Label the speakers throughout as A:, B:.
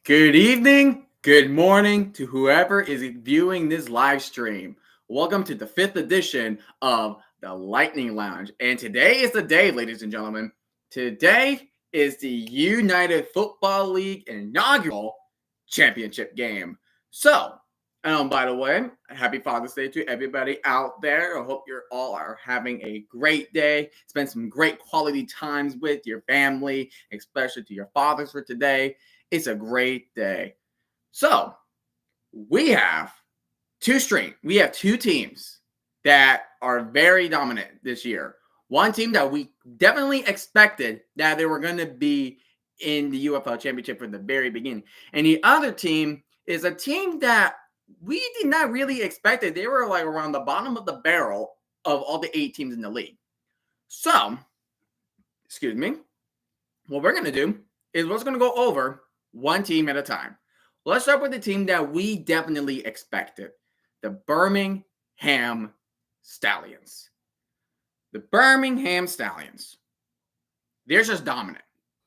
A: Good evening, good morning to whoever is viewing this live stream. Welcome to the fifth edition of the Lightning Lounge. And today is the day, ladies and gentlemen. Today is the United Football League inaugural championship game. So, by the way, happy Father's Day to everybody out there. I hope you're all are having a great day. Spend some great quality times with your family, especially to your fathers for today. It's a great day. So we have we have two teams that are very dominant this year. One team that we definitely expected that they were going to be in the UFL championship from the very beginning. And the other team is a team that we did not really expect it. They were like around the bottom of the barrel of all the 8 teams in the league. So, excuse me, what we're going to do is we're going to go over one team at a time. Let's start with the team that we definitely expected, the Birmingham Stallions. The Birmingham Stallions, they're just dominant.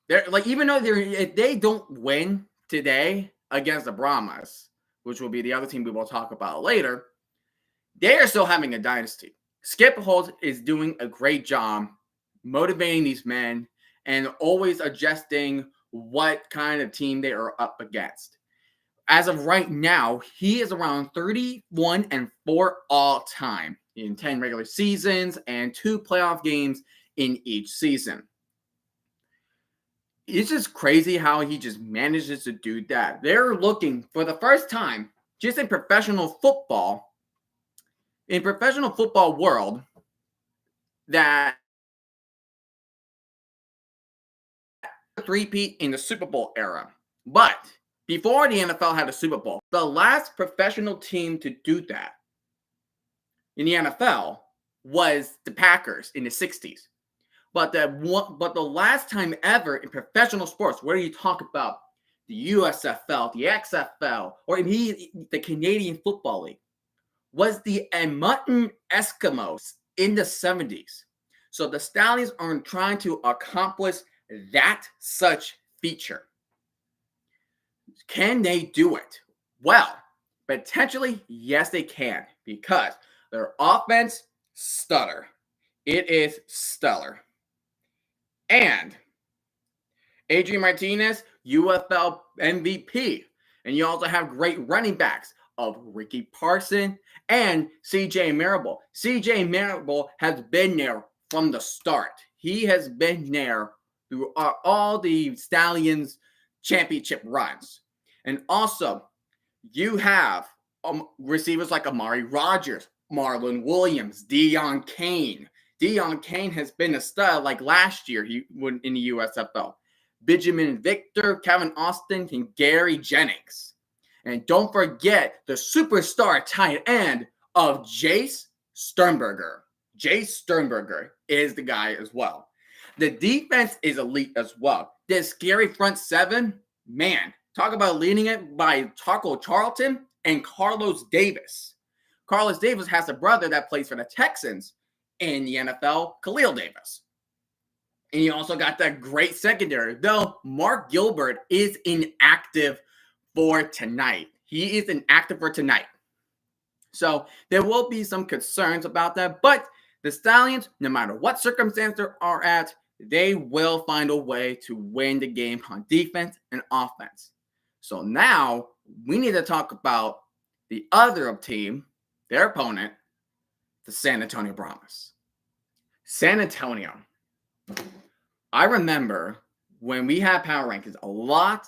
A: They're like, even though if they don't win today against the Brahmas, which will be the other team we will talk about later, they are still having a dynasty. Skip Holtz is doing a great job motivating these men and always adjusting what kind of team they are up against. As of right now, he is around 31-4 all time in 10 regular seasons and 2 playoff games in each season. It's just crazy how he just manages to do that. They're looking for the first time, just in professional football world, that three-peat in the Super Bowl era. But before the NFL had a Super Bowl, the last professional team to do that in the NFL was the Packers in the 60s. But the last time ever in professional sports, where you talk about the USFL, the XFL, or the Canadian Football League, was the Edmonton Eskimos in the 70s. So the Stallions are trying to accomplish that such feature. Can they do it? Well, potentially, yes, they can, because their offense, stutter. It is stellar. And Adrian Martinez, UFL MVP. And you also have great running backs of Ricky Parson and CJ Marable. CJ Marable has been there from the start. He has been there through all the Stallions championship runs. And also, you have receivers like Amari Rogers, Marlon Williams, Deion Kane. Deion Kane has been a stud like last year he went in the USFL. Benjamin Victor, Kevin Austin, and Gary Jennings. And don't forget the superstar tight end of Jace Sternberger. Jace Sternberger is the guy as well. The defense is elite as well. This scary front seven, man, talk about leading it by Taco Charlton and Carlos Davis. Carlos Davis has a brother that plays for the Texans in the NFL, Khalil Davis. And you also got that great secondary, though Mark Gilbert is inactive for tonight. He is inactive for tonight. So there will be some concerns about that, but the Stallions, no matter what circumstance they are at, they will find a way to win the game on defense and offense. So now we need to talk about the other team, their opponent, the San Antonio Brahmas. San Antonio. I remember when we had power rankings, lots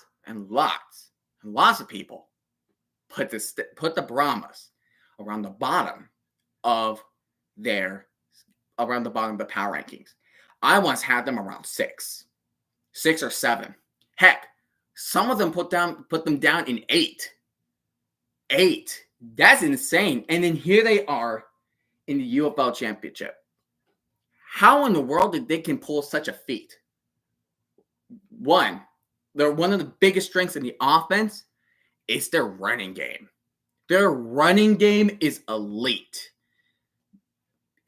A: of people put the Brahmas around the bottom of the power rankings. I once had them around 6 or 7. Heck, some of them put them down in 8. 8. That's insane. And then here they are in the UFL championship. How in the world did they can pull such a feat? They're one of the biggest strengths in the offense is their running game. Their running game is elite.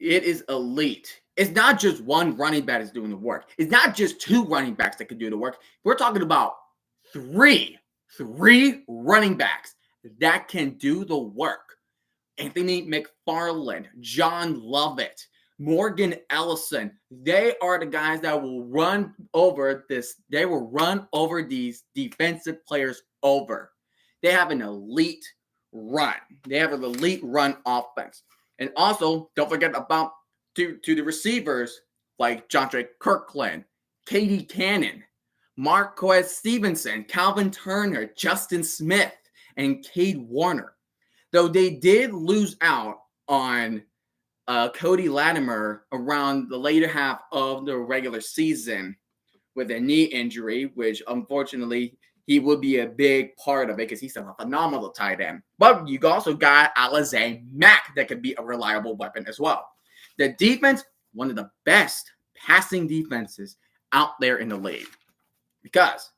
A: It is elite. It's not just one running back that's doing the work. It's not just 2 running backs that can do the work. We're talking about 3 3 running backs that can do the work. Anthony McFarland, John Lovett, Morgan Ellison. They are the guys that will run over this. They will run over these defensive players over. They have an elite run. They have an elite run offense. And also, don't forget about to the receivers like Jontre Kirkland, Katie Cannon, Marquez Stevenson, Calvin Turner, Justin Smith, and Cade Warner. Though they did lose out on Cody Latimer around the later half of the regular season with a knee injury, which unfortunately he will be a big part of it because he's a phenomenal tight end. But you also got Alize Mack that could be a reliable weapon as well. The defense, one of the best passing defenses out there in the league because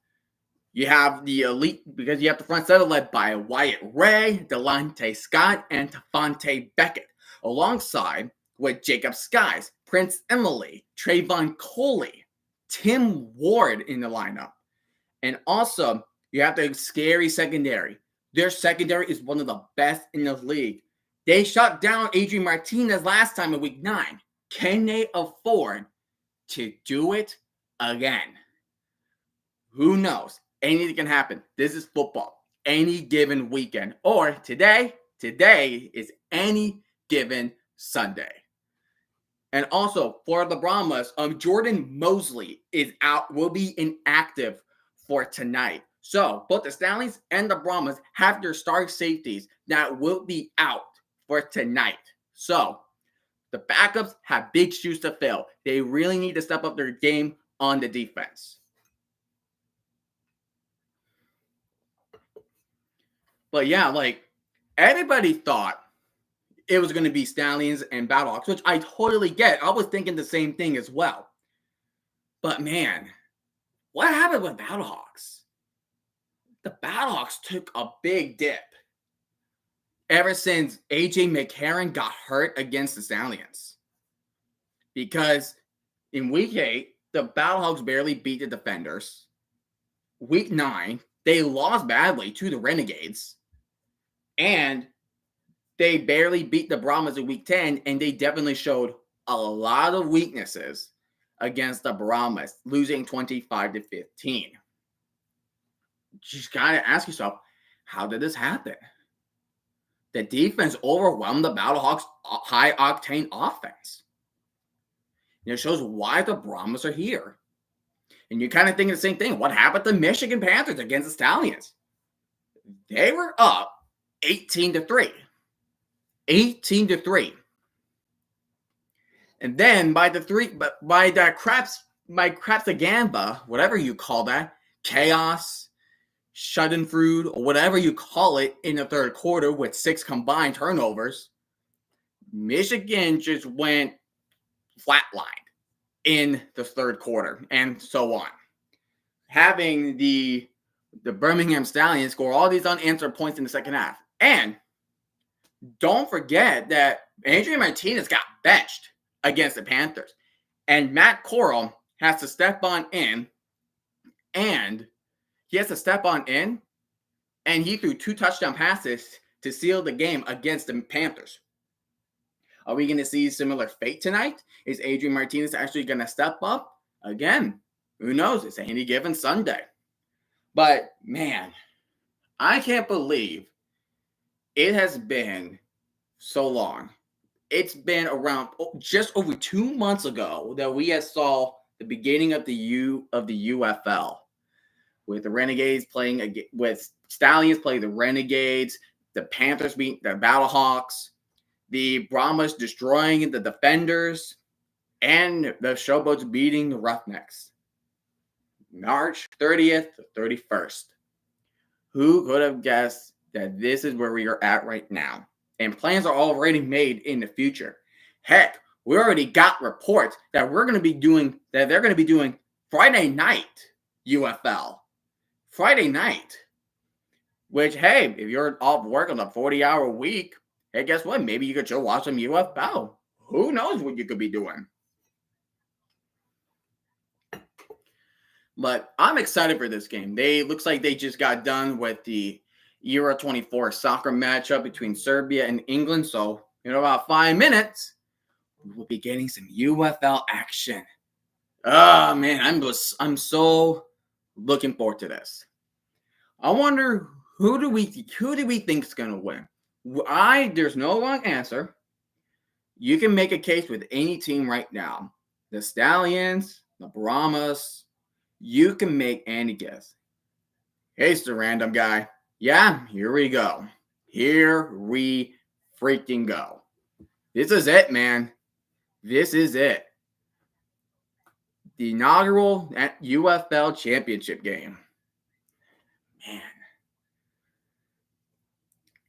A: you have the elite, because you have the front seven led by Wyatt Ray, Delonte Scott, and Tafante Beckett, alongside with Jacob Skies, Prince Emily, Trayvon Coley, Tim Ward in the lineup. And also, you have the scary secondary. Their secondary is one of the best in the league. They shut down Adrian Martinez last time in week 9. Can they afford to do it again? Who knows? Anything can happen. This is football. Any given weekend. Or today is any given Sunday. And also for the Brahmas, Jordan Mosley is out, will be inactive for tonight. So both the Stallions and the Brahmas have their star safeties that will be out for tonight. So the backups have big shoes to fill. They really need to step up their game on the defense. But yeah, like everybody thought it was going to be Stallions and Battlehawks, which I totally get. I was thinking the same thing as well. But man, what happened with Battlehawks? The Battlehawks took a big dip ever since AJ McCarron got hurt against the Stallions. Because in week 8, the Battlehawks barely beat the Defenders. Week 9, they lost badly to the Renegades. And they barely beat the Brahmas in week 10, and they definitely showed a lot of weaknesses against the Brahmas, losing 25-15. You just gotta ask yourself, how did this happen? The defense overwhelmed the Battlehawks' high-octane offense. And it shows why the Brahmas are here. And you're kind of thinking the same thing. What happened to Michigan Panthers against the Stallions? They were up 18-3. 18-3. And then by Crapsagamba, whatever you call that, chaos, Schadenfreude, or whatever you call it in the third quarter with 6 combined turnovers, Michigan just went flatlined in the third quarter and so on. Having the Birmingham Stallions score all these unanswered points in the second half. And don't forget that Adrian Martinez got benched against the Panthers. And Matt Corral has to step on in. And he threw 2 touchdown passes to seal the game against the Panthers. Are we going to see similar fate tonight? Is Adrian Martinez actually going to step up? Again, who knows? It's any given Sunday. But, man, I can't believe it has been so long. It's been around just over 2 months ago that we saw the beginning of the UFL, with the Renegades with Stallions playing the Renegades, the Panthers beat the Battlehawks, the Brahmas destroying the Defenders, and the Showboats beating the Roughnecks. March 30th to 31st. Who could have guessed that this is where we are at right now? And plans are already made in the future. Heck, we already got reports that they're going to be doing Friday night UFL. Friday night. Which, hey, if you're off work on a 40-hour week, hey, guess what? Maybe you could go watch some UFL. Who knows what you could be doing? But I'm excited for this game. Looks like they just got done with the Euro 24 soccer matchup between Serbia and England. So in about 5 minutes, we will be getting some UFL action. Oh man, I'm so looking forward to this. I wonder who do we think is gonna win? There's no wrong answer. You can make a case with any team right now. The Stallions, the Brahmas, you can make any guess. Hey, the random guy. Yeah, here we go. Here we freaking go. This is it, man. This is it. The inaugural UFL championship game. Man.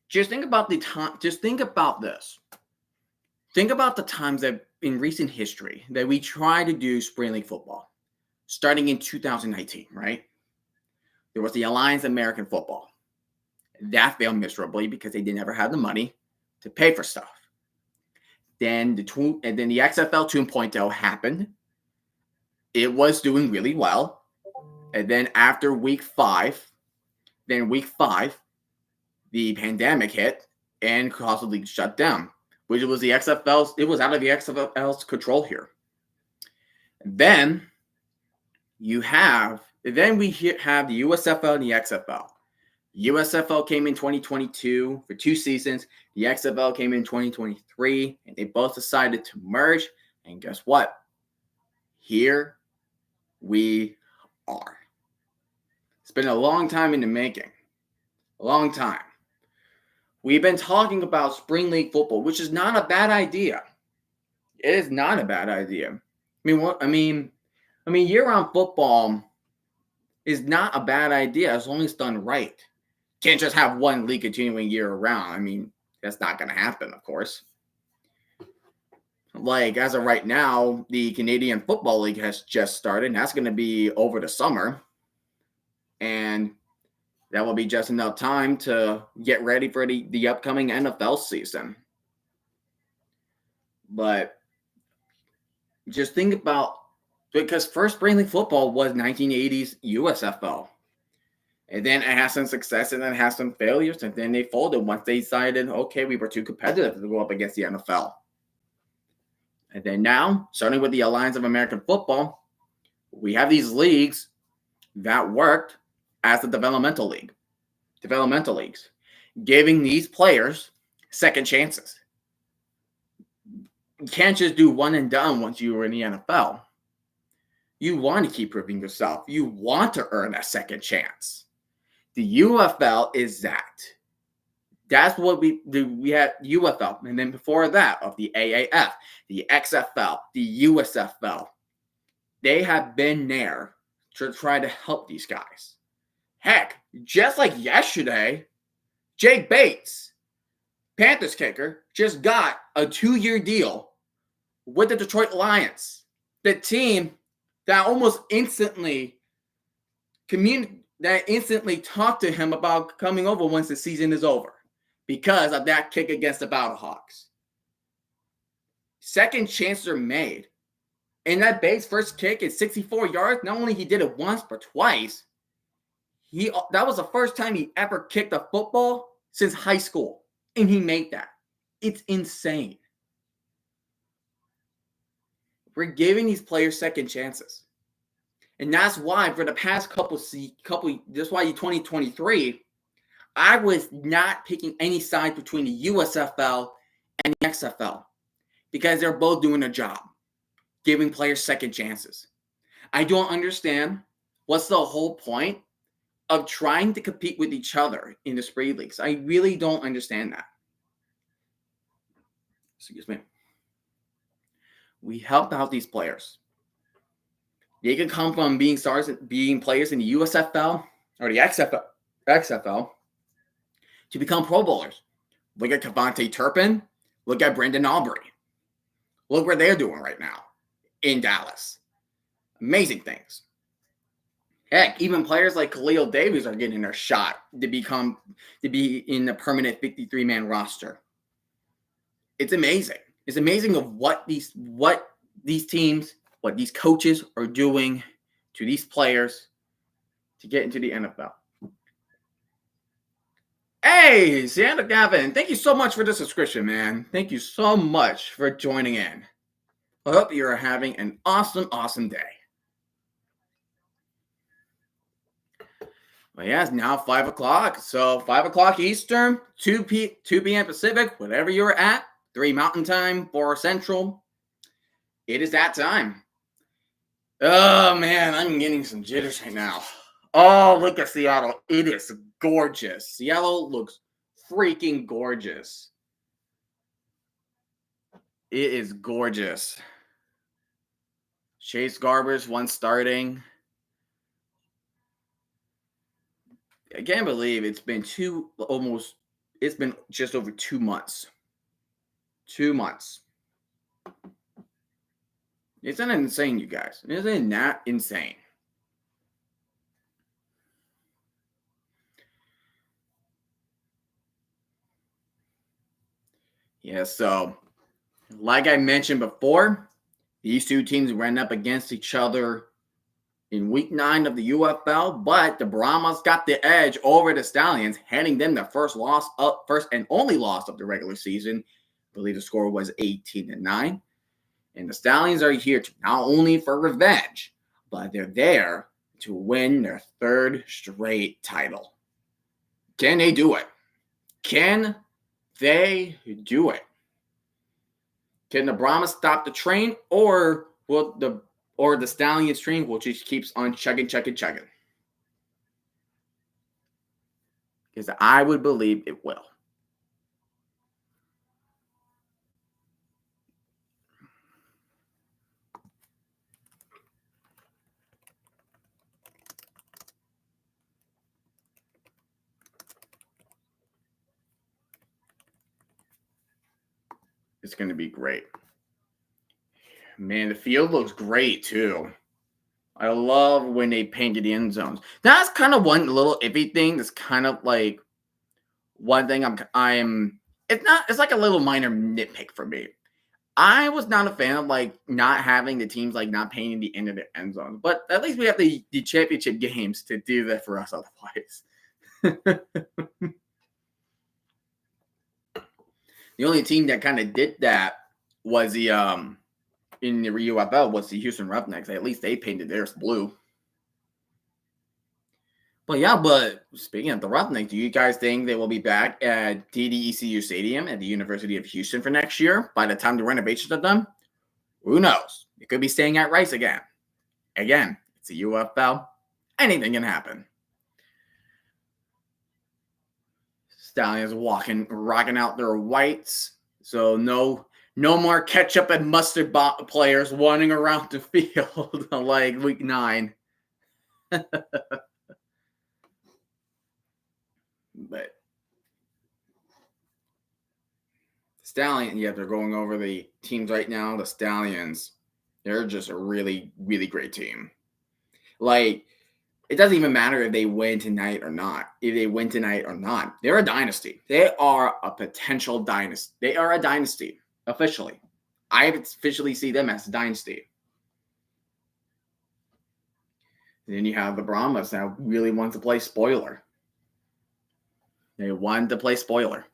A: Just think about the time. Just think about this. Think about the times that in recent history that we tried to do spring league football, starting in 2019, right? There was the Alliance American Football. That failed miserably because they didn't ever have the money to pay for stuff. Then the XFL 2.0 happened. It was doing really well. And then after week 5, the pandemic hit and caused the league shut down, which was the XFL's. It was out of the XFL's control here. Then we have the USFL and the XFL. USFL came in 2022 for 2 seasons. The XFL came in 2023, and they both decided to merge. And guess what? Here we are. It's been a long time in the making. A long time. We've been talking about spring league football, which is not a bad idea. It is not a bad idea. Year-round football is not a bad idea as long as done right. Can't just have one league continuing year-round. That's not going to happen, of course. Like, as of right now, the Canadian Football League has just started, and that's going to be over the summer. And that will be just enough time to get ready for the upcoming NFL season. But just think about, because first spring league football was 1980s USFL. And then it had some success and then it had some failures. And then they folded once they decided, okay, we were too competitive to go up against the NFL. And then now, starting with the Alliance of American Football, we have these leagues that worked as the developmental leagues, giving these players second chances. You can't just do one and done once you were in the NFL. You want to keep proving yourself. You want to earn a second chance. The UFL is that. That's what we do. We had UFL, and then before that, of the AAF, the XFL, the USFL. They have been there to try to help these guys. Heck, just like yesterday, Jake Bates, Panthers kicker, just got a 2-year deal with the Detroit Lions, the team that almost instantly talked to him about coming over once the season is over because of that kick against the Battlehawks. Second chances are made. And that Bates' first kick is 64 yards. Not only he did it once, but twice. That was the first time he ever kicked a football since high school. And he made that. It's insane. We're giving these players second chances. And that's why for the past that's why in 2023, I was not picking any side between the USFL and the XFL because they're both doing a job, giving players second chances. I don't understand what's the whole point of trying to compete with each other in the spring leagues. I really don't understand that. Excuse me. We help out these players. They can come from being stars, being players in the USFL or the XFL to become Pro Bowlers. Look at Cavante Turpin. Look at Brendan Aubrey. Look what they're doing right now in Dallas. Amazing things. Heck, even players like Khalil Davis are getting their shot to be in the permanent 53-man roster. It's amazing. It's amazing of what these teams, what these coaches are doing to these players to get into the NFL. Hey, Santa Gavin, thank you so much for the subscription, man. Thank you so much for joining in. I hope you're having an awesome, awesome day. Well, yeah, it's now 5 o'clock. So 5 o'clock Eastern, 2 p.m. Pacific, whatever you're at, 3 Mountain Time, 4 Central. It is that time. Oh, man, I'm getting some jitters right now. Oh, look at Seattle. It is gorgeous. Seattle looks freaking gorgeous. It is gorgeous. Chase Garbers once starting. I can't believe it's been it's been just over 2 months. 2 months. Isn't that insane, you guys? Isn't that insane? Yeah, so like I mentioned before, these two teams ran up against each other in week 9 of the UFL, but the Brahmas got the edge over the Stallions, handing them the first and only loss of the regular season. I believe the score was 18-9. And the Stallions are here not only for revenge, but they're there to win their 3rd straight title. Can they do it? Can they do it? Can the Brahmas stop the train, or will the Stallions train will just keeps on chugging? Because I would believe it will. It's going to be great. Man, the field looks great too. I love when they painted the end zones. That's kind of one little iffy thing. That's kind of like one thing it's like a little minor nitpick for me. I was not a fan of like not having the teams like not painting the end of the end zone, but at least we have the championship games to do that for us otherwise. The only team that kind of did that was the in the UFL was the Houston Roughnecks. At least they painted theirs blue. But yeah, but speaking of the Roughnecks, do you guys think they will be back at DDECU Stadium at the University of Houston for next year by the time the renovations are done? Who knows? It could be staying at Rice again. Again, it's a UFL. Anything can happen. Stallions rocking out their whites. So no more ketchup and mustard players wandering around the field like week 9. But Stallion, yeah, they're going over the teams right now. The Stallions, they're just a really, really great team. Like, it doesn't even matter if they win tonight or not. If they win tonight or not, they're a dynasty. They are a potential dynasty. They are a dynasty, officially. I officially see them as a dynasty. And then you have the Brahmas that really want to play spoiler. They want to play spoiler.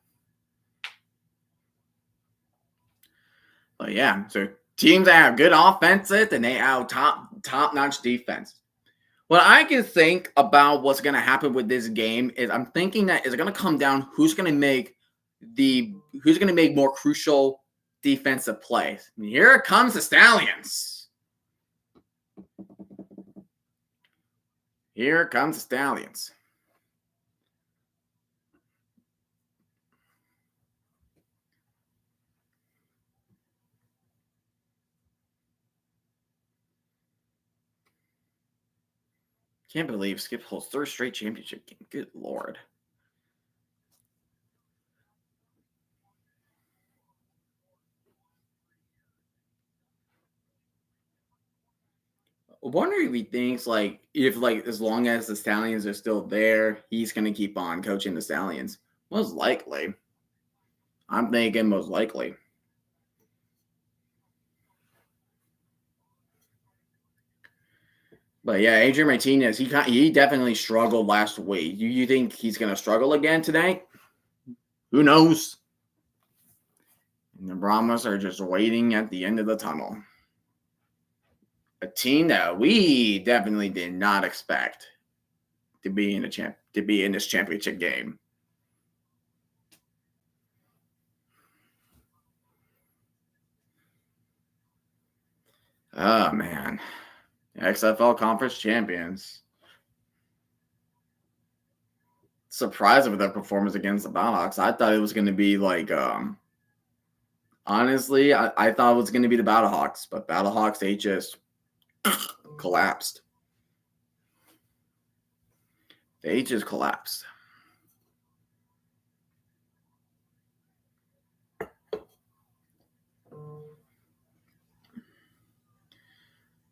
A: But yeah, so teams that have good offenses and they have top-notch defense. What I can think about what's going to happen with this game is I'm thinking that it's going to come down who's going to make more crucial defensive plays. And here comes the Stallions. Here comes the Stallions. Can't believe Skip holds 3rd straight championship game. Good Lord. I wonder if he thinks if as long as the Stallions are still there, he's gonna keep on coaching the Stallions. Most likely. I'm thinking most likely. But yeah, Adrian Martinez, he definitely struggled last week. You think he's gonna struggle again tonight? Who knows? And the Brahmas are just waiting at the end of the tunnel. A team that we definitely did not expect to be in this championship game. Oh man, XFL Conference champions. Surprised with their performance against the Battlehawks. I thought it was going to be like, honestly, I thought it was going to be the Battlehawks, but Battlehawks, they just collapsed. They just collapsed.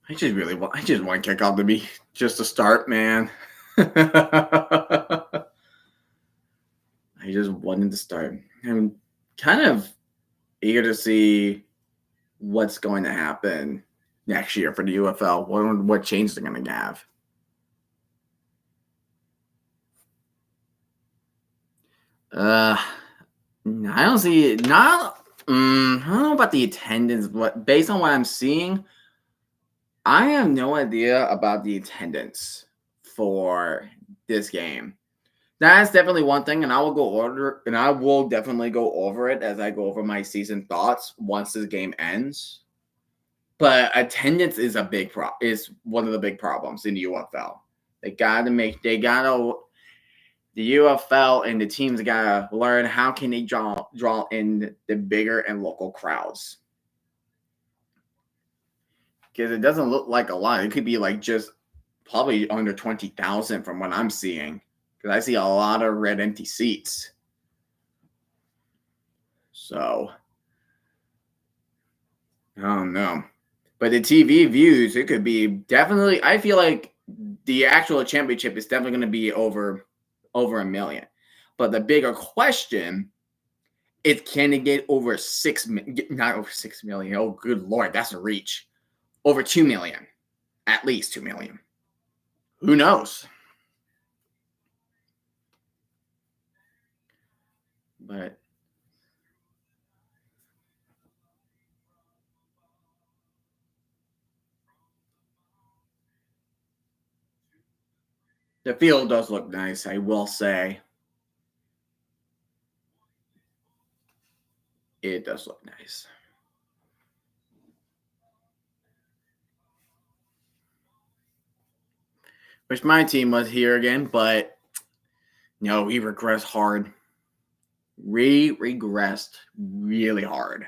A: I just want kickoff to be just a start, man. I just wanted to start. I'm kind of eager to see what's going to happen next year for the UFL. What changes they're going to have. I don't see it. Not. I don't know about the attendance, but based on what I'm seeing, I have no idea about the attendance for this game. That's definitely one thing, and I will definitely go over it as I go over my season thoughts once this game ends. But attendance is is one of the big problems in the UFL. The UFL and the teams gotta learn how can they draw in the bigger and local crowds. Because it doesn't look like a lot. It could be like just probably under 20,000 from what I'm seeing. Because I see a lot of red empty seats. So I don't know. But the TV views, it could be definitely. I feel like the actual championship is definitely going to be over a million. But the bigger question is, can it get over not over 6 million? Oh, good lord, that's a reach. Over 2 million, at least 2 million. Who knows? But the field does look nice, I will say. It does look nice. Wish my team was here again, but no, we regressed hard. We regressed really hard.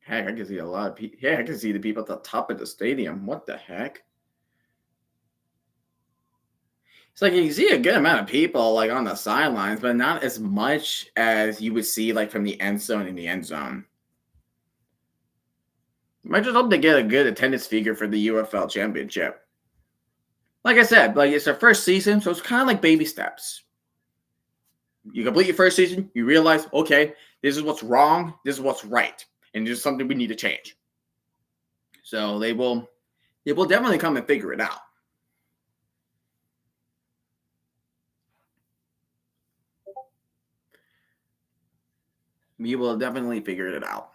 A: Heck, I can see a lot of people. Yeah, I can see the people at the top of the stadium. What the heck? It's like you can see a good amount of people like on the sidelines, but not as much as you would see like from the end zone in the end zone. Might just hope to get a good attendance figure for the UFL championship. Like I said, like it's our first season, so it's kind of like baby steps. You complete your first season, you realize, okay, this is what's wrong, this is what's right, and this is something we need to change. So they will definitely come and figure it out. We will definitely figure it out.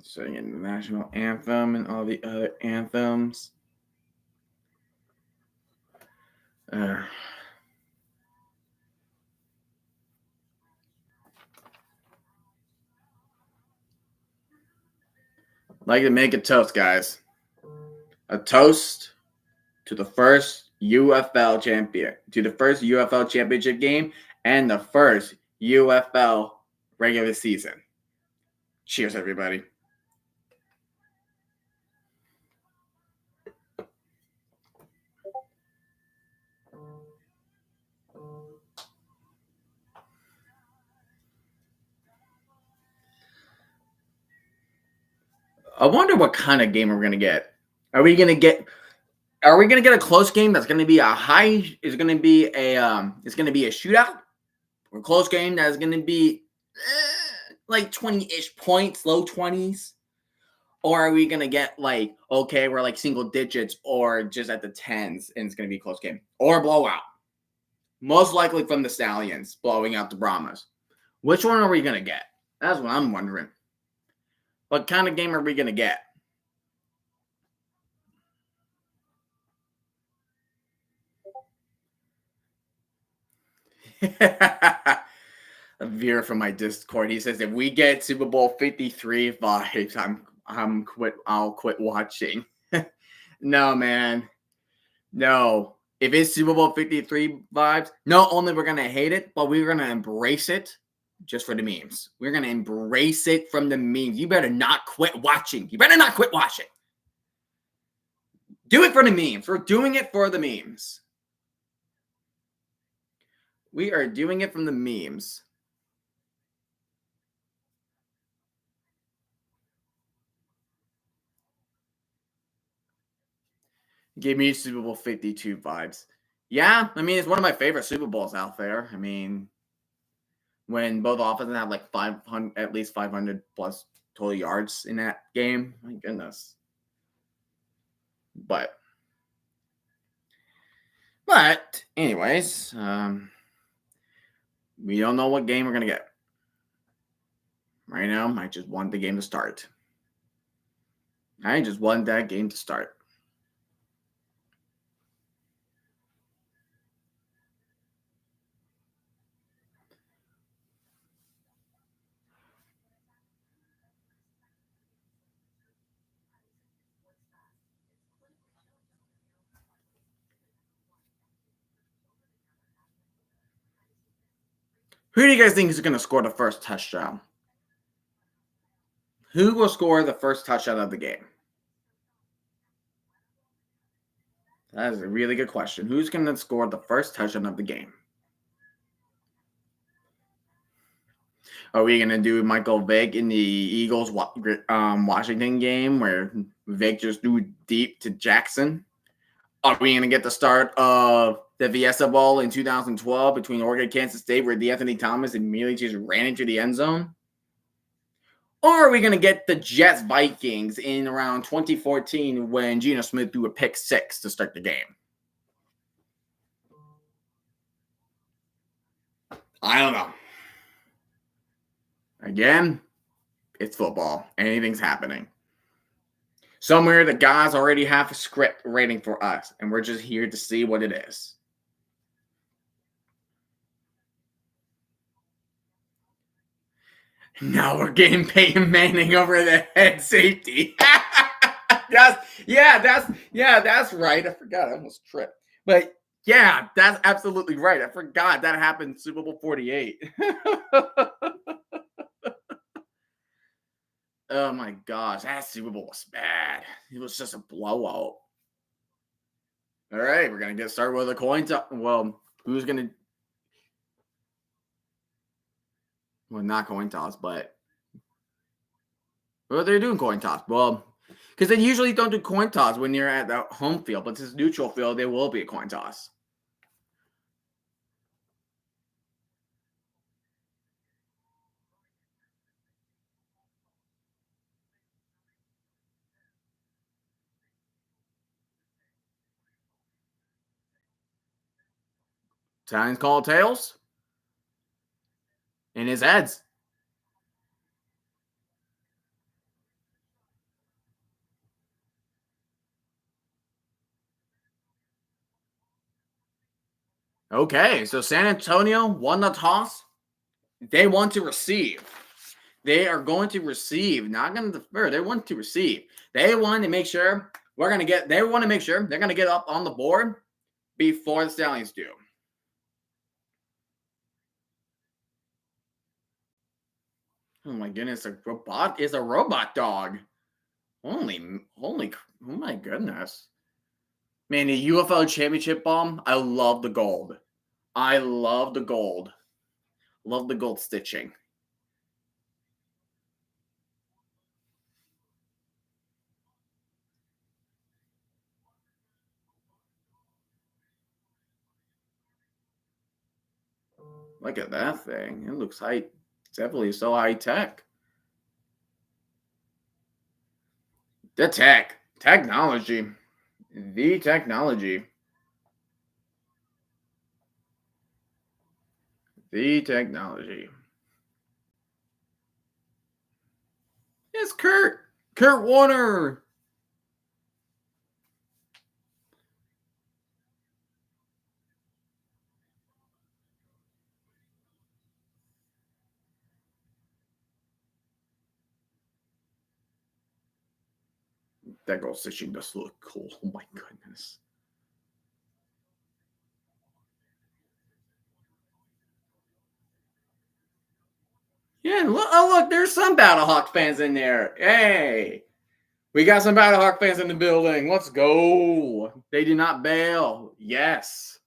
A: Singing the national anthem and all the other anthems. Uh, like to make a toast, guys. A toast to the first UFL champion, to the first UFL championship game, and the first UFL regular season. Cheers, everybody. I wonder what kind of game we're gonna get. Are we gonna get? Are we gonna get a close game that's gonna be a high? Is gonna be a It's gonna be a shootout or a close game that's gonna be like 20-ish points, low 20s. Or are we gonna get like, okay, we're like single digits or just at the tens and it's gonna be a close game? Or a blowout. Most likely from the Stallions blowing out the Brahmas. Which one are we gonna get? That's what I'm wondering. What kind of game are we gonna get? A viewer from my Discord, he says if we get Super Bowl 53 vibes, I'll quit watching. No, man. No. If it's Super Bowl 53 vibes, not only we're gonna hate it, but we're gonna embrace it just for the memes. We're gonna embrace it from the memes. You better not quit watching. You better not quit watching. Do it for the memes. We're doing it for the memes. We are doing it from the memes. Gave me Super Bowl 52 vibes. Yeah, I mean, it's one of my favorite Super Bowls out there. I mean, when both offenses have like 500, at least 500 plus total yards in that game. My goodness. But anyways, we don't know what game we're gonna get. Right now, I just want the game to start. I just want that game to start. Who do you guys think is going to score the first touchdown? Who will score the first touchdown of the game? That is a really good question. Who's going to score the first touchdown of the game? Are we going to do Michael Vick in the Eagles Washington game where Vick just threw deep to Jackson? Are we going to get the start of the Fiesta Bowl in 2012 between Oregon and Kansas State where D'Anthony Thomas immediately just ran into the end zone? Or are we going to get the Jets Vikings in around 2014 when Geno Smith threw a pick 6 to start the game? I don't know. Again, it's football. Anything's happening. Somewhere the guys already have a script waiting for us, and we're just here to see what it is. Now we're getting Peyton Manning over the head safety. That's right. I forgot. I almost tripped. But yeah, that's absolutely right. I forgot that happened in Super Bowl 48. Oh my gosh, that Super Bowl was bad. It was just a blowout. All right, we're gonna get started with a coin toss. Well, who's gonna? Well, not coin toss, but what they're doing coin toss. Well, because they usually don't do coin toss when you're at the home field, but this neutral field, there will be a coin toss. Italians call tails, and his heads. Okay, so San Antonio won the toss. They want to receive. They are going to receive, not going to defer. They want to receive. They want to make sure they want to make sure they're going to get up on the board before the Stallions do. Oh my goodness, a robot is a robot dog. Holy, oh my goodness. Man, the UFL championship bomb, I love the gold. I love the gold. Love the gold stitching. Look at that thing. It looks high. Definitely so high tech. The technology, the technology, the technology. It's Kurt Warner. That girl says she does look cool. Oh my goodness. Yeah, look, oh look, there's some Battlehawk fans in there. Hey, we got some Battlehawk fans in the building. Let's go. They do not bail. Yes.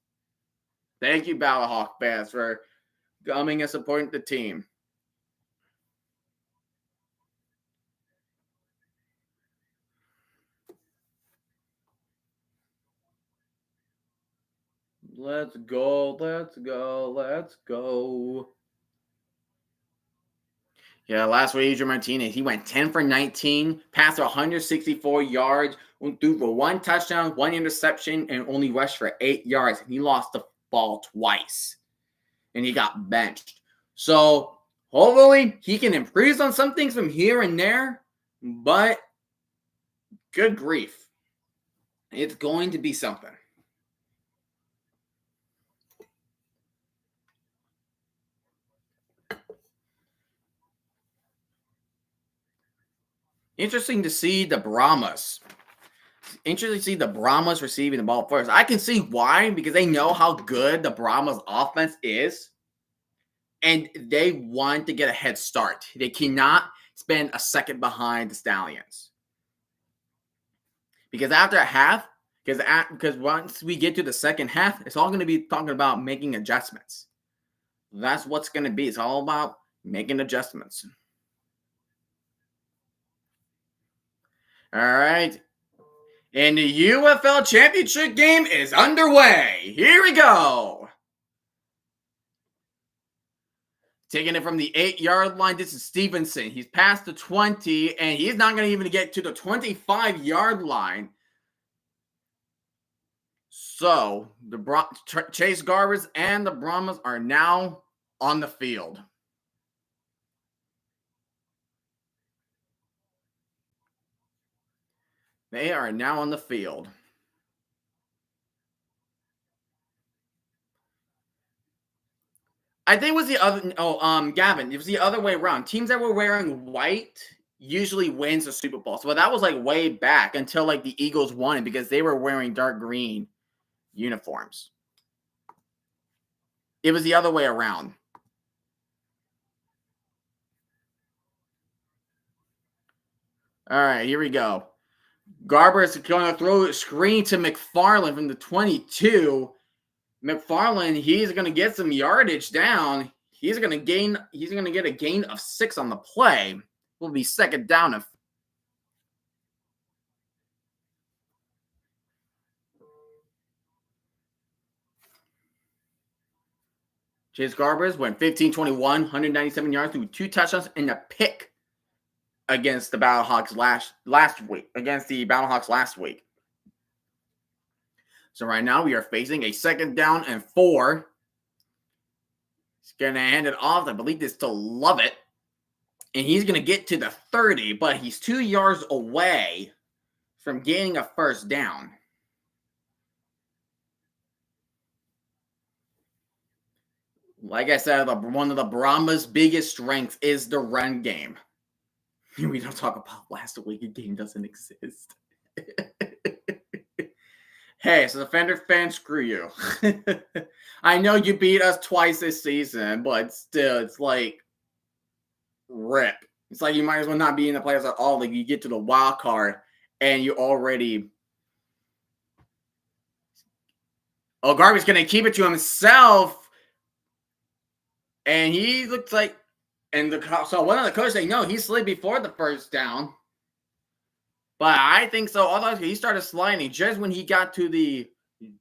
A: Thank you, Battlehawk fans, for coming and supporting the team. Let's go. Let's go. Let's go. Yeah, last week, Adrian Martinez, he went 10 for 19, passed 164 yards, threw for 1 touchdown, 1 interception, and only rushed for 8 yards. And he lost the ball twice, and he got benched. So hopefully he can improve on some things from here and there, but good grief. It's going to be something. Interesting to see the Brahmas. Interesting to see the Brahmas receiving the ball first. I can see why, because they know how good the Brahmas offense is, and they want to get a head start. They cannot spend a second behind the Stallions. Because after a half, because once we get to the second half, it's all going to be talking about making adjustments. That's what's going to be. It's all about making adjustments. All right. And the UFL championship game is underway. Here we go. Taking it from the 8-yard line. This is Stevenson. He's past the 20, and he's not going to even get to the 25-yard line. So the Chase Garbers and the Brahmas are now on the field. They are now on the field. I think it was the other. Gavin, it was the other way around. Teams that were wearing white usually wins the Super Bowl. So that was like way back until like the Eagles won it because they were wearing dark green uniforms. It was the other way around. All right, here we go. Garber is going to throw a screen to McFarland from the 22. McFarland, he's going to get some yardage down. He's going to get a gain of 6 on the play. Will be second down. Chase Garbers went 15-21, 197 yards through 2 touchdowns and a pick against the Battlehawks last week. Against the Battlehawks last week. So right now we are facing a second down and 4. He's going to hand it off. I believe this to Lovett. And he's going to get to the 30, but he's 2 yards away from gaining a first down. Like I said, one of the Brahmas' biggest strengths is the run game. We don't talk about last week. A game doesn't exist. Hey, so the Fender fans, screw you. I know you beat us twice this season, but still, it's like, rip. It's like you might as well not be in the playoffs at all. Like you get to the wild card and you already. Oh, Garvey's going to keep it to himself. And he looks like, so one of the coaches say, no, he slid before the first down. But I think so. Otherwise, he started sliding just when he got to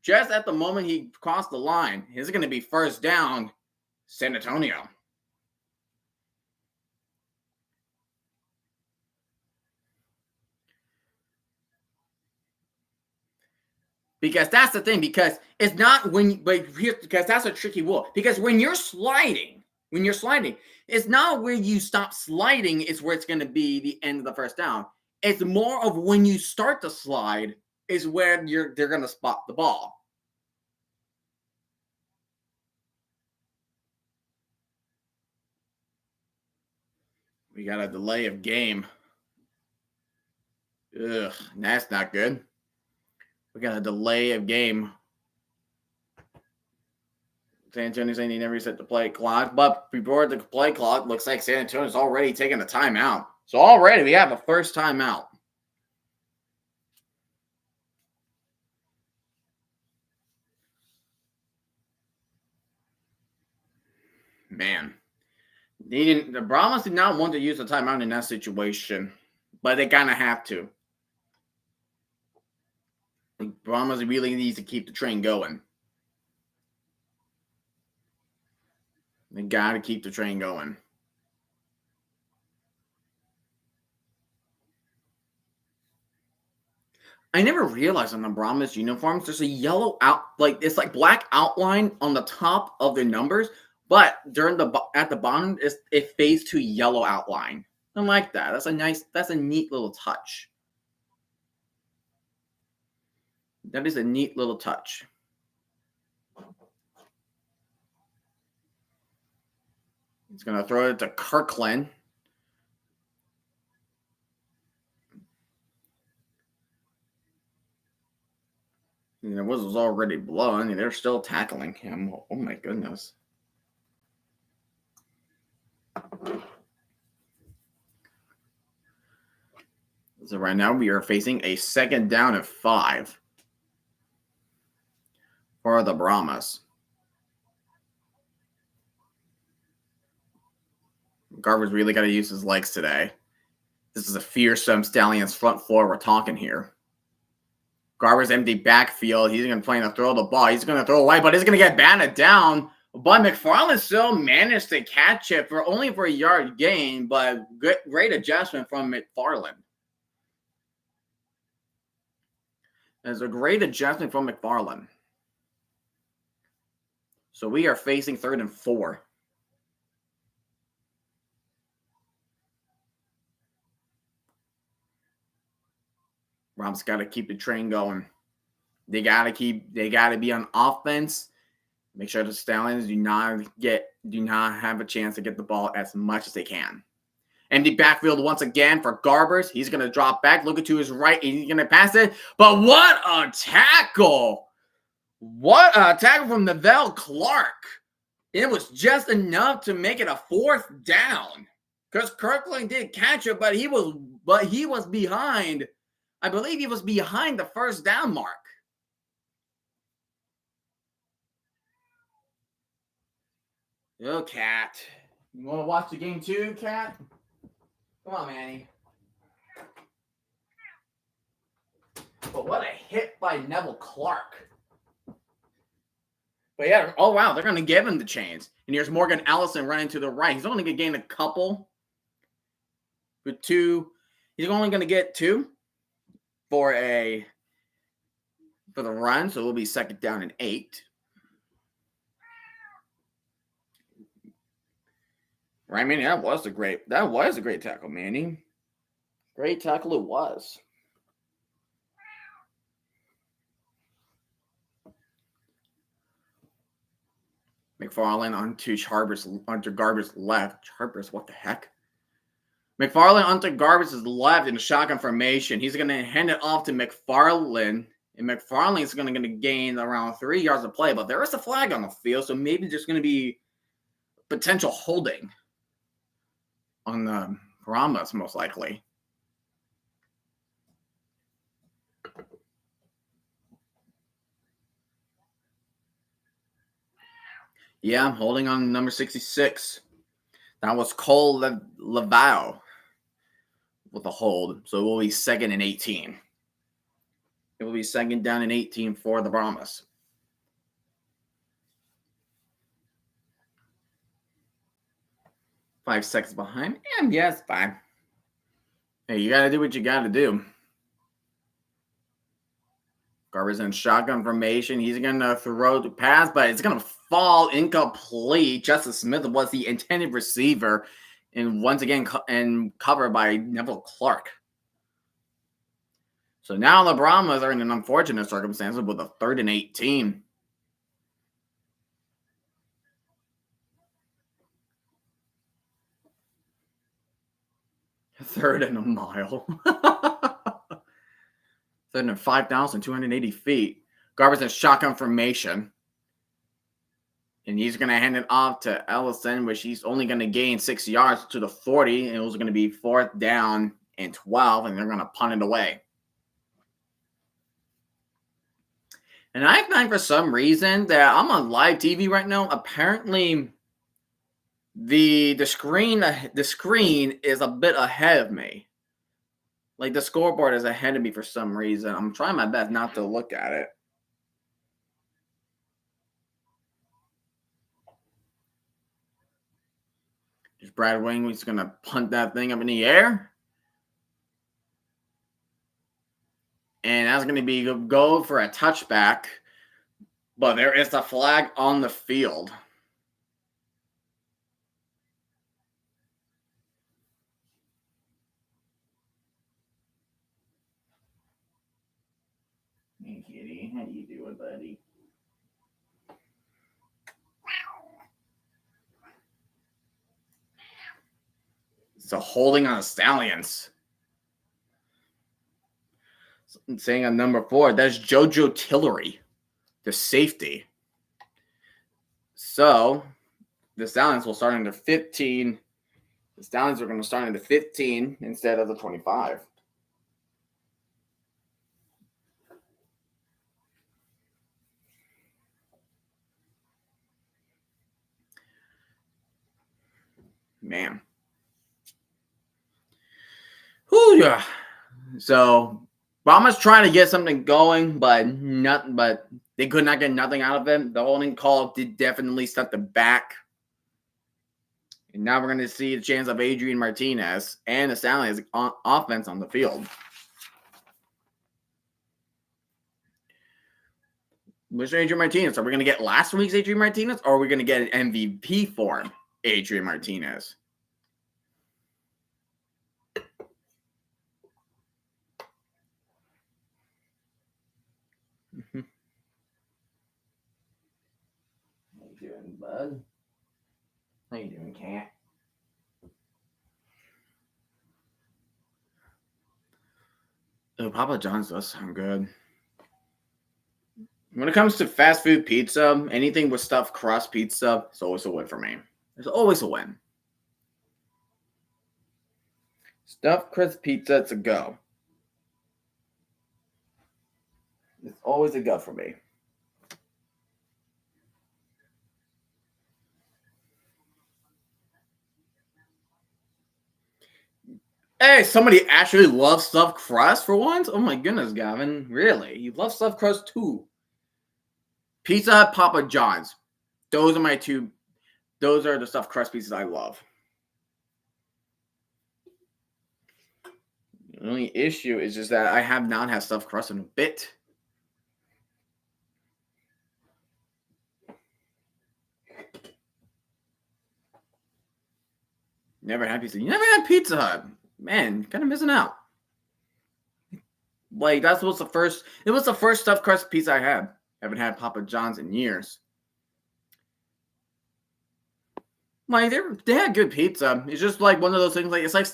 A: just at the moment he crossed the line. It's going to be first down. San Antonio. Because that's the thing. Because it's not but here, because that's a tricky rule. Because when you're sliding, it's not where you stop sliding. It's where it's going to be the end of the first down. It's more of when you start to slide is where they're going to spot the ball. We got a delay of game. Ugh, that's not good. We got a delay of game. San Antonio saying he never set the play clock, but before the play clock, looks like San Antonio's already taken a timeout. So already we have a first timeout. Man, the Brahmas did not want to use the timeout in that situation, but they kind of have to. The Brahmas really needs to keep the train going. They got to keep the train going. I never realized on the Brahmas uniforms, there's a yellow it's like black outline on the top of the numbers, but at the bottom, it fades to yellow outline. I like that. That's a neat little touch. That is a neat little touch. He's going to throw it to Kirkland. And the whistle's already blown, and they're still tackling him. Oh my goodness. So right now we are facing a second down and 5 for the Brahmas. Garber's really got to use his legs today. This is a fearsome Stallions front four we're talking here. Garber's empty backfield. He's going to play to throw the ball. He's going to throw away, but he's going to get batted down. But McFarland still managed to catch it for a yard gain, but great adjustment from McFarland. There's a great adjustment from McFarland. So we are facing 3rd and 4. Rob's got to keep the train going. They got to be on offense. Make sure the Stallions do not have a chance to get the ball as much as they can. Empty backfield once again for Garbers. He's going to drop back, look to his right, and he's going to pass it. But what a tackle! What a tackle from Neville Clark. It was just enough to make it a 4th down. Because Kirkland did catch it, but he was behind. I believe he was behind the 1st down mark. Oh, Cat. You want to watch the game too, Cat? Come on, Manny. But what a hit by Neville Clark. But yeah, oh wow, they're going to give him the chains. And here's Morgan Allison running to the right. He's only going to gain a couple. With 2. He's only going to get 2 for the run. So it'll be 2nd down and 8. Right, Manny? That was a great tackle, Manny. Great tackle it was. McFarland onto Garber's left. Charbers, what the heck? McFarland onto Garber's left in a shotgun formation. He's going to hand it off to McFarland. And McFarland is going to gain around 3 yards of play. But there is a flag on the field, so maybe there's going to be potential holding on the Brahmas, most likely. Yeah, I'm holding on number 66. That was Cole Laval with a hold. So it will be 2nd and 18. It will be 2nd down and 18 for the Brahmas. 5 seconds behind. And yeah, it's fine. Hey, you gotta do what you gotta do. Garber's in shotgun formation. He's gonna throw the pass, but it's gonna fall incomplete. Justice Smith was the intended receiver, and once again, covered by Neville Clark. So now the Brahmas are in an unfortunate circumstance with a 3rd and 18. Third and a mile. 3rd and 5,280 feet. Garber's in shotgun formation. And he's going to hand it off to Ellison, which he's only going to gain 6 yards to the 40. And it was going to be 4th down and 12, and they're going to punt it away. And I find for some reason that I'm on live TV right now. Apparently, the screen is a bit ahead of me. Like the scoreboard is ahead of me for some reason. I'm trying my best not to look at it. Just Brad Wing's going to punt that thing up in the air. And that's going to be a go for a touchback. But there is a flag on the field. Hey, kitty. How you doing, buddy? So holding on the Stallions. Saying on number 4, that's JoJo Tillery, the safety. So the Stallions will start into 15. The Stallions are going to start into 15 instead of the 25. Man. Whew, yeah. So Brahma's trying to get something going, but they could not get nothing out of it. The holding call did definitely step the back. And now we're going to see the chance of Adrian Martinez and the Stallions offense on the field. Which Adrian Martinez? Are we going to get last week's Adrian Martinez, or are we going to get an MVP form Adrian Martinez? How you doing, bud? How you doing, cat? Oh, Papa John's does sound good. When it comes to fast food pizza, anything with stuffed crust pizza, it's always a win for me. There's always a win. Stuffed crust pizza, it's a go. It's always a go for me. Hey, somebody actually loves stuffed crust for once? Oh my goodness, Gavin. Really? You love stuffed crust too? Pizza Hut, Papa John's. Those are my two. Those are the stuffed crust pizzas I love. The only issue is just that I have not had stuffed crust in a bit. Never had pizza. You never had Pizza Hut. Man, kind of missing out. Like, that was the first. It was the first stuffed crust pizza I had. Haven't had Papa John's in years. Like, they had good pizza. It's just like one of those things. Like, it's like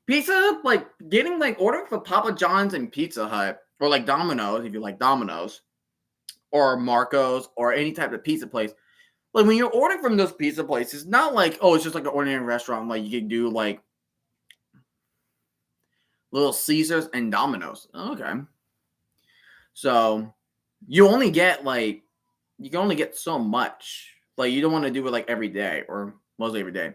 A: pizza. Like getting like ordering for Papa John's and Pizza Hut, or like Domino's if you like Domino's, or Marco's, or any type of pizza place. Like when you're ordering from those pizza places, it's not like, oh, it's just like an ordinary restaurant. Like you can do like Little Caesars and Domino's. Okay. So you only get like, you can only get so much. Like you don't want to do it like every day or mostly every day.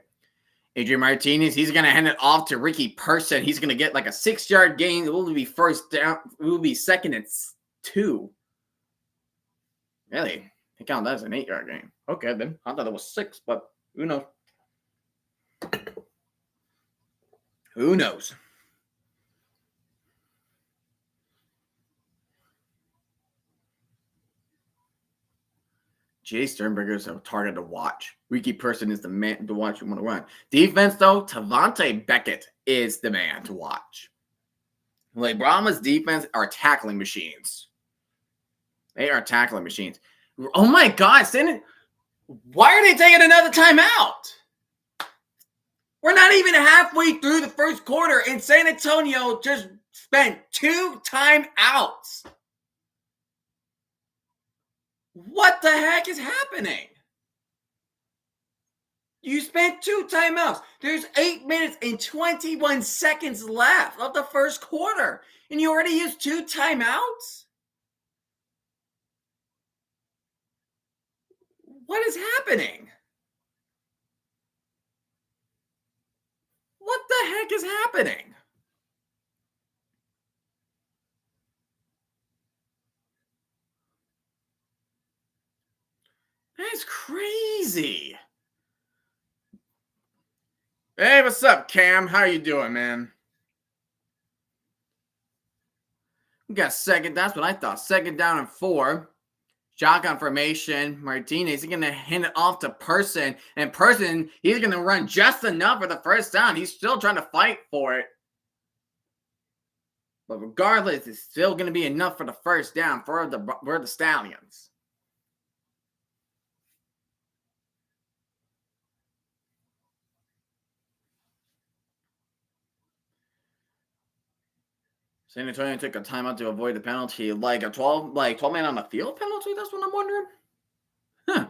A: Adrian Martinez, he's going to hand it off to Ricky Person. He's going to get like a 6-yard gain. It will be first down. It will be 2nd and 2. Really? I count that as an 8-yard gain. Okay, then. I thought it was 6, but who knows? Who knows? Jay Sternberger is a target to watch. Ricky Person is the man to watch. You want to run defense though. Tavante Beckett is the man to watch. Like Brahma's defense are tackling machines. They are tackling machines. Oh my God, why are they taking another timeout? We're not even halfway through the first quarter, and San Antonio just spent 2 timeouts. What the heck is happening? You spent 2 timeouts. There's 8 minutes and 21 seconds left of the first quarter, and you already used 2 timeouts? What is happening? What the heck is happening? That's crazy. Hey, what's up, Cam? How you doing, man? We got second. That's what I thought. Second down and 4. Shotgun formation. Martinez, he's going to hand it off to Person. And Person, he's going to run just enough for the first down. He's still trying to fight for it. But regardless, it's still going to be enough for the first down for the Stallions. San Antonio took a timeout to avoid the penalty. Like a 12 man on the field penalty? That's what I'm wondering. Huh.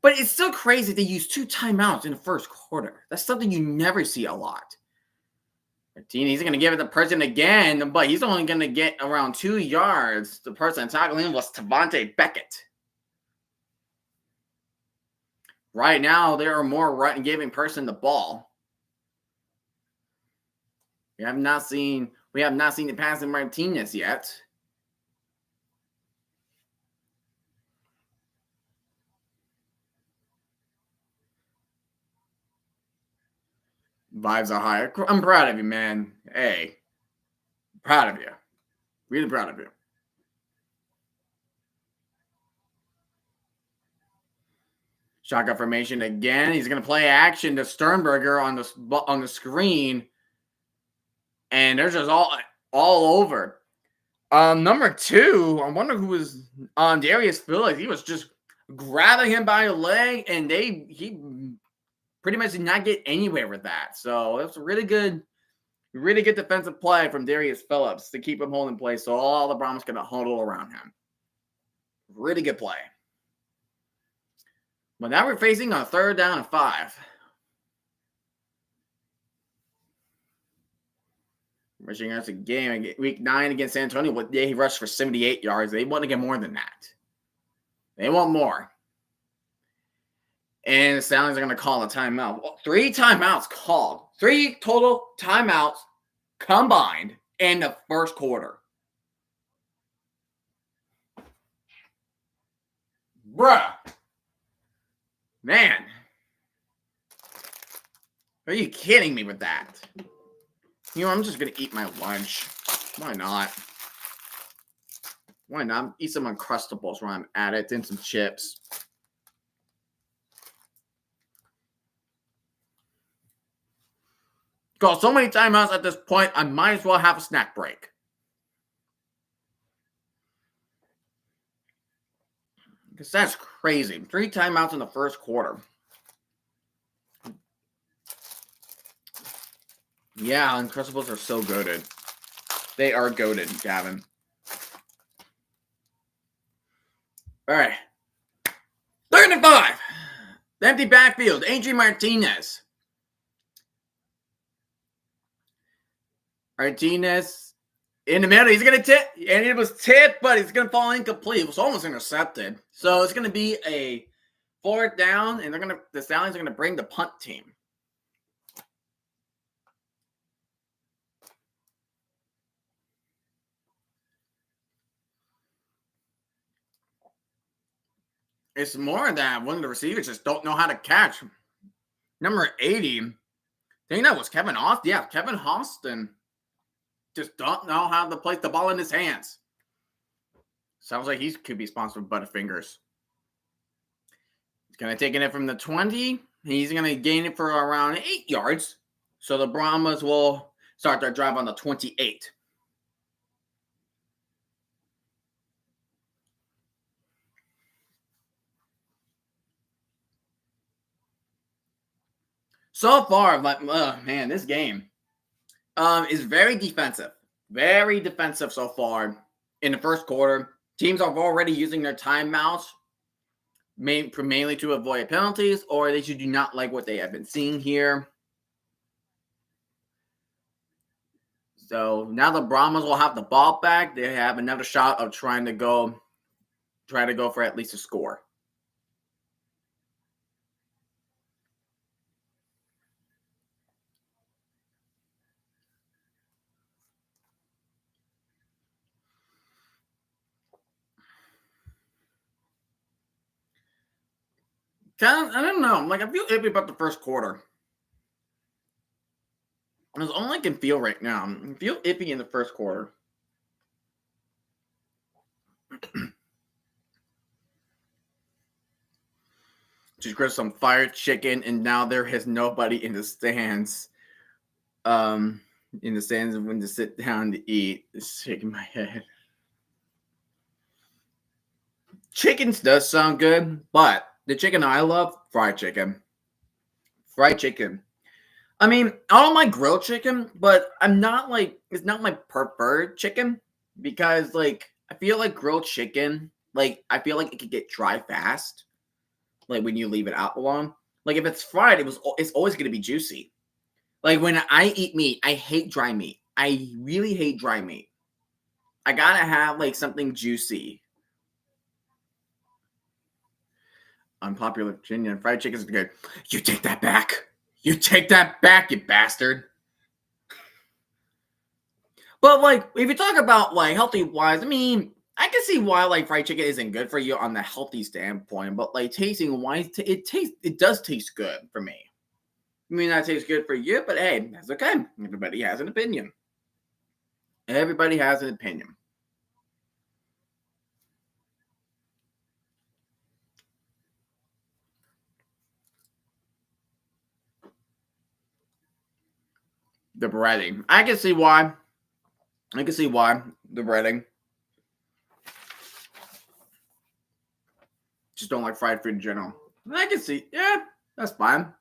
A: But it's still crazy they used 2 timeouts in the first quarter. That's something you never see a lot. Martinez, he's going to give it to Person again, but he's only going to get around 2 yards. The person tackling him was Tavante Beckett. Right now, there are more giving Person the ball. We have not seen the pass in Martinez yet. Vibes are higher. I'm proud of you, man. Hey, proud of you. Really proud of you. Shotgun formation again. He's going to play action to Sternberger on the screen, and they're just all over. Number 2, I wonder who was on Darius Phillips. He was just grabbing him by the leg, and he pretty much did not get anywhere with that. So it was a really good defensive play from Darius Phillips to keep him holding play. So all the Brahms going to huddle around him. Really good play. But now we're facing a 3rd down and 5. Rushing us a game week 9 against San Antonio. He rushed for 78 yards. They want to get more than that. They want more. And the Stallions are going to call a timeout. 3 timeouts called. 3 total timeouts combined in the first quarter. Bruh. Man. Are you kidding me with that? You know, I'm just going to eat my lunch. Why not? Why not? Eat some Uncrustables while I'm at it and some chips. Got so many timeouts at this point, I might as well have a snack break. Because that's crazy. 3 timeouts in the first quarter. Yeah, Uncrustables are so goated. They are goated, Gavin. All right. 3rd and 5. The empty backfield. Adrian Martinez. Martinez in the middle. He's going to tip. And it was tipped, but it's going to fall incomplete. It was almost intercepted. So it's going to be a 4th down, and the Stallions are going to bring the punt team. It's more that one of the receivers just don't know how to catch. Number 80, I think that was Kevin Austin. Yeah, Kevin Austin just don't know how to place the ball in his hands. Sounds like he could be sponsored by Butterfingers. He's going to take it from the 20. He's going to gain it for around 8 yards. So the Brahmas will start their drive on the 28. So far, man, this game is very defensive. Very defensive so far in the first quarter. Teams are already using their timeouts mainly to avoid penalties, or they do not like what they have been seeing here. So now the Brahmas will have the ball back. They have another shot of trying to go for at least a score. I don't know. Like, I feel iffy about the first quarter. That's all I can feel right now. I feel iffy in the first quarter. Just grab some fried chicken, and now there is nobody in the stands. When to sit down to eat. It's shaking my head. Chickens does sound good, but the chicken I love, fried chicken. Fried chicken. I mean, I don't like grilled chicken, but it's not my preferred chicken because, like, I feel like grilled chicken, like, I feel like it could get dry fast, like, when you leave it out long. Like, if it's fried, it's always going to be juicy. Like, when I eat meat, I hate dry meat. I really hate dry meat. I gotta have, like, something juicy. Unpopular opinion, fried chicken is good. You take that back. You take that back, you bastard. But, like, if you talk about, like, healthy-wise, I mean, I can see why, like, fried chicken isn't good for you on the healthy standpoint. But, like, tasting-wise, it does taste good for me. I mean, that tastes good for you, but hey, that's okay. Everybody has an opinion. Everybody has an opinion. The breading. I can see why. The breading. Just don't like fried food in general. I can see. Yeah, that's fine.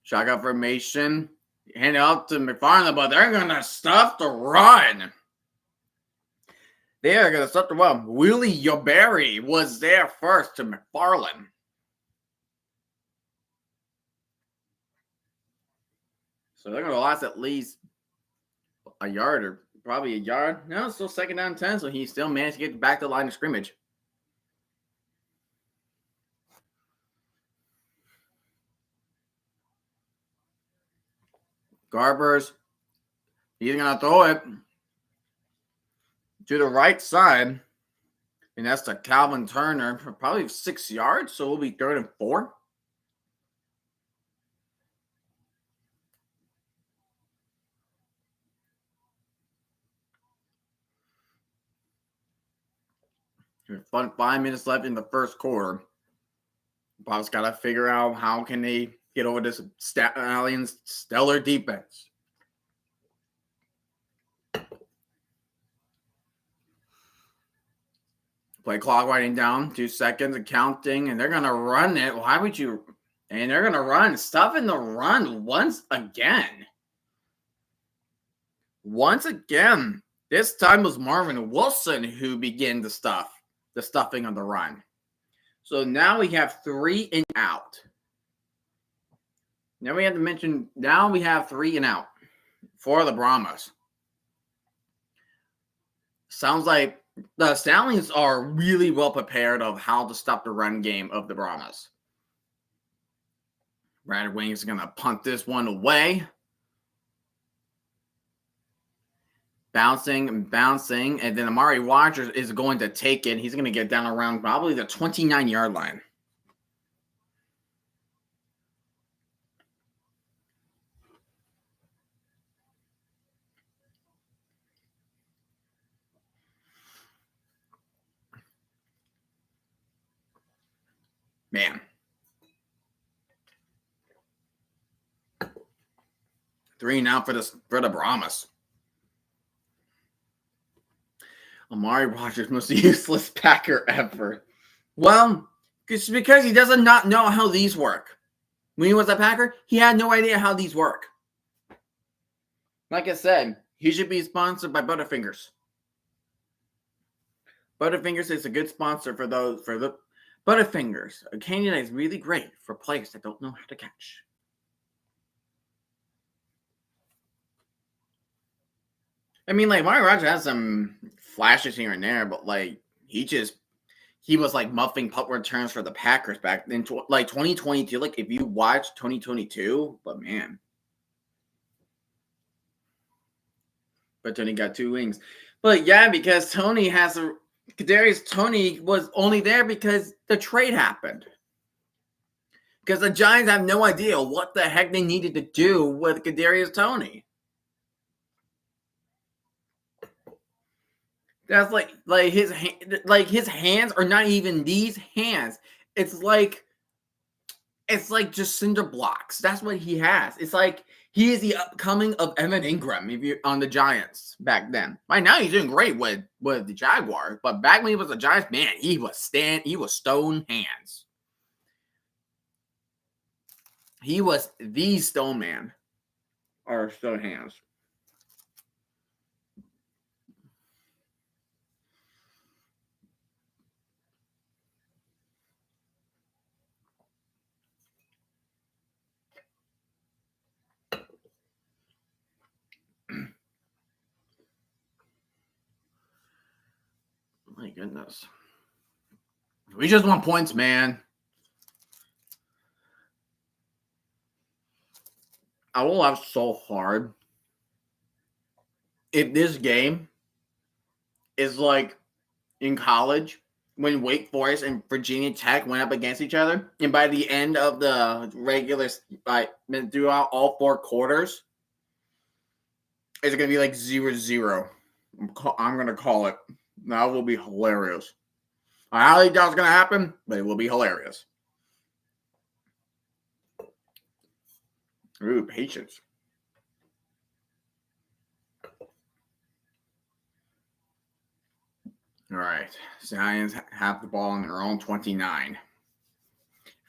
A: Shotgun formation. Hand it out to McFarland, but they're going to stuff the run. They are going to stuff the run. Willie Yoberry was there first to McFarland. So they're going to last at least a yard or probably a yard. No, it's still second down 10, so he still managed to get back to the line of scrimmage. Garbers, he's going to throw it to the right side, and that's to Calvin Turner for probably 6 yards, so we'll be 3rd and 4. Fun 5 minutes left in the first quarter. Bob's got to figure out how can they get over this Stallions' stellar defense. Play clock winding down, 2 seconds and counting, and they're going to run it. Why would you? And they're going to run. Stuffing the run once again. Once again. This time was Marvin Wilson who began the stuffing on the run. So now we have 3 and out. Now we have to mention, now we have 3 and out for the Brahmas. Sounds like the Stallions are really well prepared of how to stop the run game of the Brahmas. Brad Wing is going to punt this one away. Bouncing, and then Amari Rogers is going to take it. He's going to get down around probably the 29-yard line. Man. 3 now for the Brahmas. Amari Rogers, most useless Packer ever. Well, it's because he doesn't not know how these work. When he was a Packer, he had no idea how these work. Like I said, he should be sponsored by Butterfingers. Butterfingers is a good sponsor for the Butterfingers. A candy that is really great for players that don't know how to catch. I mean, like, Mario Rogers has some flashes here and there, but, like, he was, like, muffing punt returns for the Packers back in, 2022. Like, if you watch 2022, but, man. But Tony got 2 wings. But, yeah, because Kadarius Toney was only there because the trade happened. Because the Giants have no idea what the heck they needed to do with Kadarius Toney. That's like his hands are not even these hands. It's like just cinder blocks. That's what he has. It's like he is the upcoming of Evan Ingram if you're on the Giants back then. Right now he's doing great with the Jaguars, but back when he was the Giants, man, he was stone hands. He was the stone man. Or stone hands. My goodness. We just want points, man. I will laugh so hard if this game is like in college when Wake Forest and Virginia Tech went up against each other, and by the end of the regular, throughout all 4 quarters, it's going to be like 0-0. I'm going to call it. That will be hilarious. I don't think that's going to happen, but it will be hilarious. Ooh, patience. All right. Giants have the ball on their own 29.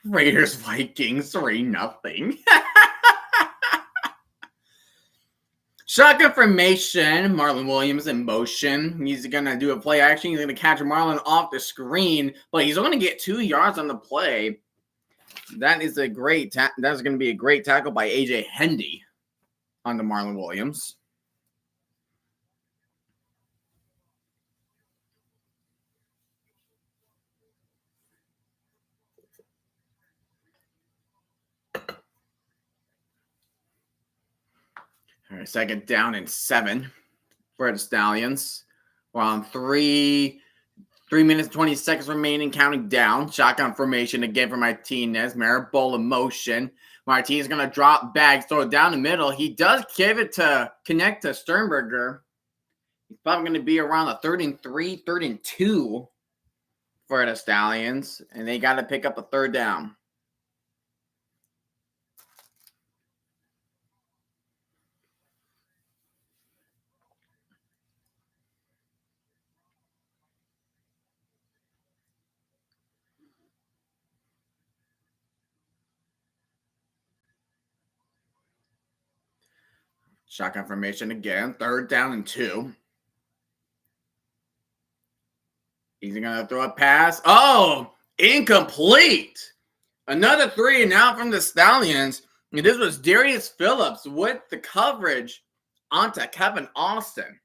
A: Raiders Vikings 3-0. Shotgun formation. Marlon Williams in motion. He's going to do a play action. He's going to catch Marlon off the screen, but he's going to get 2 yards on the play. That is a great that's going to be a great tackle by AJ Hendy on the Marlon Williams. All right, 2nd down and 7 for the Stallions. We're on 3 minutes, 20 seconds remaining, counting down. Shotgun formation again for Martinez. Maribola motion. Martinez is going to drop back, throw it down the middle. He does give it to connect to Sternberger. He's probably going to be around the 3rd and 3, 3rd and 2 for the Stallions. And they got to pick up a 3rd down. Shotgun formation again. 3rd down and 2. He's going to throw a pass. Oh, incomplete. Another 3 and out from the Stallions. And this was Darius Phillips with the coverage onto Kevin Austin.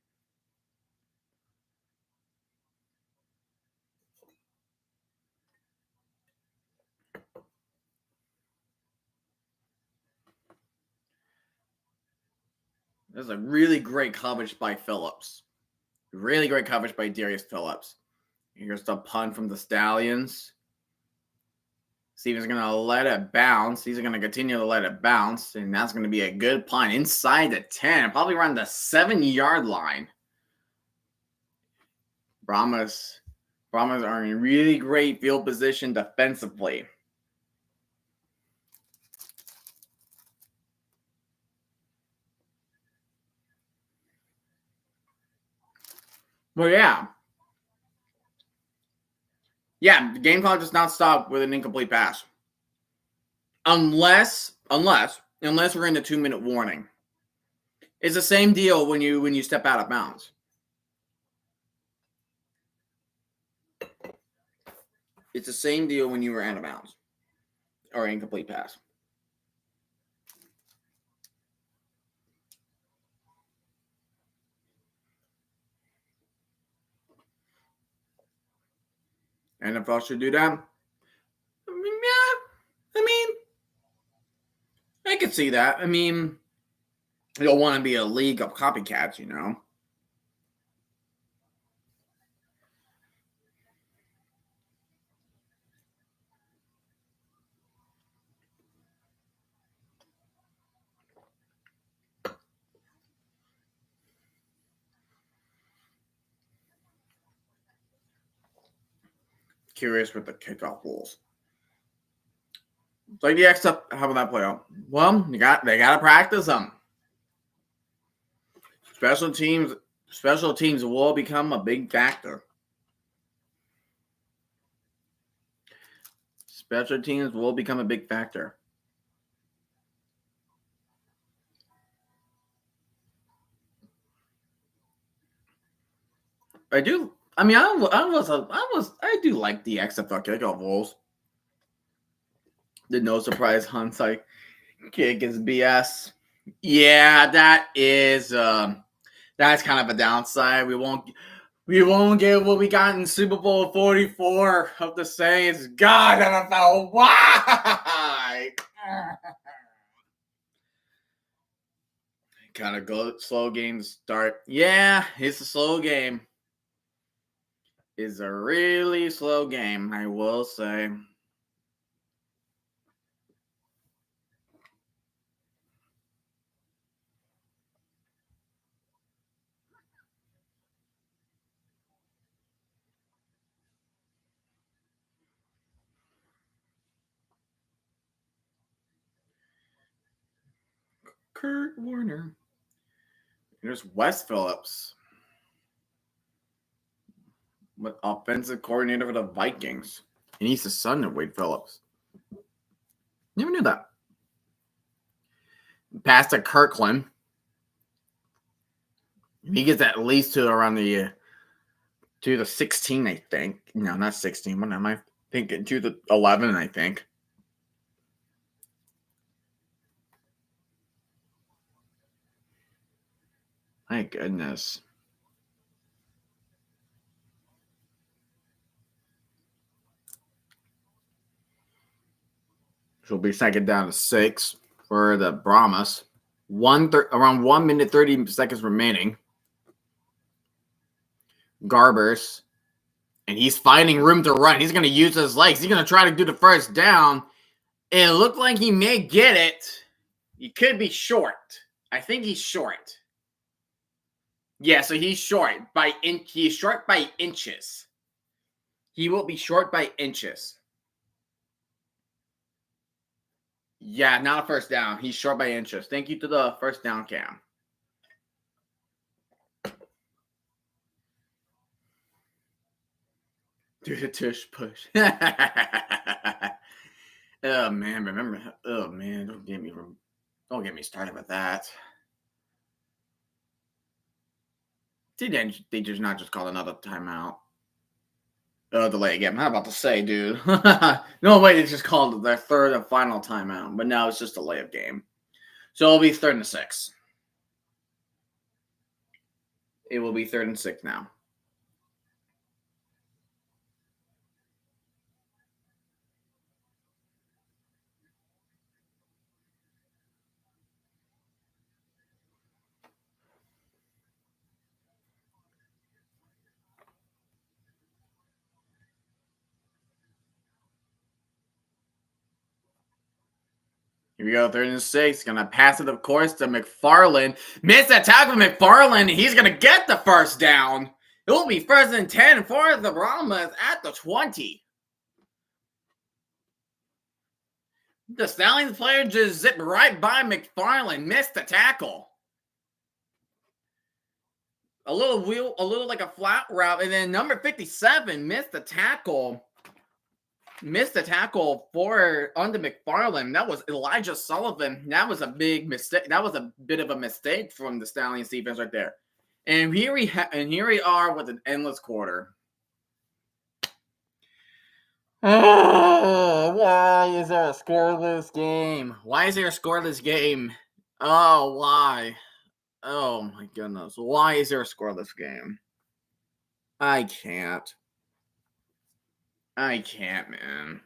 A: This is a really great coverage by Phillips. Really great coverage by Darius Phillips. Here's the punt from the Stallions. Steven's going to let it bounce. He's going to continue to let it bounce. And that's going to be a good punt inside the 10. Probably around the 7-yard line. Brahmas are in really great field position defensively. Well, yeah. Yeah, the game clock does not stop with an incomplete pass. Unless we're in the 2-minute warning. It's the same deal when you step out of bounds. It's the same deal when you were out of bounds or incomplete pass. NFL should do that. I mean, I could see that. I mean, you don't want to be a league of copycats, you know. Curious with the kickoff rules. Like the X stuff, how will that play out? Well, they got to practice them. Special teams will become a big factor. Special teams will become a big factor. I do. I mean, I do like the XFL kickoff rules. The no surprise hindsight kick is BS. Yeah, that's kind of a downside. We won't get what we got in Super Bowl 44 of the Saints. God, NFL, why? Kind of go slow game to start. Yeah, it's a slow game. It's a really slow game, I will say. Kurt Warner. There's Wes Phillips, offensive coordinator for the Vikings. And he's the son of Wade Phillips. Never knew that. Pass to Kirkland. He gets at least to around the 16, I think. No, not 16. What am I thinking? To the 11, I think. My goodness. She'll be second down to 6 for the Brahmas. Around 1 minute 30 seconds remaining. Garbers. And he's finding room to run. He's going to use his legs. He's going to try to do the first down. It looked like he may get it. He could be short. I think he's short. Yeah, so he's short by he's short by inches. He will be short by inches. Yeah, not a first down. He's short by inches. Thank you to the first down cam. Do the tush push. Oh man, remember? Oh man, don't get me started with that. They just not just call another timeout. Delay again. I'm not about to say, dude. No way, they just called their third and final timeout, but now it's just a delay of game. So it'll be 3rd and 6. It will be 3rd and 6 now. Here we go, 3rd and 6. Gonna pass it, of course, to McFarland. Missed that tackle, McFarland. He's gonna get the first down. It will be 1st and 10 for the Brahmas at the 20. The Stallions player just zipped right by McFarland. Missed the tackle. a little like a flat route, and then number 57 missed the tackle. Missed the tackle for under McFarland. That was Elijah Sullivan. That was a big mistake. That was a bit of a mistake from the Stallions defense right there. And here we are with an endless quarter. Oh, why is there a scoreless game? Why is there a scoreless game? Oh, why? Oh my goodness. Why is there a scoreless game? I can't. I can't, man.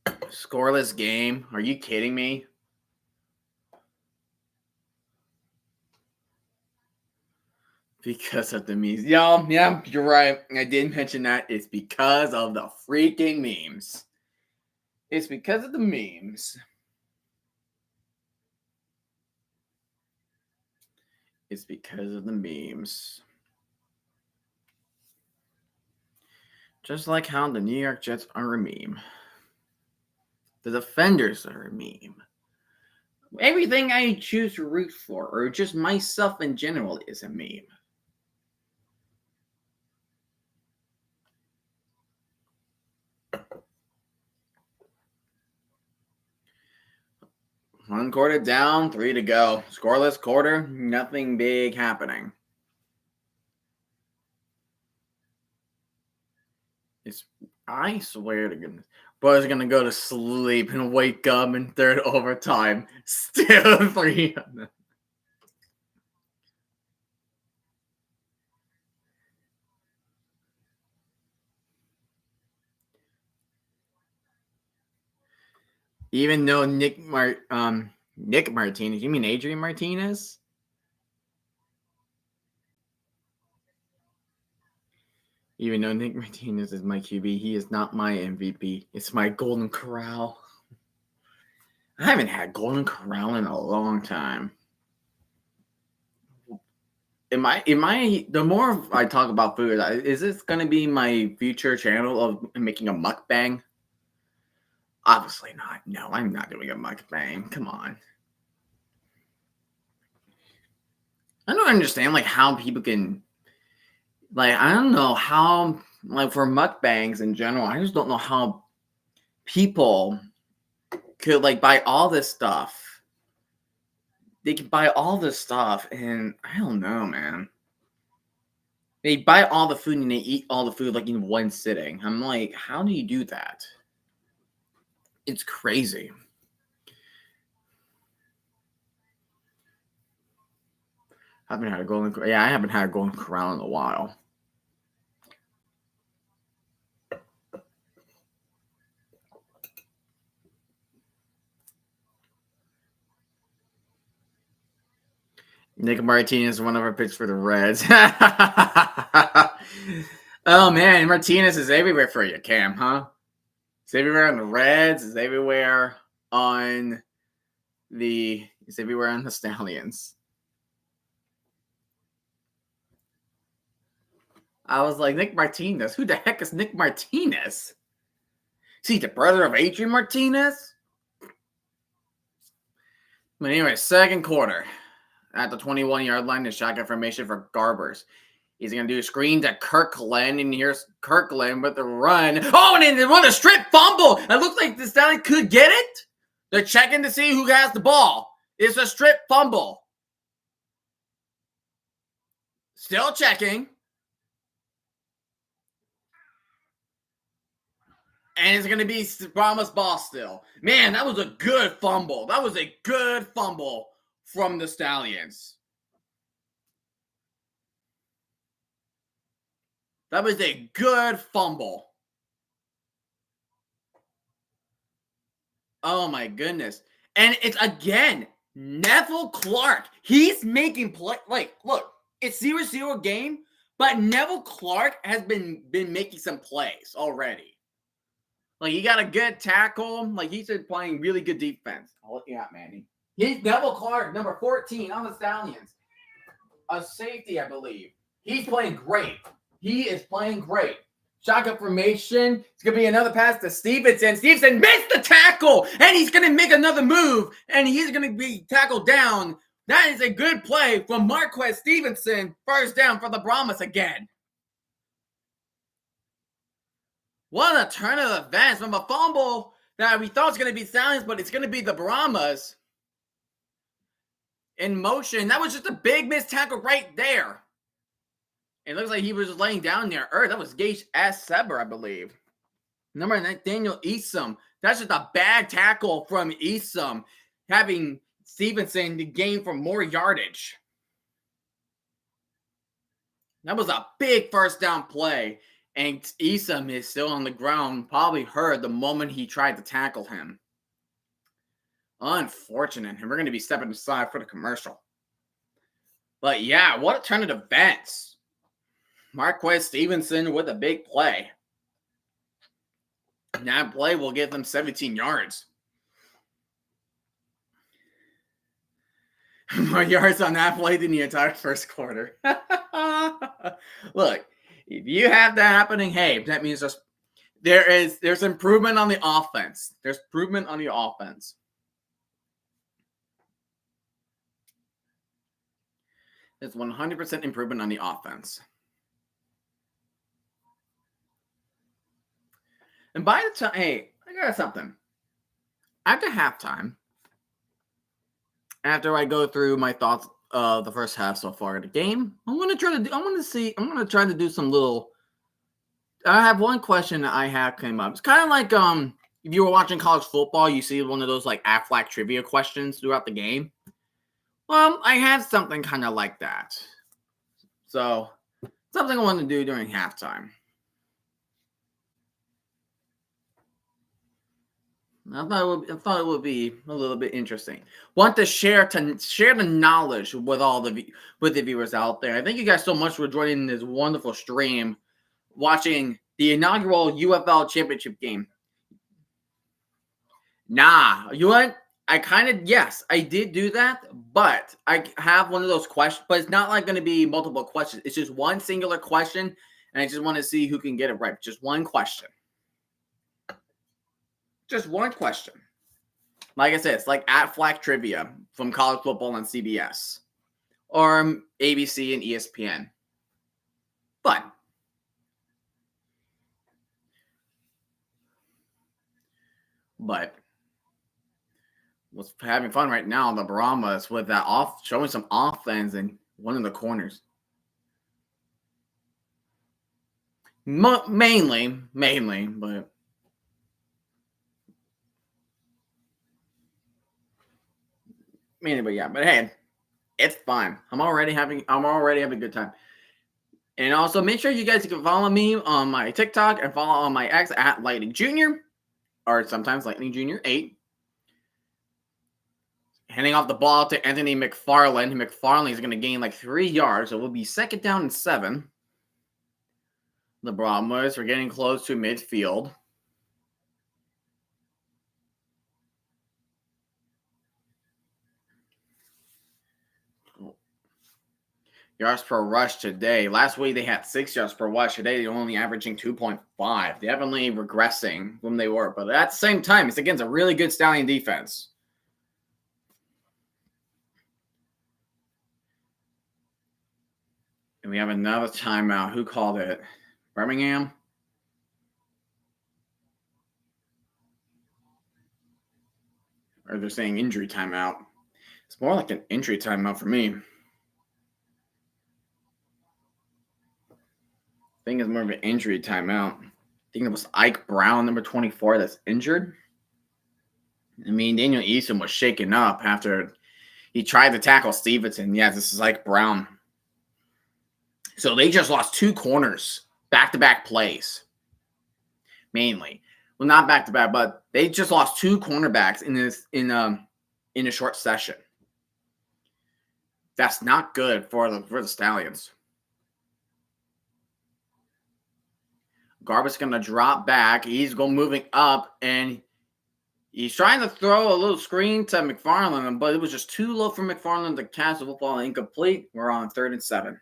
A: Scoreless game? Are you kidding me? Because of the memes. Yeah, you're right. I did mention that. It's because of the freaking memes. It's because of the memes. It's because of the memes. Just like how the New York Jets are a meme. The Defenders are a meme. Everything I choose to root for, or just myself in general, is a meme. One quarter down, 3 to go. Scoreless quarter, nothing big happening. I swear to goodness. Boy's gonna go to sleep and wake up in third overtime. Still 3. Even though Nick Martinez, you mean Adrian Martinez? Even though Nick Martinez is my QB, he is not my MVP. It's my Golden Corral. I haven't had Golden Corral in a long time. The more I talk about food, is this going to be my future channel of making a mukbang? Obviously not. No, I'm not doing a mukbang. Come on. I don't understand how people can I don't know how for mukbangs in general, I just don't know how people could buy all this stuff. They can buy all this stuff, and I don't know, man. They buy all the food and they eat all the food in one sitting. I'm like, how do you do that? It's crazy. I haven't had a golden corral in a while. Nick Martinez is one of our picks for the Reds. Oh man, Martinez is everywhere for you, Cam, huh? It's everywhere on the Reds. It's everywhere on the Stallions. I was like, Nick Martinez? Who the heck is Nick Martinez? Is he the brother of Adrian Martinez? But anyway, second quarter. At the 21-yard line, the shotgun formation for Garbers. He's going to do a screen to Kirkland, and here's Kirkland with the run. Oh, and then what a strip fumble. It looks like the Stallions could get it. They're checking to see who has the ball. It's a strip fumble. Still checking. And it's going to be Brahma's ball still. Man, that was a good fumble. That was a good fumble from the Stallions. That was a good fumble. Oh, my goodness. And it's, again, Neville Clark. He's making play. Look, it's 0-0 game, but Neville Clark has been making some plays already. He got a good tackle. He's been playing really good defense. I'll look you out, Manny. He's Neville Clark, number 14 on the Stallions. A safety, I believe. He's playing great. He is playing great. Shotgun formation. It's going to be another pass to Stevenson. Stevenson missed the tackle, and he's going to make another move, and he's going to be tackled down That is a good play from Marquez Stevenson. First down for the Brahmas again. What a turn of events from a fumble that we thought was going to be Stallions, but it's going to be the Brahmas in motion. That was just a big missed tackle right there. It looks like he was just laying down near earth. That was Gage S. Seber, I believe. Number 9, Daniel Easom. That's just a bad tackle from Easom, having Stevenson to gain for more yardage. That was a big first down play, and Easom is still on the ground. Probably heard the moment he tried to tackle him. Unfortunate, and we're going to be stepping aside for the commercial. But yeah, what a turn of events. Marquez Stevenson with a big play. And that play will give them 17 yards. More yards on that play than the entire first quarter. Look, if you have that happening, hey, that means there's improvement on the offense. There's improvement on the offense. There's 100% improvement on the offense. And by the time, hey, I got something. After halftime, after I go through my thoughts of the first half so far of the game, I'm gonna try to do some little. I have one question that I have came up. It's kind of like if you were watching college football, you see one of those like Aflac trivia questions throughout the game. Well, I have something kind of like that. So something I want to do during halftime. I thought it would be a little bit interesting. Want to share the knowledge with the viewers out there. I thank you guys so much for joining this wonderful stream, watching the inaugural UFL championship game. Nah, you know what? Yes, I did do that, but I have one of those questions, but it's not like going to be multiple questions. It's just one singular question, and I just want to see who can get it right. Just one question. Just one question. Like I said, it's like at Flag Trivia from college football on CBS or ABC and ESPN. But what's having fun right now, the Brahmas with that showing some offense in one of the corners. Mainly, but yeah. But hey, it's fine. I'm already having a good time. And also make sure you guys can follow me on my TikTok and follow on my X at Lightning Jr. or sometimes Lightning Jr. 8. Handing off the ball to Anthony McFarland. McFarland is going to gain like 3 yards. So it will be second down and 7. The Brahmas are getting close to midfield. Yards per rush today. Last week they had 6 yards per rush. Today they're only averaging 2.5. Definitely regressing from they were. But at the same time, it's against a really good Stallion defense. And we have another timeout. Who called it? Birmingham? Or they're saying injury timeout. It's more like an injury timeout for me. I think it's more of an injury timeout. I think it was Ike Brown, number 24, that's injured. I mean, Daniel Eason was shaken up after he tried to tackle Stevenson. Yeah, this is Ike Brown. So they just lost 2 corners, back-to-back plays, mainly. Well, not back-to-back, but they just lost 2 cornerbacks in a short session. That's not good for the Stallions. Garbutt's going to drop back. He's going moving up, and he's trying to throw a little screen to McFarland, but it was just too low for McFarland to catch the football incomplete. We're on 3rd and 7.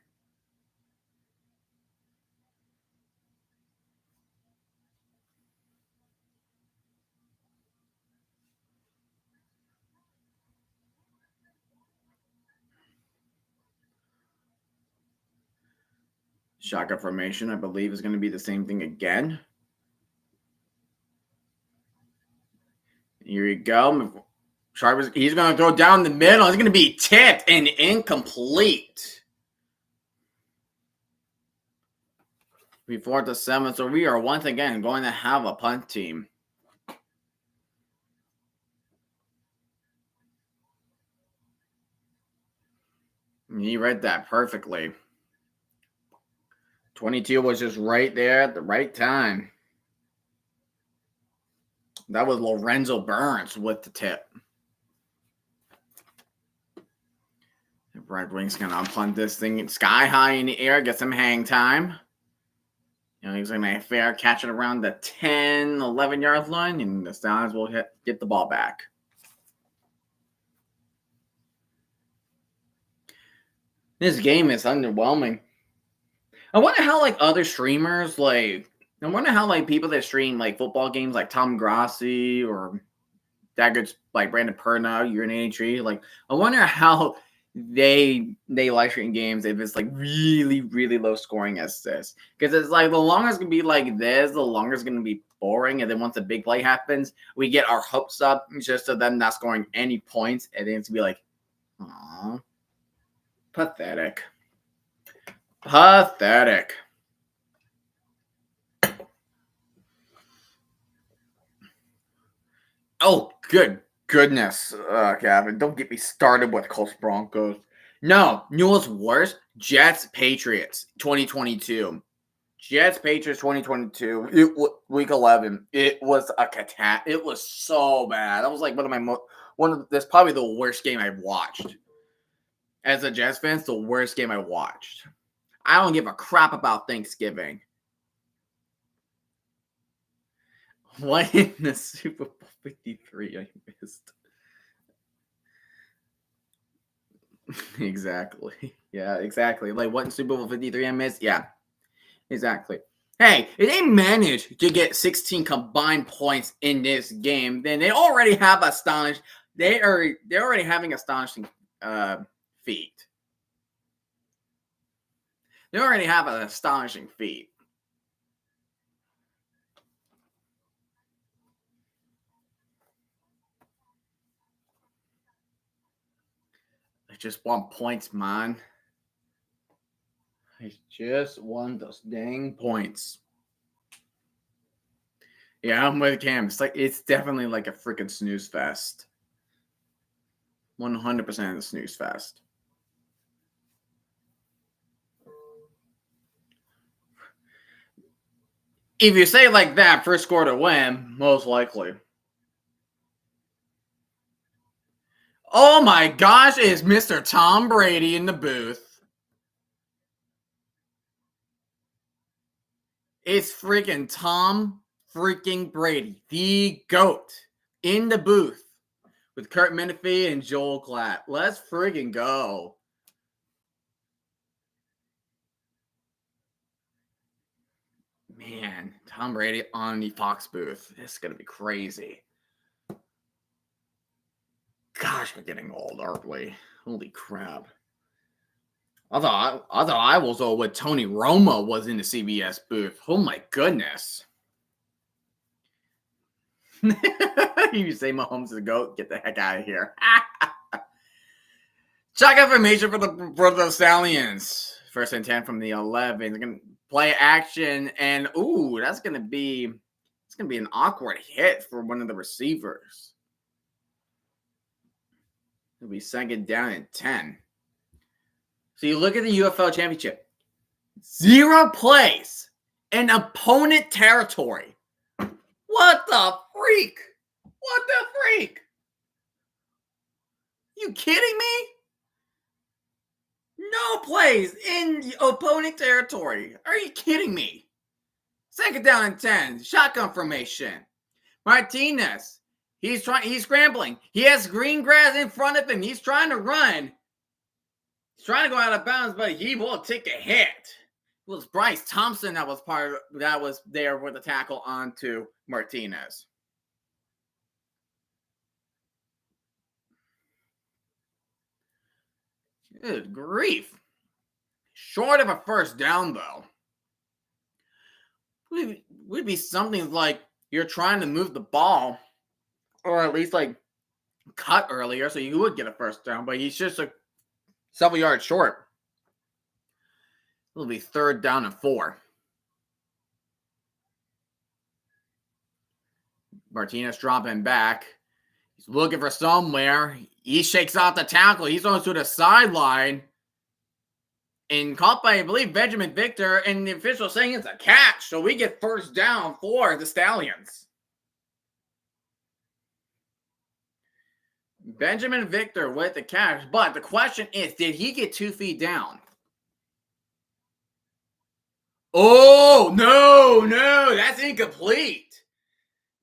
A: Shotgun formation, I believe, is going to be the same thing again. Here you go. Sharp, he's going to throw down the middle. It's going to be tipped and incomplete. Before the 7th, so we are once again going to have a punt team. He read that perfectly. 22 was just right there at the right time. That was Lorenzo Burns with the tip. Red Wings going to punt this thing sky high in the air, get some hang time. You know, he's going to fair catch it around the 10, 11-yard line, and the Stallions will get the ball back. This game is underwhelming. I wonder how, like, other streamers, like, I wonder how, like, people that stream, like, football games, like Tom Grassi or that good, like, Brandon Perna, you're an AH, like, I wonder how they live stream games if it's, like, really, really low scoring as this. Because it's, like, the longer it's going to be like this, the longer it's going to be boring. And then once a big play happens, we get our hopes up just of them not scoring any points. And then it's going to be like, aw, pathetic. Pathetic. Oh, good goodness, Gavin. Don't get me started with Colts Broncos. No, you know what's worse? Jets Patriots 2022. Jets Patriots 2022. Week 11. It was a catastrophe. It was so bad. That was like that's probably the worst game I've watched. As a Jets fan, it's the worst game I watched. I don't give a crap about Thanksgiving. What in the Super Bowl 53 I missed? Exactly. Yeah, exactly. Like what in Super Bowl 53 I missed? Yeah, exactly. Hey, if they manage to get 16 combined points in this game, then they already have astonished. They're already having astonishing feat. They already have an astonishing feat. I just want points, man. I just want those dang points. Yeah, I'm with Cam. It's definitely like a freaking snooze fest. 100% a snooze fest. If you say it like that, first quarter win, most likely. Oh my gosh, it's Mr. Tom Brady in the booth. It's freaking Tom freaking Brady, the GOAT, in the booth with Kurt Menefee and Joel Klatt. Let's freaking go. Man, Tom Brady on the Fox booth. This is going to be crazy. Gosh, we're getting old, aren't we? Holy crap. I thought I was old when Tony Romo was in the CBS booth. Oh my goodness. You say Mahomes is a GOAT? Get the heck out of here. Check information for the Stallions. First and 10 from the 11. They're gonna play action, and that's gonna be an awkward hit for one of the receivers. It'll be second down and 10. So you look at the UFL championship. 0 plays in opponent territory. What the freak? What the freak? You kidding me? No plays in the opponent territory. Are you kidding me? Second down and 10. Shotgun formation. Martinez. He's scrambling. He has green grass in front of him. He's trying to run. He's trying to go out of bounds, but he will take a hit. It was Bryce Thompson that was there with the tackle onto Martinez. Good grief. Short of a first down, though. would be something like you're trying to move the ball, or at least like cut earlier, so you would get a first down. But he's just a several yards short. It'll be 3rd down and 4. Martinez dropping back. He's looking for somewhere. He shakes out the tackle. He's going to the sideline. And caught by, I believe, Benjamin Victor. And the official saying it's a catch. So we get 1st down for the Stallions. Benjamin Victor with the catch. But the question is, did he get 2 feet down? Oh, no. That's incomplete.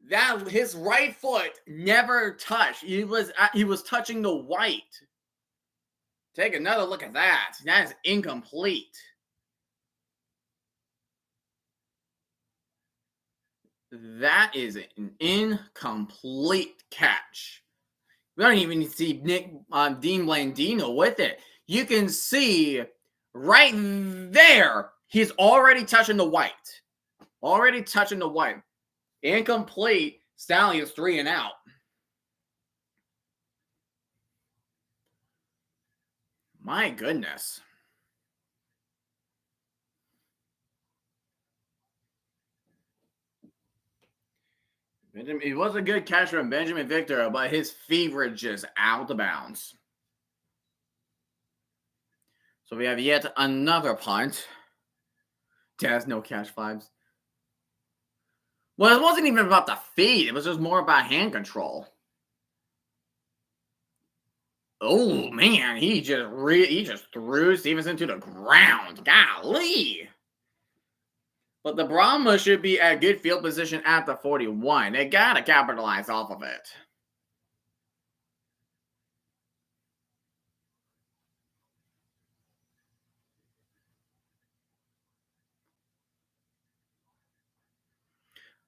A: That his right foot never touched. He was touching the white. Take another look at that. That is incomplete. That is an incomplete catch. We don't even see Dean Blandino with it. You can see right there, he's already touching the white. Incomplete. Stallions 3 and out. My goodness. It was a good catch from Benjamin Victor, but his feet were just out of bounds. So we have yet another punt. There's no catch vibes. Well, it wasn't even about the feet. It was just more about hand control. Oh, man. He just threw Stevenson to the ground. Golly. But the Brahmas should be at good field position at the 41. They got to capitalize off of it.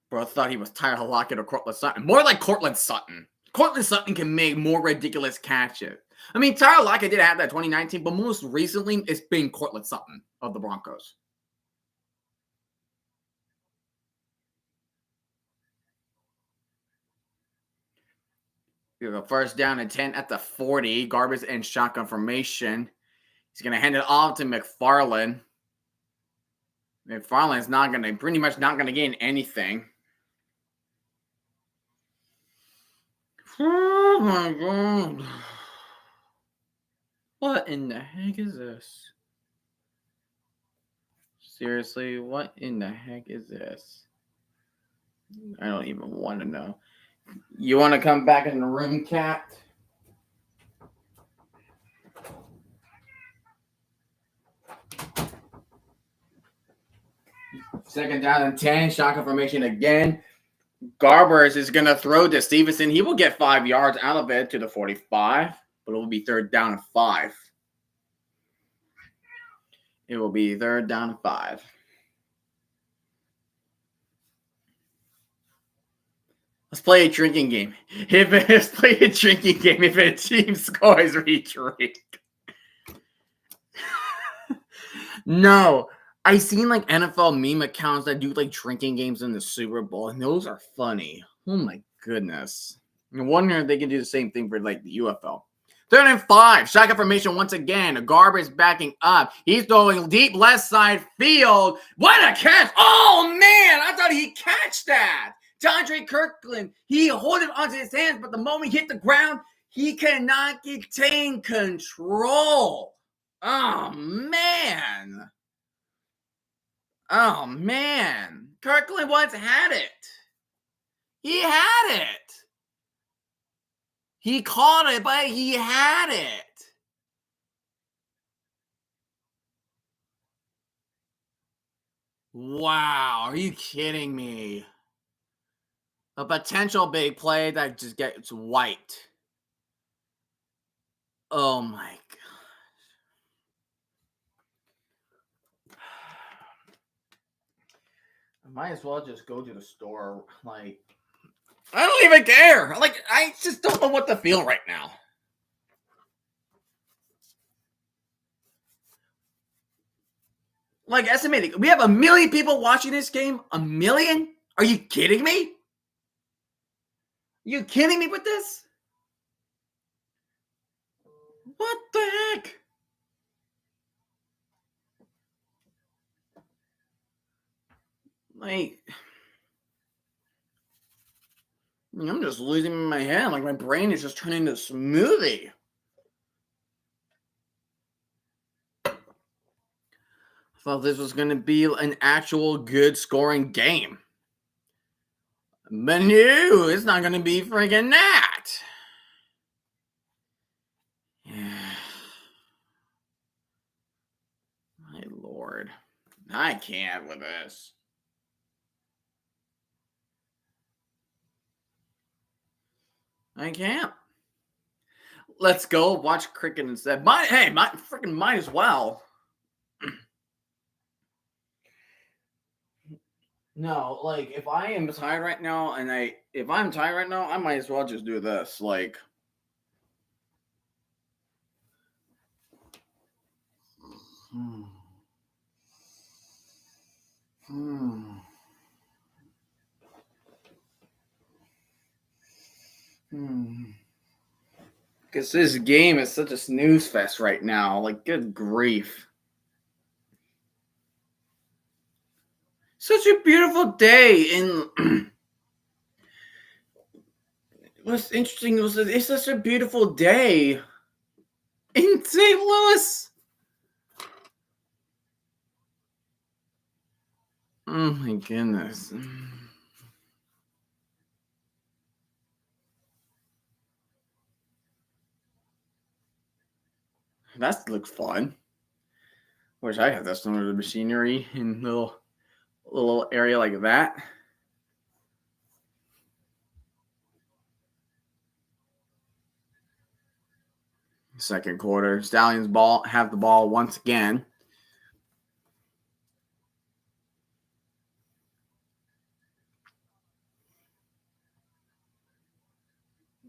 A: Bro, thought he was Tyler Lockett or Cortland Sutton. More like Cortland Sutton. Cortland Sutton can make more ridiculous catches. I mean, Tyler Lockett did have that 2019, but most recently, it's been Cortland Sutton of the Broncos. We have a 1st down and 10 at the 40. Garbage and shotgun formation. He's going to hand it off to McFarland. McFarland's pretty much not going to gain anything. Oh my God. What in the heck is this? Seriously, what in the heck is this? I don't even want to know. You want to come back in the room, Cat? Second down and 10. Shotgun formation again. Garbers is going to throw to Stevenson. He will get 5 yards out of it to the 45, but it will be 3rd down and 5. It will be 3rd down and 5. Let's play a drinking game. Let's play a drinking game if a team scores, we drink. No. I seen like NFL meme accounts that do like drinking games in the Super Bowl, and those are funny. Oh my goodness. I wonder if they can do the same thing for like the UFL. 3rd and 5. Shotgun formation once again. Garbage backing up. He's throwing deep left side field. What a catch. Oh man, I thought he'd catch that. DeAndre Kirkland, he held it onto his hands, but the moment he hit the ground, he cannot retain control. Oh man. Oh, man. Kirkland once had it. He had it. He caught it, but he had it. Wow. Are you kidding me? A potential big play that just gets wiped. Oh, my God. I might as well just go to the store. Like, I don't even care. Like, I just don't know what to feel right now. Like, estimating. We have 1 million people watching this game. 1 million? Are you kidding me? You kidding me with this? What the heck? Like, I'm just losing my head. Like, my brain is just turning into a smoothie. I thought this was going to be an actual good scoring game. But no, it's not going to be freaking that. My lord. I can't with this. I can't. Let's go watch cricket instead. Might as well. No, like if I am tired right now, if I'm tired right now, I might as well just do this. Like, Because this game is such a snooze fest right now. Like, good grief. Such a beautiful day in. What's interesting was that it's such a beautiful day in St. Louis. Oh my goodness. That looks fun. Wish I had that sort of machinery in a little area like that. Second quarter, Stallions have the ball once again.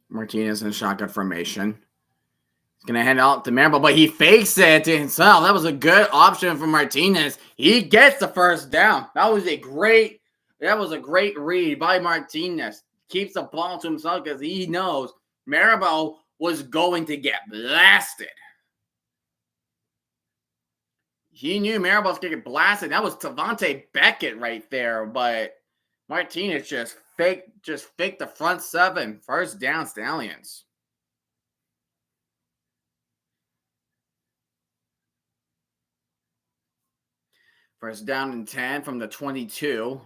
A: Martinez in shotgun formation. He's going to hand out to Maribel, but he fakes it to himself. That was a good option for Martinez. He gets the first down. That was a great read by Martinez. Keeps the ball to himself because he knows Maribel was going to get blasted. He knew Maribel was going to get blasted. That was Tavante Beckett right there, but Martinez just faked the front seven. First down, Stallions. First down and 10 from the 22.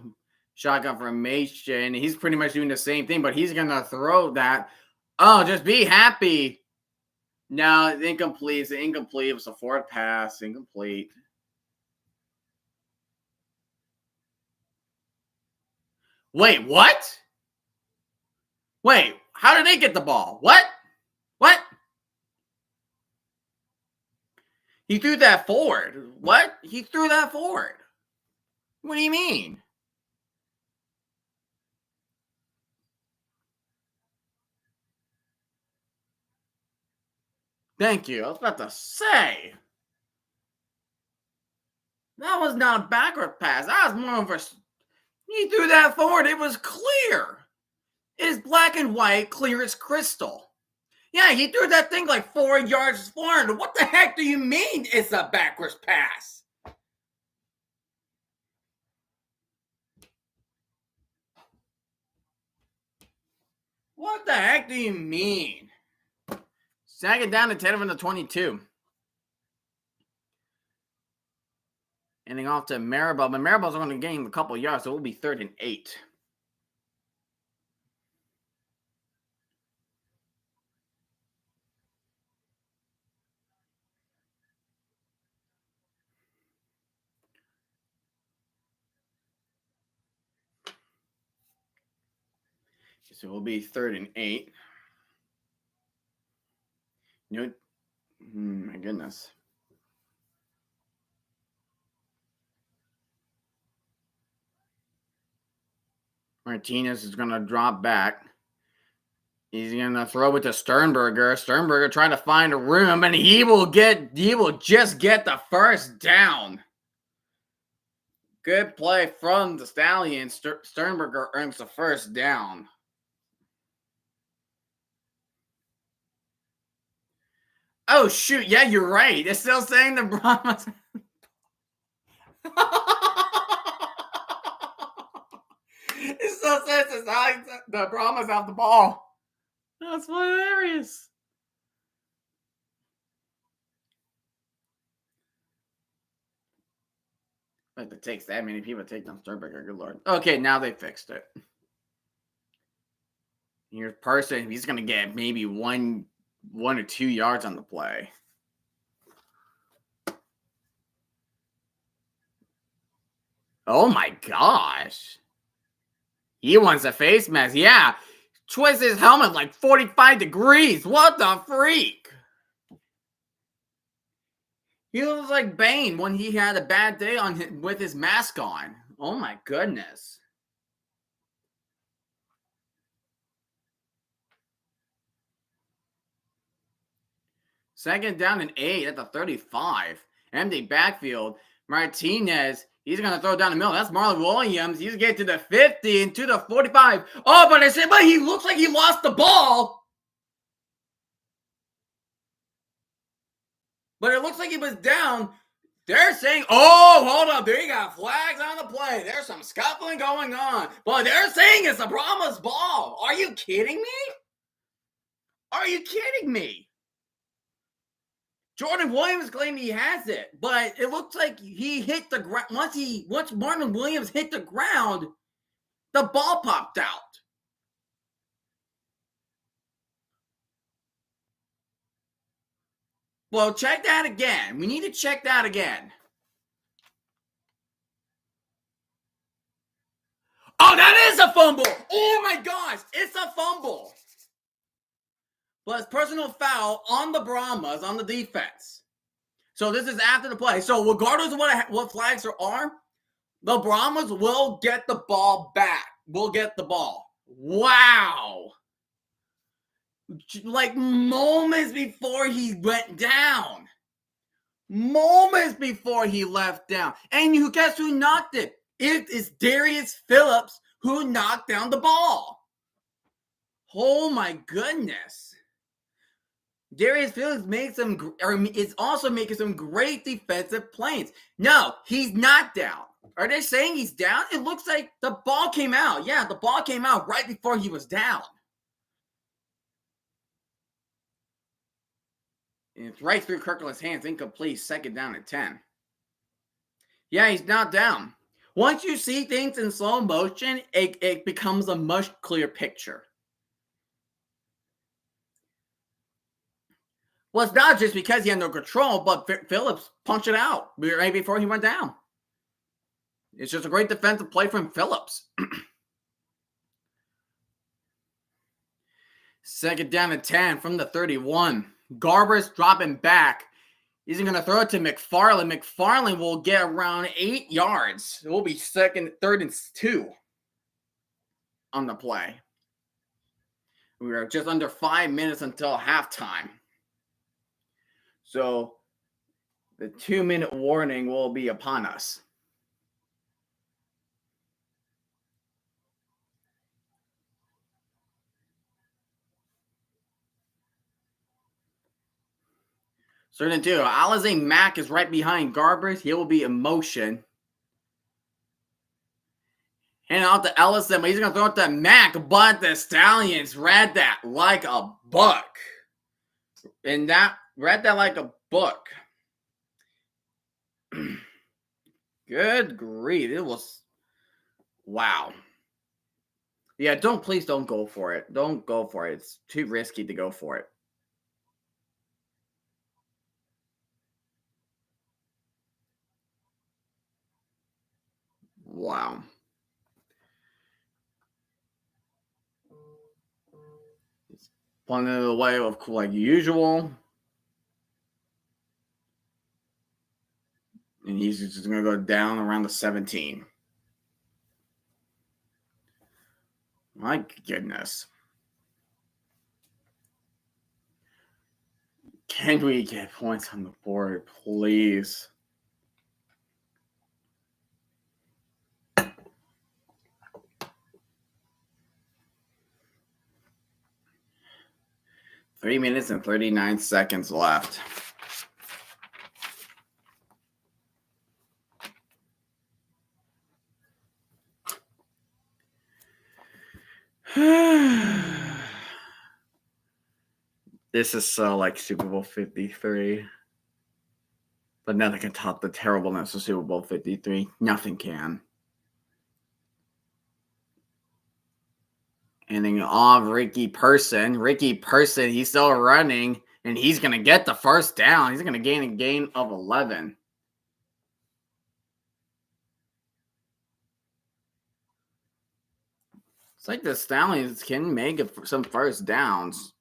A: Shotgun formation. He's pretty much doing the same thing, but he's going to throw that. Oh, just be happy. No, it's incomplete. It's incomplete. It was a forward pass. Incomplete. Wait, what? Wait, how did they get the ball? What? He threw that forward. What? He threw that forward. What do you mean? Thank you. I was about to say. That was not a backward pass. That was more of a... He threw that forward. It was clear. It is black and white, clear as crystal. Yeah, he threw that thing like 4 yards forward. What the heck do you mean it's a backwards pass? What the heck do you mean? Second down to 10 from the 22. Ending off to Maribel, but Maribel's only getting a couple yards, so it will be 3rd and 8. So it will be 3rd and 8. You know, my goodness. Martinez is going to drop back. He's going to throw it to Sternberger. Sternberger trying to find a room, and he will just get the first down. Good play from the Stallion. Sternberger earns the first down. Oh, shoot. Yeah, you're right. It's still saying the Brahmas. It still says the Brahmas have the ball. That's hilarious. Like it takes that many people to take down Sternberger. Good lord. Okay, now they fixed it. Here's Person. He's gonna get maybe one or 2 yards on the play. Oh my gosh. He wants a face mask. Yeah. Twist his helmet like 45 degrees. What the freak? He looks like Bane when he had a bad day with his mask on. Oh my goodness. Second down and 8 at the 35. Empty backfield. Martinez, he's going to throw down the middle. That's Marlon Williams. He's getting to the 50 and to the 45. Oh, but he looks like he lost the ball. But it looks like he was down. They're saying, oh, hold up. They got flags on the play. There's some scuffling going on. But they're saying it's a Brahmas ball. Are you kidding me? Are you kidding me? Jordan Williams claimed he has it, but it looks like he hit the ground. Once Marvin Williams hit the ground, the ball popped out. Well, check that again. We need to check that again. Oh, that is a fumble. Oh my gosh, it's a fumble. But it's personal foul on the Brahmas on the defense. So this is after the play. So regardless of what flags there are, the Brahmas will get the ball back. Will get the ball. Wow. Like moments before he went down. Moments before he left down. And you guess who knocked it? It is Darius Phillips who knocked down the ball. Oh my goodness. Darius Phillips is also making some great defensive plays. No, he's not down. Are they saying he's down? It looks like the ball came out. Yeah, the ball came out right before he was down. And it's right through Kirkland's hands. Incomplete. Second down at 10. Yeah, he's not down. Once you see things in slow motion, it becomes a much clearer picture. Well, it's not just because he had no control, but Phillips punched it out right before he went down. It's just a great defensive play from Phillips. Second down and 10 from the 31. Garber's dropping back. He's going to throw it to McFarland. McFarland will get around 8 yards. It will be third and 2 on the play. We are just under 5 minutes until halftime. So the 2-minute warning will be upon us. Certain two. Alize Mack is right behind Garbers. He will be in motion. Hand out to Ellison, but he's going to throw it to Mack, but the Stallions read that like a book. And that read that like a book. Good grief. It was wow. Yeah, please don't go for it. Don't go for it. It's too risky to go for it. Wow. It's punting it away like usual. And he's just going to go down around the 17. My goodness. Can we get points on the board, please? 3 minutes and 39 seconds left. This is so like Super Bowl 53. But nothing can top the terribleness of Super Bowl 53. Nothing can. And then on Ricky Person, he's still running, and he's going to get the first down. He's going to gain a gain of 11. It's like the Stallions can make some first downs.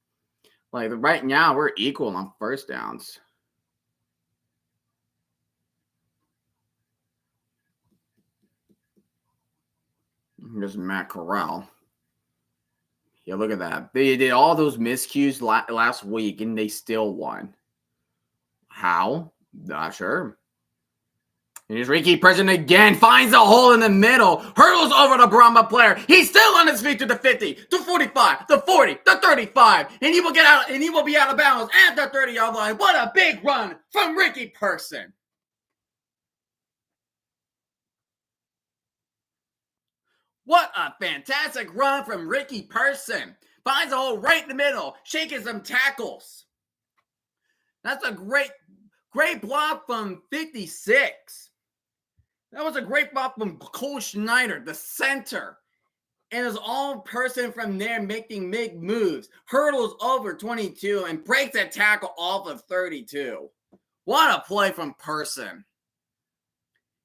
A: Like right now, we're equal on first downs. There's Matt Corral. Yeah, look at that. They did all those miscues last week, and they still won. How? Not sure. Here's Ricky Person again. Finds a hole in the middle. Hurdles over the Brahma player. He's still on his feet to the 50, to 45, the 40, the 35. And he will get out, and he will be out of bounds at the 30-yard line. What a big run from Ricky Person. What a fantastic run from Ricky Person. Finds a hole right in the middle. Shaking some tackles. That's a great block from 56. That was a great block from Cole Schneider, the center. And it's all Person from there making big moves. Hurdles over 22 and breaks that tackle off of 32. What a play from Person.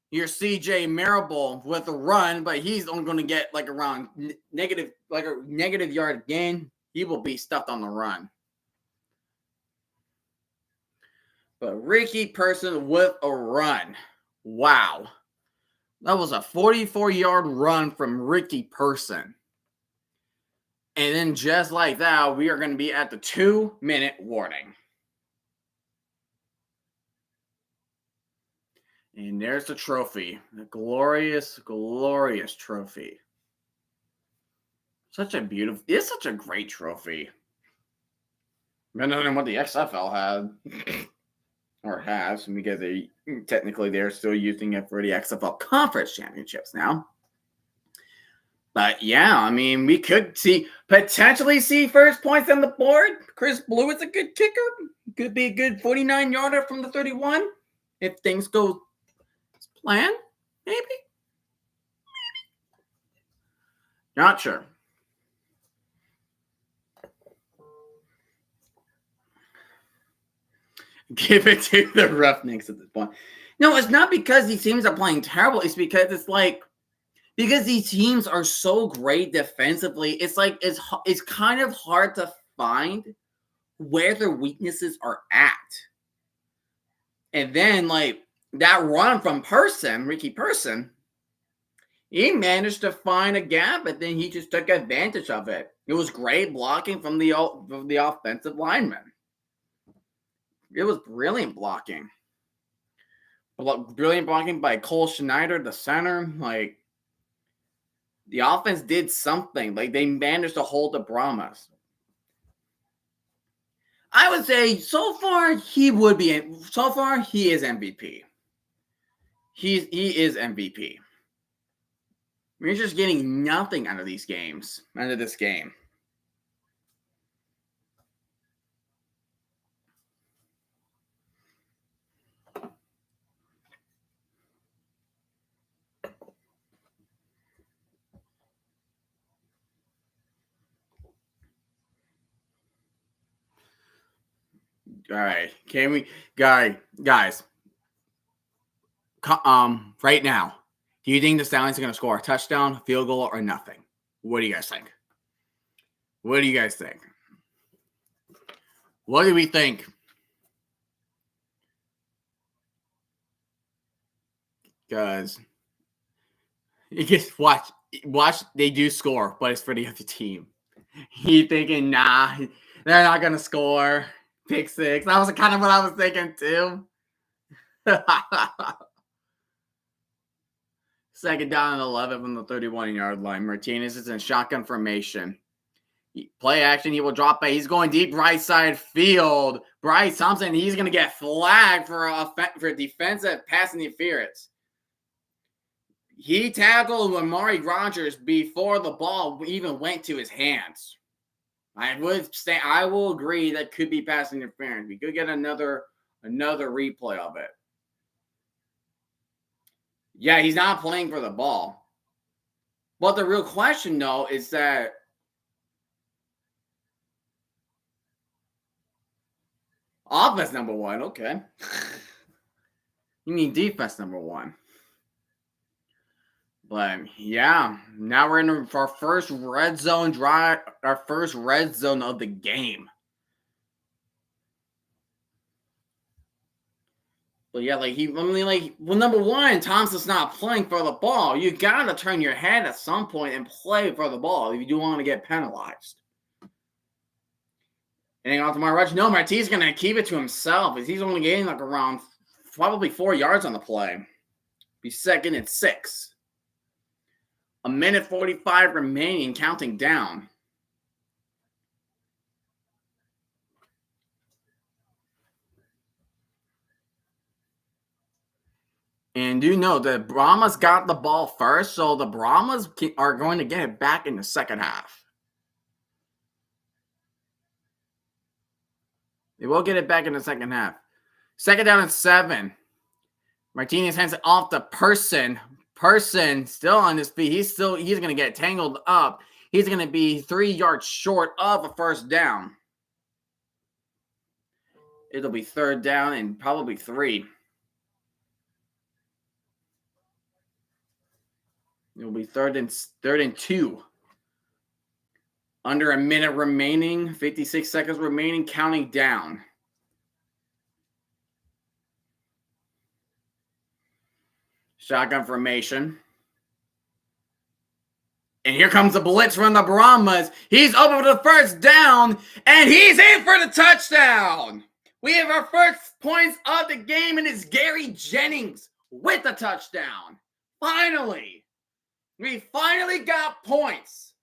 A: Here's CJ Marable with a run, but he's only going to get like around a negative yard gain. He will be stuffed on the run. But Ricky Person with a run. Wow. That was a 44-yard run from Ricky Person. And then just like that, we are going to be at the 2-minute warning. And there's the trophy. The glorious, glorious trophy. It's such a great trophy. Better than what the XFL had. Or has, because they're still using it for the XFL Conference Championships now. But yeah, I mean, we could potentially see first points on the board. Chris Blewett's a good kicker. Could be a good 49-yarder from the 31 if things go as planned. Maybe. Not sure. Give it to the Roughnecks at this point. No, it's not because these teams are playing terrible. It's because because these teams are so great defensively. It's like it's kind of hard to find where their weaknesses are at. And then like that run from Ricky Person, he managed to find a gap, but then he just took advantage of it. It was great blocking from the offensive lineman. It was brilliant blocking. Brilliant blocking by Cole Schneider, the center. Like, the offense did something. Like, they managed to hold the Brahmas. I would say, so far, he is MVP. He is MVP. We're just getting nothing out of this game. All right, guys, right now, do you think the Stallions are going to score a touchdown, field goal, or nothing? What do you guys think? What do we think? Because you just watch, they do score, but it's for the other team. You thinking, nah, they're not going to score. Pick six. That was kind of what I was thinking, too. Second down and 11 from the 31-yard line. Martinez is in shotgun formation. Play action. He will drop back. He's going deep right side field. Bryce Thompson. He's going to get flagged for defensive pass interference. He tackled Amari Rogers before the ball even went to his hands. I will agree that could be pass interference. We could get another replay of it. Yeah, he's not playing for the ball. But the real question, though, is that offense number one, okay. You mean defense number one. But yeah, now we're in our first red zone drive, our first red zone of the game. But yeah, well, number one, Thompson's not playing for the ball. You gotta turn your head at some point and play for the ball if you do want to get penalized. And off to my rush. No, Marti's gonna keep it to himself. He's only getting like around probably 4 yards on the play. Be 2nd and 6. 1:45 remaining, counting down. And do know that Brahmas got the ball first, so the Brahmas are going to get it back in the second half. They will get it back in the second half. 2nd down and 7. Martinez hands it off to Person. Person still on his feet. He's going to get tangled up. He's going to be 3 yards short of a first down. It'll be 3rd down and probably 3. It'll be third and 2. Under a minute remaining, 56 seconds remaining, counting down. Shotgun formation. And here comes the blitz from the Brahmas. He's open for the first down, and he's in for the touchdown. We have our first points of the game, and it's Gary Jennings with the touchdown. Finally. We finally got points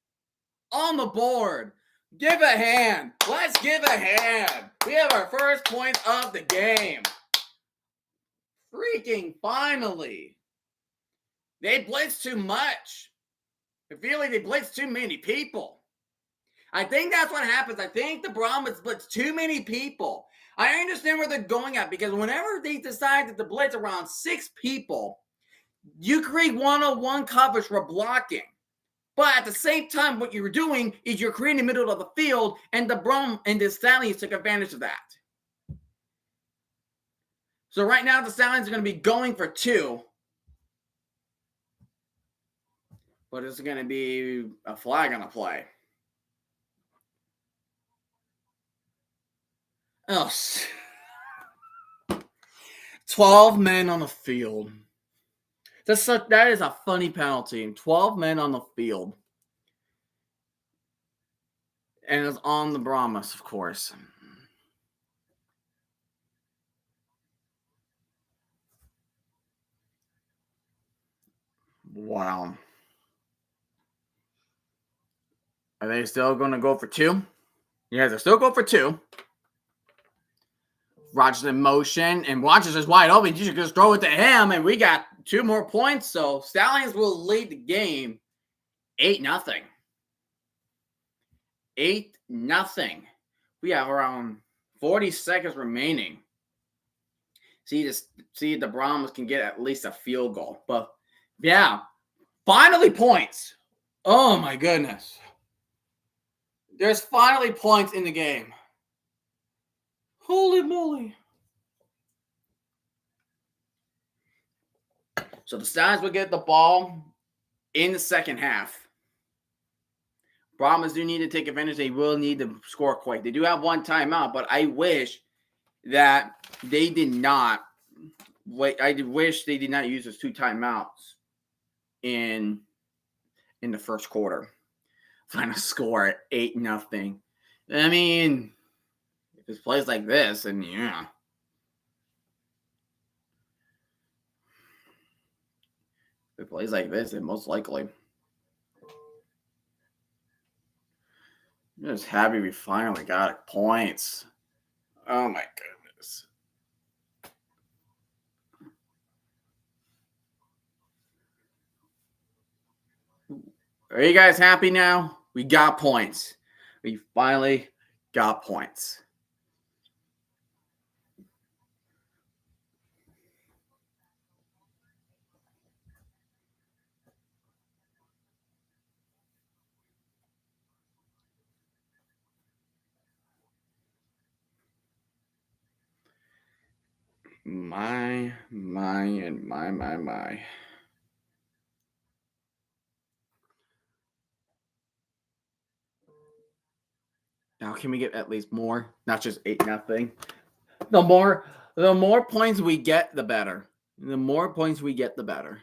A: on the board. Give a hand. Let's give a hand. We have our first points of the game. Freaking finally. They blitzed too much. I feel like they blitzed too many people. I think that's what happens. I think the Brahmas blitz too many people. I understand where they're going at because whenever they decide to blitz around 6 people, you create one-on-one coverage for blocking. But at the same time, what you're doing is you're creating the middle of the field, and the Stallions took advantage of that. So right now, the Stallions are going to be going for 2. But it's going to be a flag on a play. Oh, 12 men on the field. That is a funny penalty. 12 men on the field. And it's on the Brahmas, of course. Wow. Are they still going to go for 2? Yeah, they're still going for 2. Rogers in motion, and Rogers is wide open. You should just throw it to him, and we got 2 more points. So Stallions will lead the game 8-0. 8-0. We have around 40 seconds remaining. See if the Brahmas can get at least a field goal. But yeah, finally points. Oh my goodness. There's finally points in the game. Holy moly. So the Stallions will get the ball in the second half. Brahmas do need to take advantage. They will need to score quick. They do have 1 timeout, but I wish that they did not wait. I wish they did not use those 2 timeouts in the first quarter. Final score at 8-0. I mean, if it plays like this, then yeah. If it plays like this, then most likely. I'm just happy we finally got points. Oh my goodness. Are you guys happy now? We got points. We finally got points. My. Now can we get at least more? Not just 8-0. The more points we get, the better. The more points we get, the better.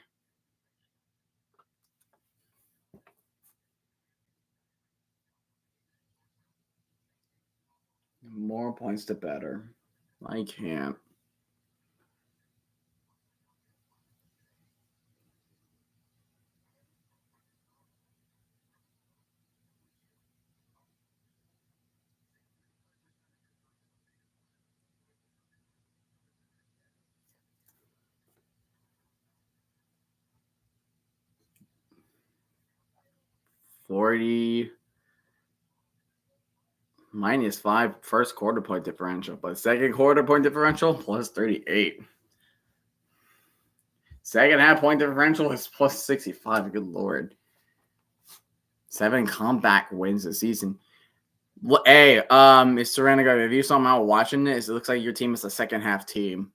A: The more points, the better. I can't. -40 -5 first quarter point differential, but second quarter point differential +38. Second half point differential is +65. Good lord. 7 comeback wins this season. Hey, Mr. Renegar, if you somehow watching this, it looks like your team is a second half team.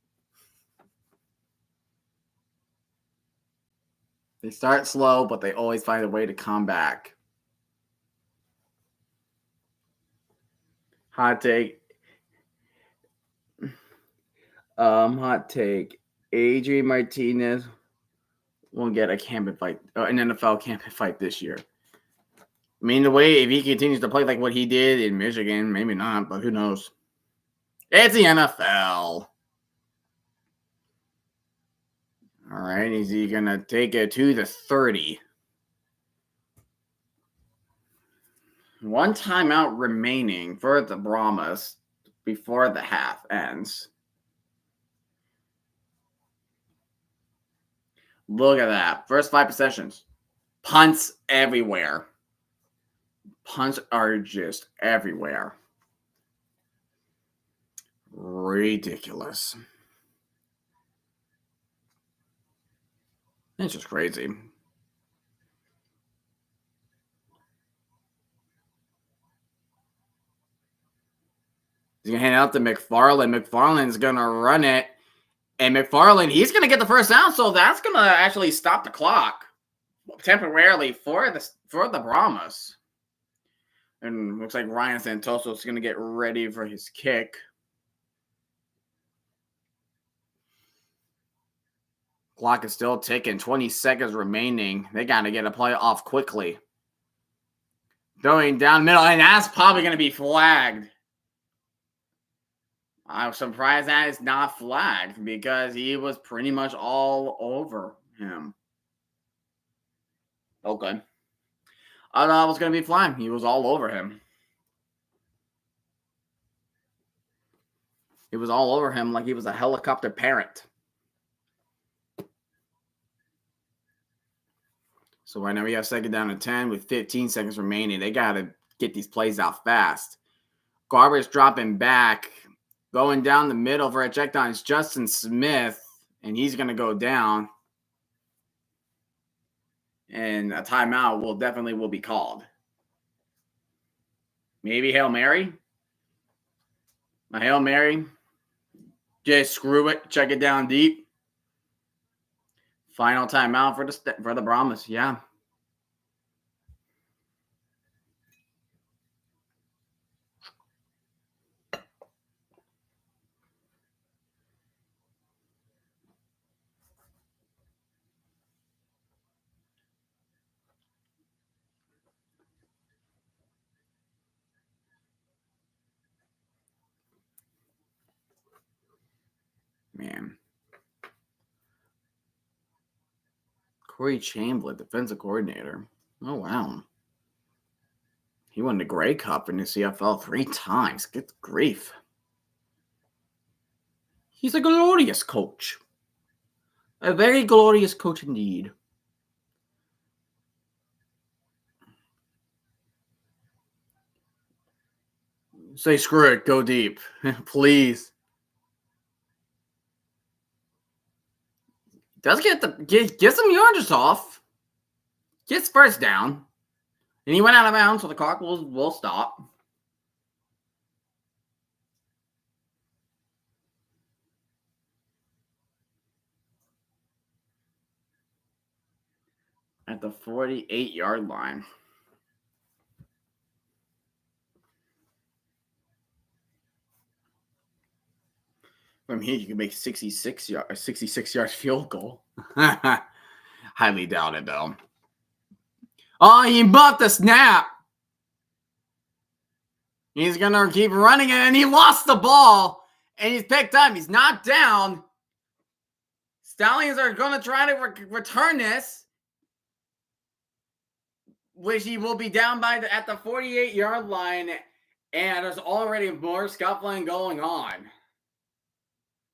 A: They start slow, but they always find a way to come back. Hot take. Hot take. Adrian Martinez will get a camping fight, an NFL camping fight this year. I mean, the way if he continues to play like what he did in Michigan, maybe not, but who knows? It's the NFL. All right, is he gonna take it to the 30? One timeout remaining for the Brahmas before the half ends. Look at that. First 5 possessions. Punts everywhere. Punts are just everywhere. Ridiculous. It's just crazy. He's going to hand out to McFarland. McFarland's going to run it. And McFarland, he's going to get the first down. So that's going to actually stop the clock temporarily for the Brahmas. And looks like Ryan Santoso is going to get ready for his kick. Clock is still ticking. 20 seconds remaining. They got to get a play off quickly. Throwing down middle, and that's probably going to be flagged. I'm surprised that is not flagged because he was pretty much all over him. Okay. I thought it was going to be flagged. He was all over him. He was all over him like he was a helicopter parent. So right now we have second down and 10 with 15 seconds remaining. They got to get these plays out fast. Garber's dropping back. Going down the middle for a check down is Justin Smith, and he's going to go down. And a timeout will be called. Maybe Hail Mary? A Hail Mary? Just screw it. Check it down deep. Final timeout for the Brahmas. Yeah. Man. Corey Chambliss, defensive coordinator. Oh, wow. He won the Grey Cup in the CFL 3 times. Good grief. He's a glorious coach. A very glorious coach indeed. Say screw it. Go deep. Please. Does get some yardage off. Gets first down. And he went out of bounds, so the clock will stop. At the 48-yard line. From here, you can make 66 yard field goal. Highly doubt it, though. Oh, he bought the snap. He's going to keep running it, and he lost the ball. And he's picked up. He's not down. Stallions are going to try to return this, which he will be down by at the 48-yard line. And there's already more scuffling going on.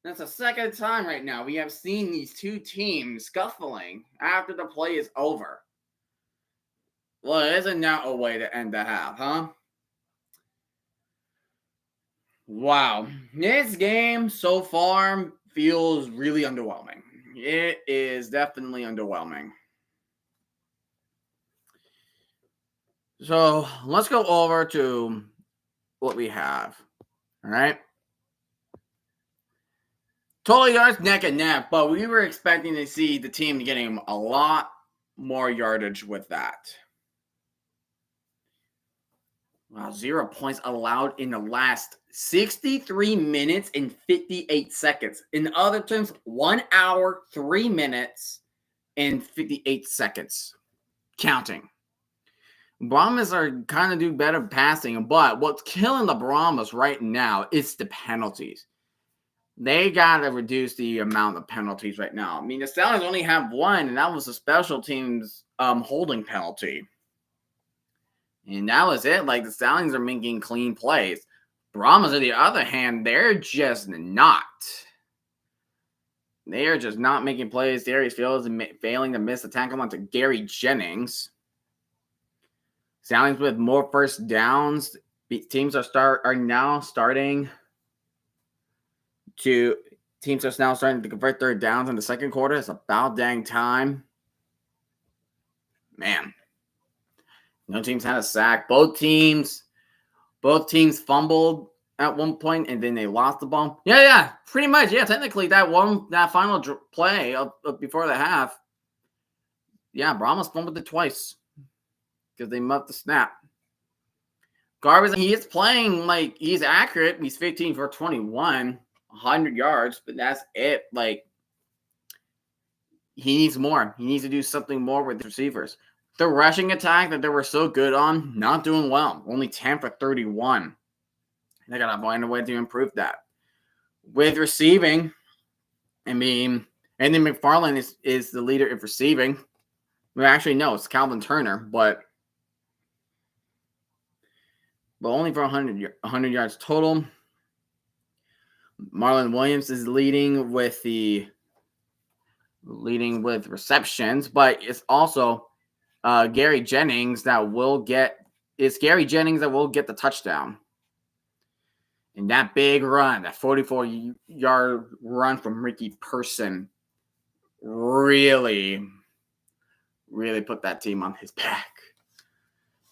A: That's the second time right now we have seen these two teams scuffling after the play is over. Well, isn't that a way to end the half, huh? Wow. This game so far feels really underwhelming. It is definitely underwhelming. So let's go over to what we have. All right. Total yards neck and neck, but we were expecting to see the team getting a lot more yardage with that. Wow, 0 points allowed in the last 63 minutes and 58 seconds. In other terms, 1 hour, 3 minutes, and 58 seconds. Counting. Brahmas are kind of do better passing, but what's killing the Brahmas right now is the penalties. They got to reduce the amount of penalties right now. I mean, the Stallions only have one, and that was the special teams holding penalty. And that was it. Like, the Stallions are making clean plays. Brahmas, on the other hand, they're just not. They are just not making plays. Darius Fields failing to miss the tackle onto Gary Jennings. Stallions with more first downs. Teams are now starting to convert third downs in the second quarter. It's about dang time. Man. No teams had a sack. Both teams fumbled at one point, and then they lost the ball. Yeah, pretty much. Yeah, technically that final play before the half. Yeah, Brahmas fumbled it twice because they muffed the snap. Garbage. He is playing like he's accurate. He's 15 for 21, 100 yards, but that's it. Like he needs more. He needs to do something more with the receivers. The rushing attack that they were so good on, not doing well. Only 10 for 31. They got to find a way to improve that. With receiving, I mean, Andy McFarland is the leader in receiving. Well, actually, no, it's Calvin Turner, but only for 100 yards total. Marlon Williams is leading with receptions, but it's also Gary Jennings that will get the touchdown. And that big run, that 44-yard run from Ricky Person really, really put that team on his back.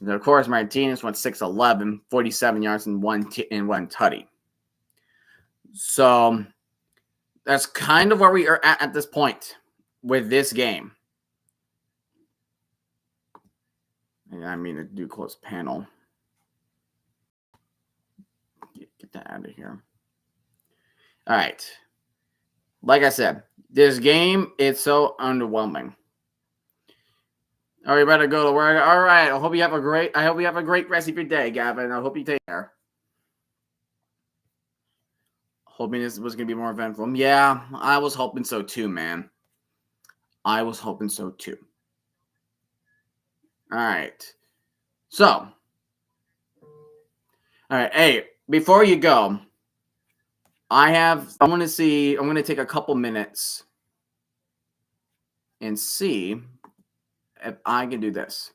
A: And of course, Martinez went 6'11", 47 yards and one tutty. So that's kind of where we are at this point with this game. And I mean to do close panel. Get that out of here. All right. Like I said, this game is so underwhelming. All right, better go to work. All right. I hope you have a great rest of your day, Gavin. I hope you take care. Hoping this was going to be more eventful. Yeah, I was hoping so too, man. I was hoping so too. All right. So, All right. Hey, before you go, I'm going to take a couple minutes and see if I can do this.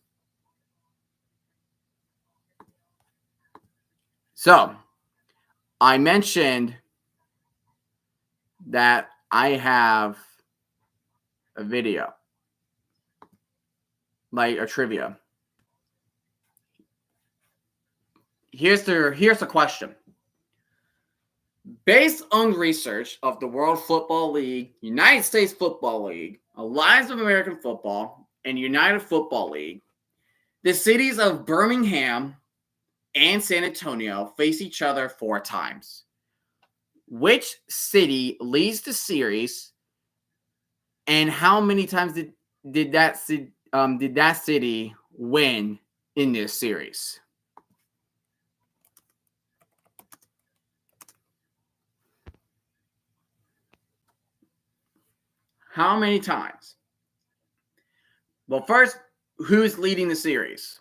A: So, I mentioned that I have a video, like a trivia. Here's the question. Based on research of the World Football League, United States Football League, Alliance of American Football, and United Football League, the cities of Birmingham and San Antonio face each other 4 times. Which city leads the series, and how many times did that city win in this series? How many times? Well, first, who's leading the series?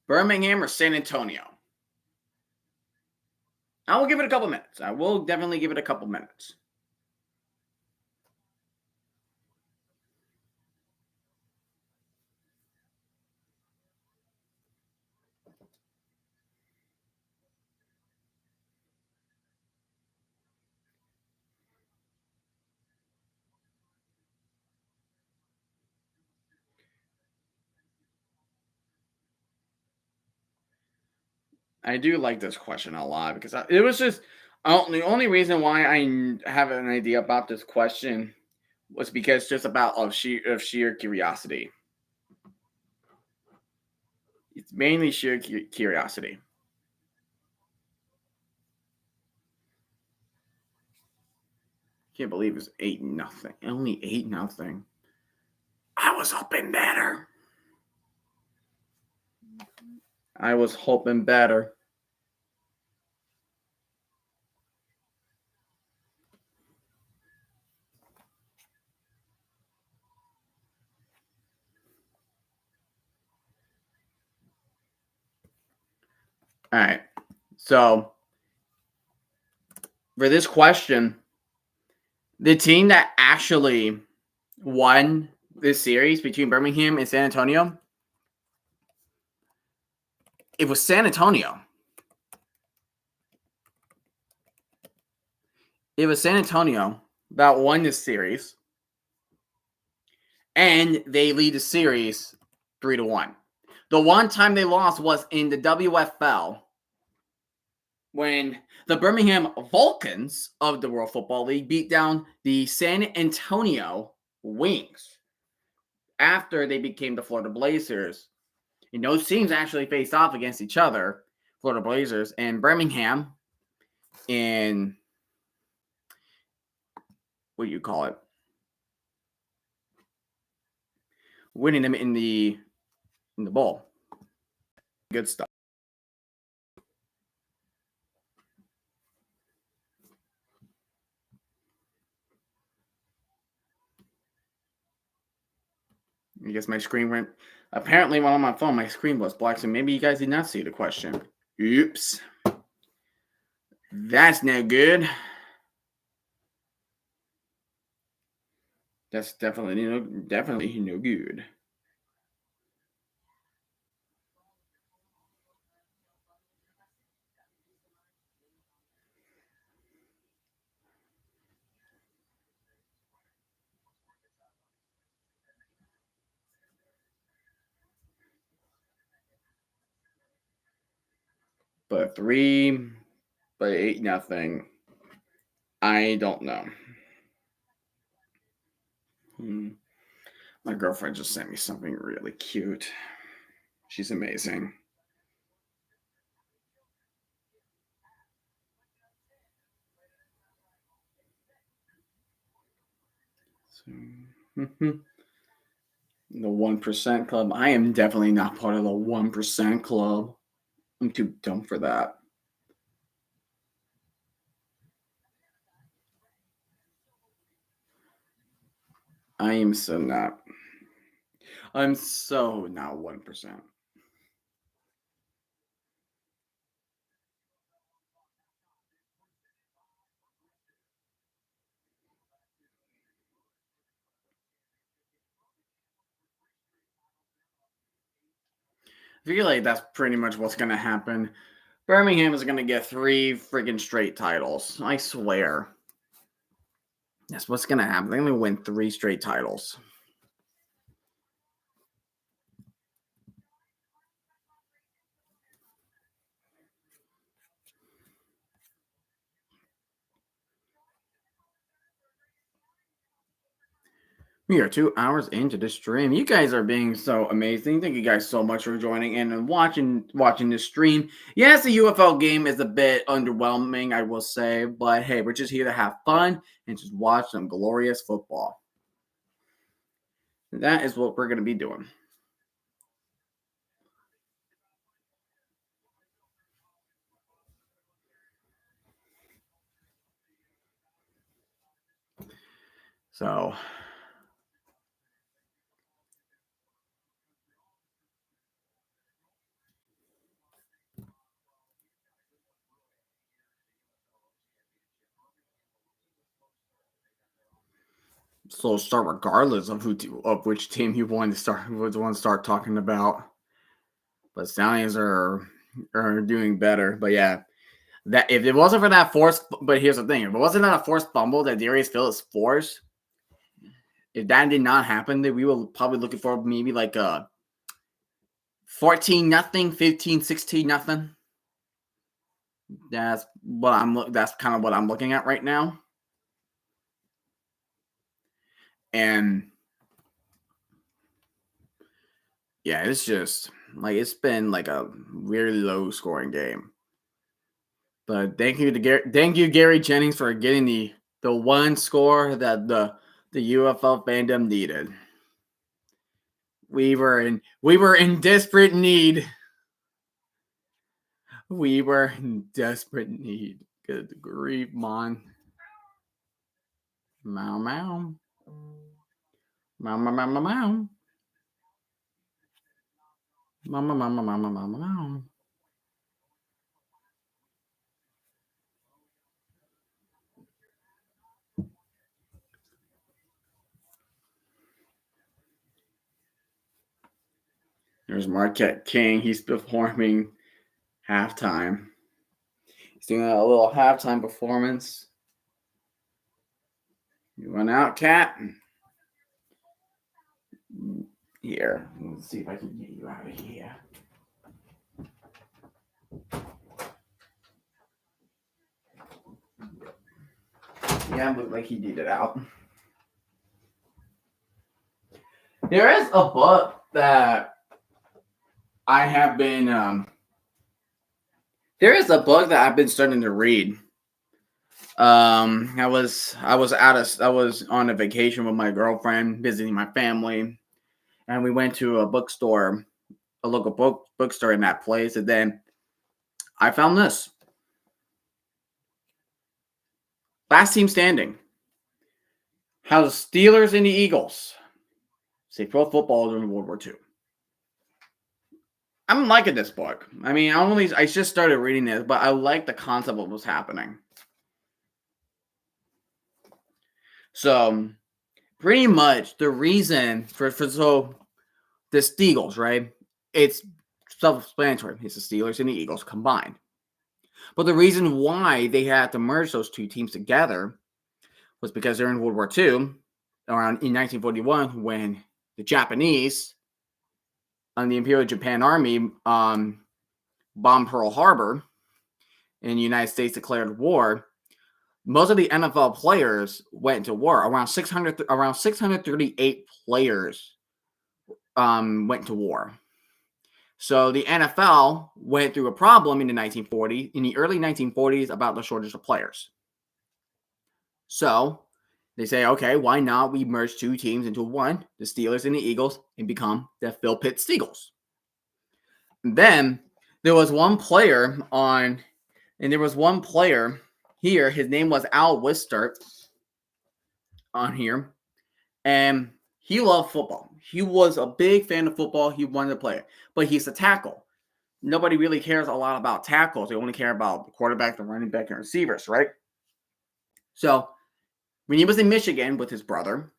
A: Birmingham or San Antonio? I will give it a couple minutes. I will definitely give it a couple minutes. I do like this question a lot because it was just the only reason why I have an idea about this question was because just about of sheer curiosity. It's mainly sheer curiosity. Can't believe it's 8-0. Only 8-0. I was hoping better. I was hoping better. All right. So for this question, the team that actually won this series between Birmingham and San Antonio, it was San Antonio. It was San Antonio that won this series, and they lead the series 3-1. The one time they lost was in the WFL when the Birmingham Vulcans of the World Football League beat down the San Antonio Wings after they became the Florida Blazers. And those teams actually faced off against each other, Florida Blazers and Birmingham, in what do you call it? Winning them in the bowl. Good stuff. I guess my screen went. Apparently, while on my phone, my screen was black, so maybe you guys did not see the question. Oops. That's no good. That's definitely no good. But 8-0. I don't know. My girlfriend just sent me something really cute. She's amazing. So, the 1% club. I am definitely not part of the 1% club. I'm too dumb for that. I am so not. I'm so not 1%. feel like that's pretty much what's going to happen. Birmingham is going to get 3 freaking straight titles. I swear. That's what's going to happen. They're going to win 3 straight titles. We are 2 hours into the stream. You guys are being so amazing. Thank you guys so much for joining in and watching this stream. Yes, the UFL game is a bit underwhelming, I will say, but hey, we're just here to have fun and just watch some glorious football. That is what we're going to be doing. So start regardless of which team you want to start talking about. But Stallions are doing better. But yeah, that if it wasn't for that forced, but here's the thing: if it wasn't that a forced fumble that Darius Phillips forced, if that did not happen, then we were probably looking for maybe like a 14-0, 15-16-0. That's kind of what I'm looking at right now. And yeah, it's just like it's been like a really low scoring game. But thank you, Gary Jennings, for getting the one score that the UFL fandom needed. We were in desperate need. We were in desperate need. Good grief, man. Meow meow. Meow meow meow meow meow. Meow meow meow meow meow meow meow. There's Marquette King. He's performing halftime. He's doing a little halftime performance. You went out, Cat. Here, let's see if I can get you out of here. Yeah, it looked like he did it out. There is a book that I have been. There is a book that I've been starting to read. I was on a vacation with my girlfriend, visiting my family, and we went to a bookstore, a local bookstore in that place, and then I found this. Last Team Standing. How the Steelers and the Eagles saved pro football during World War II. I'm liking this book. I mean, I just started reading this, but I like the concept of what was happening. So, pretty much the reason for the Steagles, right? It's self-explanatory. It's the Steelers and the Eagles combined. But the reason why they had to merge those two teams together was because during World War II, around in 1941, when the Japanese and the Imperial Japan Army bombed Pearl Harbor and the United States declared war, most of the NFL players went to war. Around 638 players went to war. So the NFL went through a problem in the early 1940s about the shortage of players. So they say, okay, why not we merge two teams into one, the Steelers and the Eagles, and become the Phil Pitt Steagles. And then there was one player here. His name was Al Wistert on here, and he loved football. He was a big fan of football. He wanted to play it, but he's a tackle. Nobody really cares a lot about tackles. They only care about the quarterback, the running back, and receivers, right? So when he was in Michigan with his brother,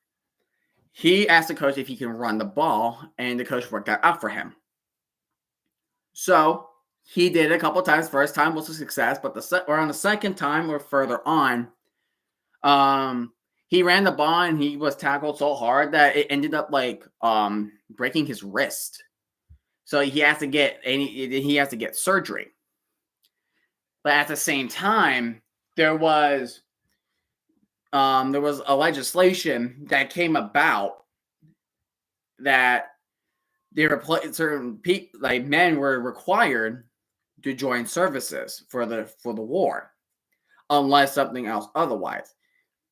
A: he asked the coach if he can run the ball, and the coach worked that out for him. So he did it a couple times. First time was a success, but on the second time or further on, he ran the ball and he was tackled so hard that it ended up breaking his wrist. So he has to get surgery. But at the same time, there was a legislation that came about that certain people, like men, were required to join services for the war, unless something else otherwise.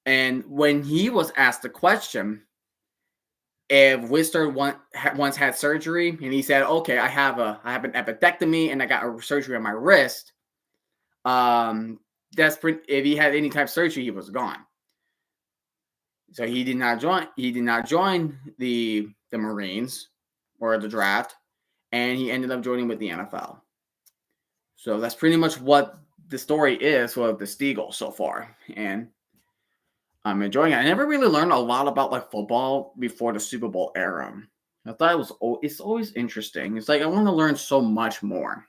A: And when he was asked the question if Wister once had surgery, and he said, "Okay, I have an appendectomy and I got a surgery on my wrist." If he had any type of surgery, he was gone. So he did not join. He did not join the Marines or the draft, and he ended up joining with the NFL. So that's pretty much what the story is for the Steagle so far, and I'm enjoying it. I never really learned a lot about football before the Super Bowl era. I thought it's always interesting. It's like I want to learn so much more.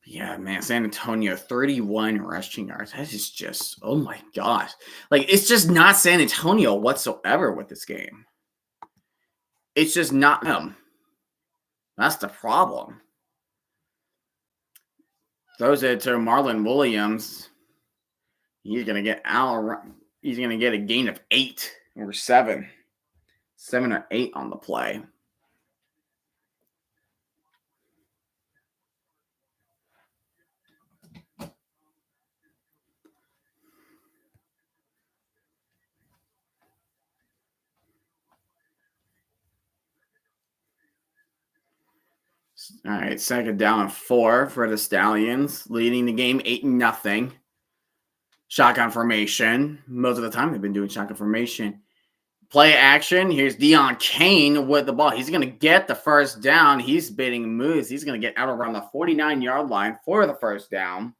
A: Yeah, man, San Antonio, 31 rushing yards. That is just, oh my gosh. It's just not San Antonio whatsoever with this game. It's just not them. That's the problem. Throws it to Marlon Williams. He's gonna get He's gonna get a gain of 8 or 7, 7 or 8 on the play. All right, second down and 4 for the Stallions, leading the game 8-0. Shotgun formation. Most of the time they've been doing shotgun formation. Play action. Here's Deion Kane with the ball. He's going to get the first down. He's bidding moves. He's going to get out around the 49-yard line for the first down.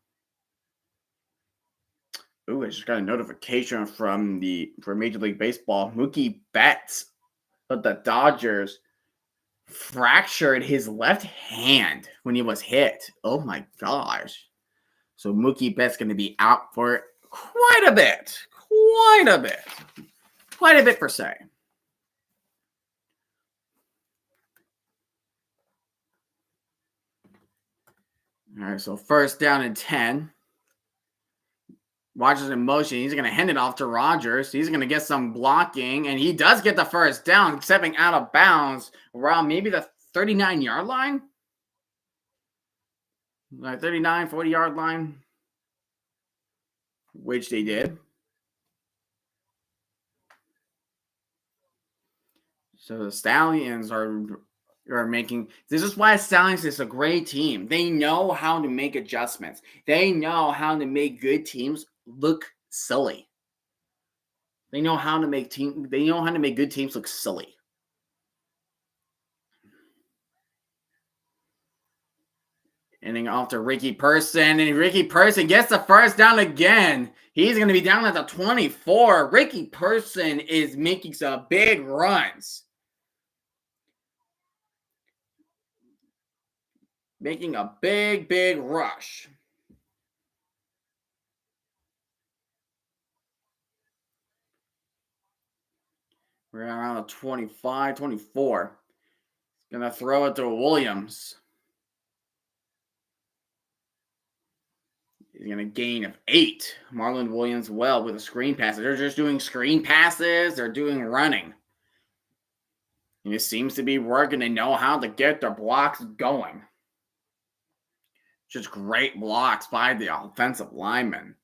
A: Ooh, I just got a notification from Major League Baseball. Mookie Betts of the Dodgers fractured his left hand when he was hit. Oh my gosh. So Mookie Betts going to be out for quite a bit. Quite a bit per se. All right, so first down and 10. Rogers in motion. He's going to hand it off to Rogers. He's going to get some blocking, and he does get the first down, stepping out of bounds around maybe the 39-yard line. 39, 40-yard line, which they did. So the Stallions are making. This is why Stallions is a great team. They know how to make adjustments. They know how to make good teams look silly. They know how to make good teams look silly. Ending off to Ricky Person, and Ricky Person gets the first down again. He's going to be down at the 24. Ricky Person is making some big runs. Making a big rush. We're around the 25, 24. Going to throw it to Williams. He's going to gain of 8. Marlon Williams with a screen pass. They're just doing screen passes. They're doing running. And it seems to be working. They know how to get their blocks going. Just great blocks by the offensive lineman.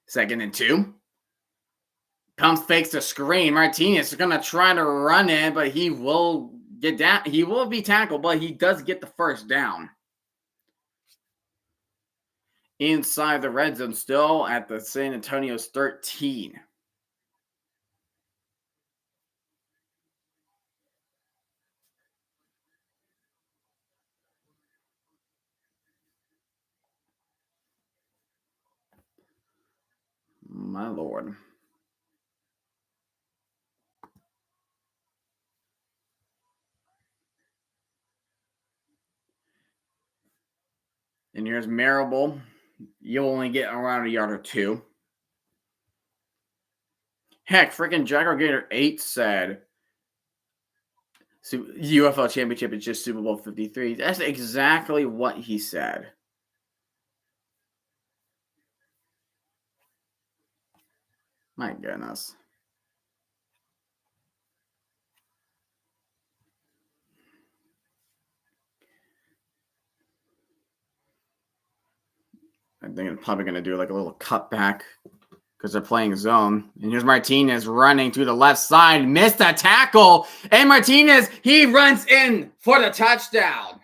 A: Second and 2. Pumps fakes the screen. Martinez is going to try to run it, but he will get down. He will be tackled, but he does get the first down. Inside the red zone, still at the San Antonio's 13. My Lord. And here's Marable. You'll only get around a yard or two. Heck, freaking Jacker Gator 8 said UFL Championship is just Super Bowl 53. That's exactly what he said. My goodness. I think I'm probably going to do like a little cutback because they're playing zone. And here's Martinez running to the left side. Missed a tackle. And Martinez, he runs in for the touchdown.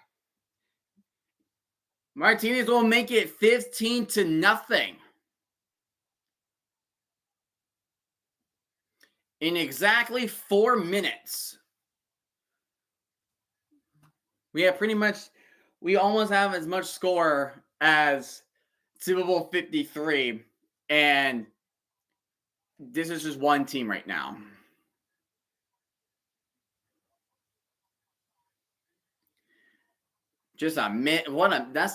A: Martinez will make it 15-0. In exactly 4 minutes. We almost have as much score as Super Bowl 53. And this is just one team right now. That's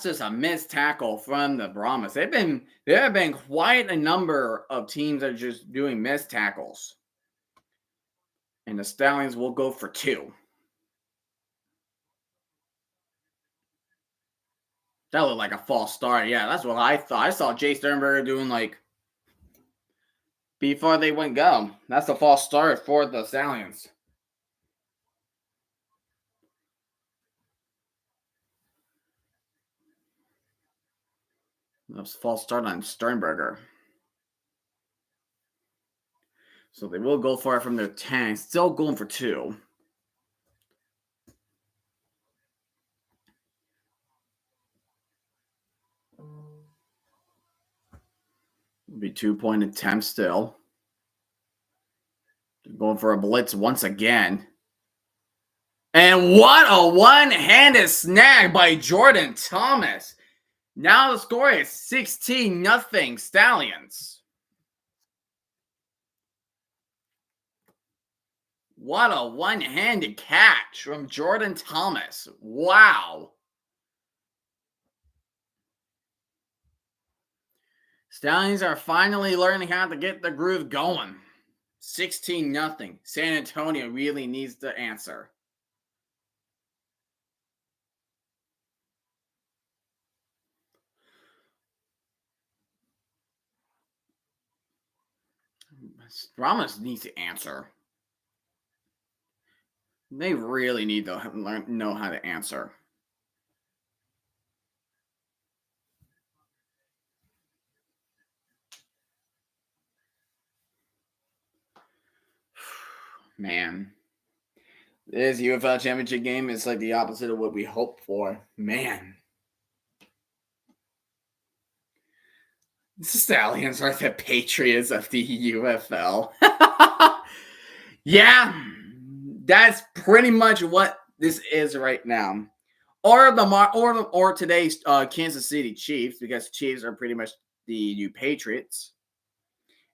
A: just a missed tackle from the Brahmas. There have been quite a number of teams that are just doing missed tackles. And the Stallions will go for 2. That looked like a false start. Yeah, that's what I thought. I saw Jay Sternberger doing like before they went go. That's a false start for the Stallions. That was a false start on Sternberger. So they will go for it from their 10. Still going for 2. It'll be 2-point attempt still. Going for a blitz once again. And what a one-handed snag by Jordan Thomas. Now the score is 16-0 Stallions. What a one-handed catch from Jordan Thomas. Wow. Stallions are finally learning how to get the groove going. 16-0. San Antonio really needs to answer. Ramos needs to answer. They really need to know how to answer. Man. This UFL championship game is like the opposite of what we hoped for. Man. The Stallions are the Patriots of the UFL. Yeah, that's pretty much what this is right now. Or today's Kansas City Chiefs, because Chiefs are pretty much the new Patriots.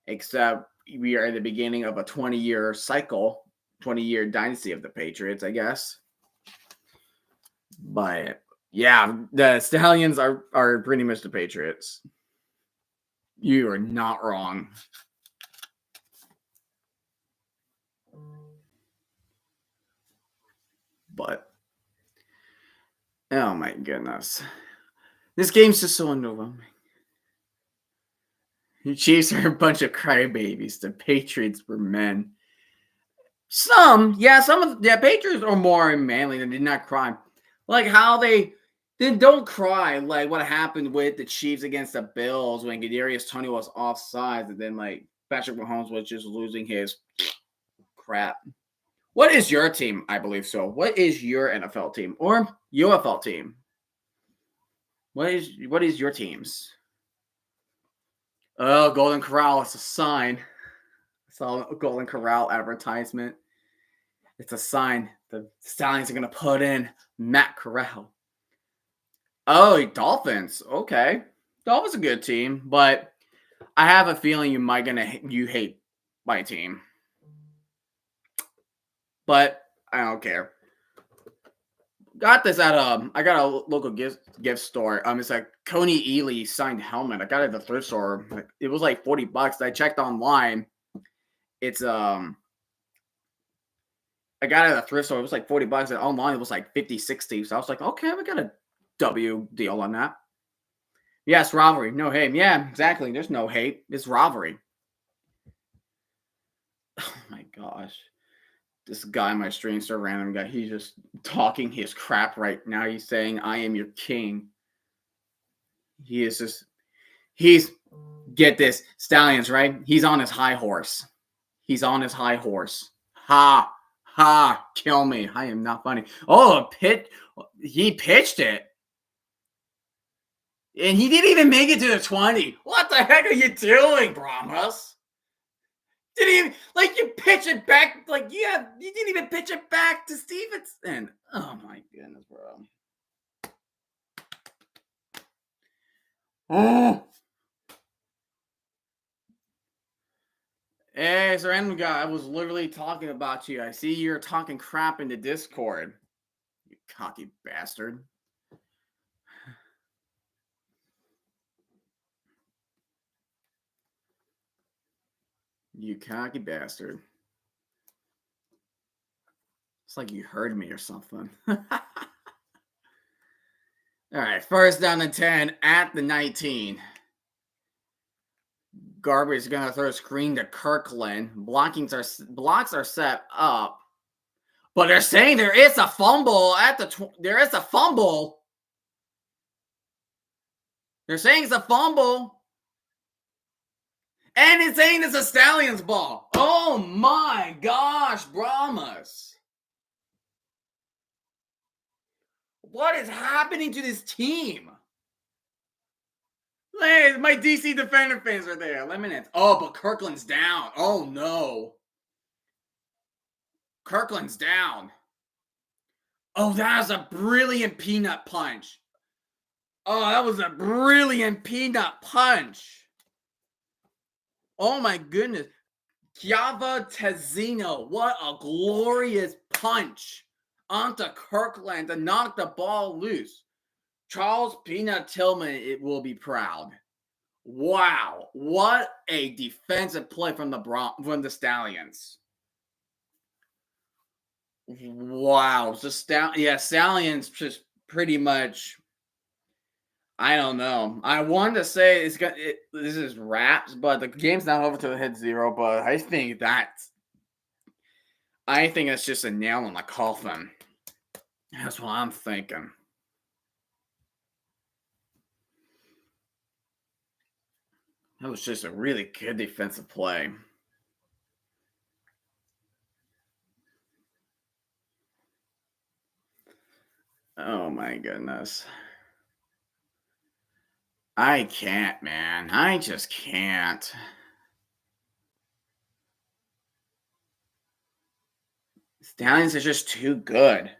A: Except we are at the beginning of a 20-year cycle, 20-year dynasty of the Patriots, I guess. But yeah, the Stallions are pretty much the Patriots. You are not wrong. But oh my goodness. This game's just so underwhelming. The Chiefs are a bunch of crybabies. The Patriots were men. Some of the Patriots are more manly than did not cry. Like how they don't cry like what happened with the Chiefs against the Bills when Kadarius Toney was offside, and then like Patrick Mahomes was just losing his crap. What is your team? I believe so. What is your NFL team or UFL team? What is your team's? Oh, Golden Corral. It's a sign. I saw a Golden Corral advertisement. It's a sign. The Stallions are going to put in Matt Corral. Oh, Dolphins. Okay. Dolphins a good team, but I have a feeling you hate my team. But I don't care. Got this at I got a local gift store. It's a Coney Ely signed helmet. I got it at the thrift store. It was like $40. I checked online. It's I got it at a thrift store. It was like $40, and online it was like 50, 60. So I was like, okay, we got a W deal on that. Yes, rivalry. No hate. Yeah, exactly. There's no hate. It's rivalry. Oh my gosh. This guy on my stream, so random guy, he's just talking his crap right now. He's saying, I am your king. He is just, he's, get this, Stallions, right? He's on his high horse. He's on his high horse. Ha, ha, kill me. I am not funny. Oh, he pitched it. And he didn't even make it to the 20. What the heck are you doing, Brahmas? Didn't even, like, you pitch it back, like, yeah, you didn't even pitch it back to Stevenson. Oh my goodness, bro. Oh. Hey, it's a random guy. I was literally talking about you. I see you're talking crap in the Discord. You cocky bastard. You cocky bastard. It's like you heard me or something. All right, first down to 10 at the 19. Garbage is going to throw a screen to Kirkland. Blocks are set up. But they're saying there is a fumble at the there is a fumble. They're saying it's a fumble. And it's saying it's a Stallions ball. Oh my gosh, Brahmas. What is happening to this team? Hey, my DC Defender fans are there. Lemonades. Oh, but Kirkland's down. Oh no. Kirkland's down. Oh, that was a brilliant peanut punch. Oh, that was a brilliant peanut punch. Oh my goodness. Chiava Tezzino. What a glorious punch onto Kirkland to knock the ball loose. Charles Peanut Tillman, it will be proud. Wow, what a defensive play from the Stallions. Wow, Stallions just pretty much. I don't know. I wanted to say this is wraps, but the game's not over till it hits 0. But I think it's just a nail in the coffin. That's what I'm thinking. That was just a really good defensive play. Oh my goodness. I can't, man. I just can't. Stallions are just too good.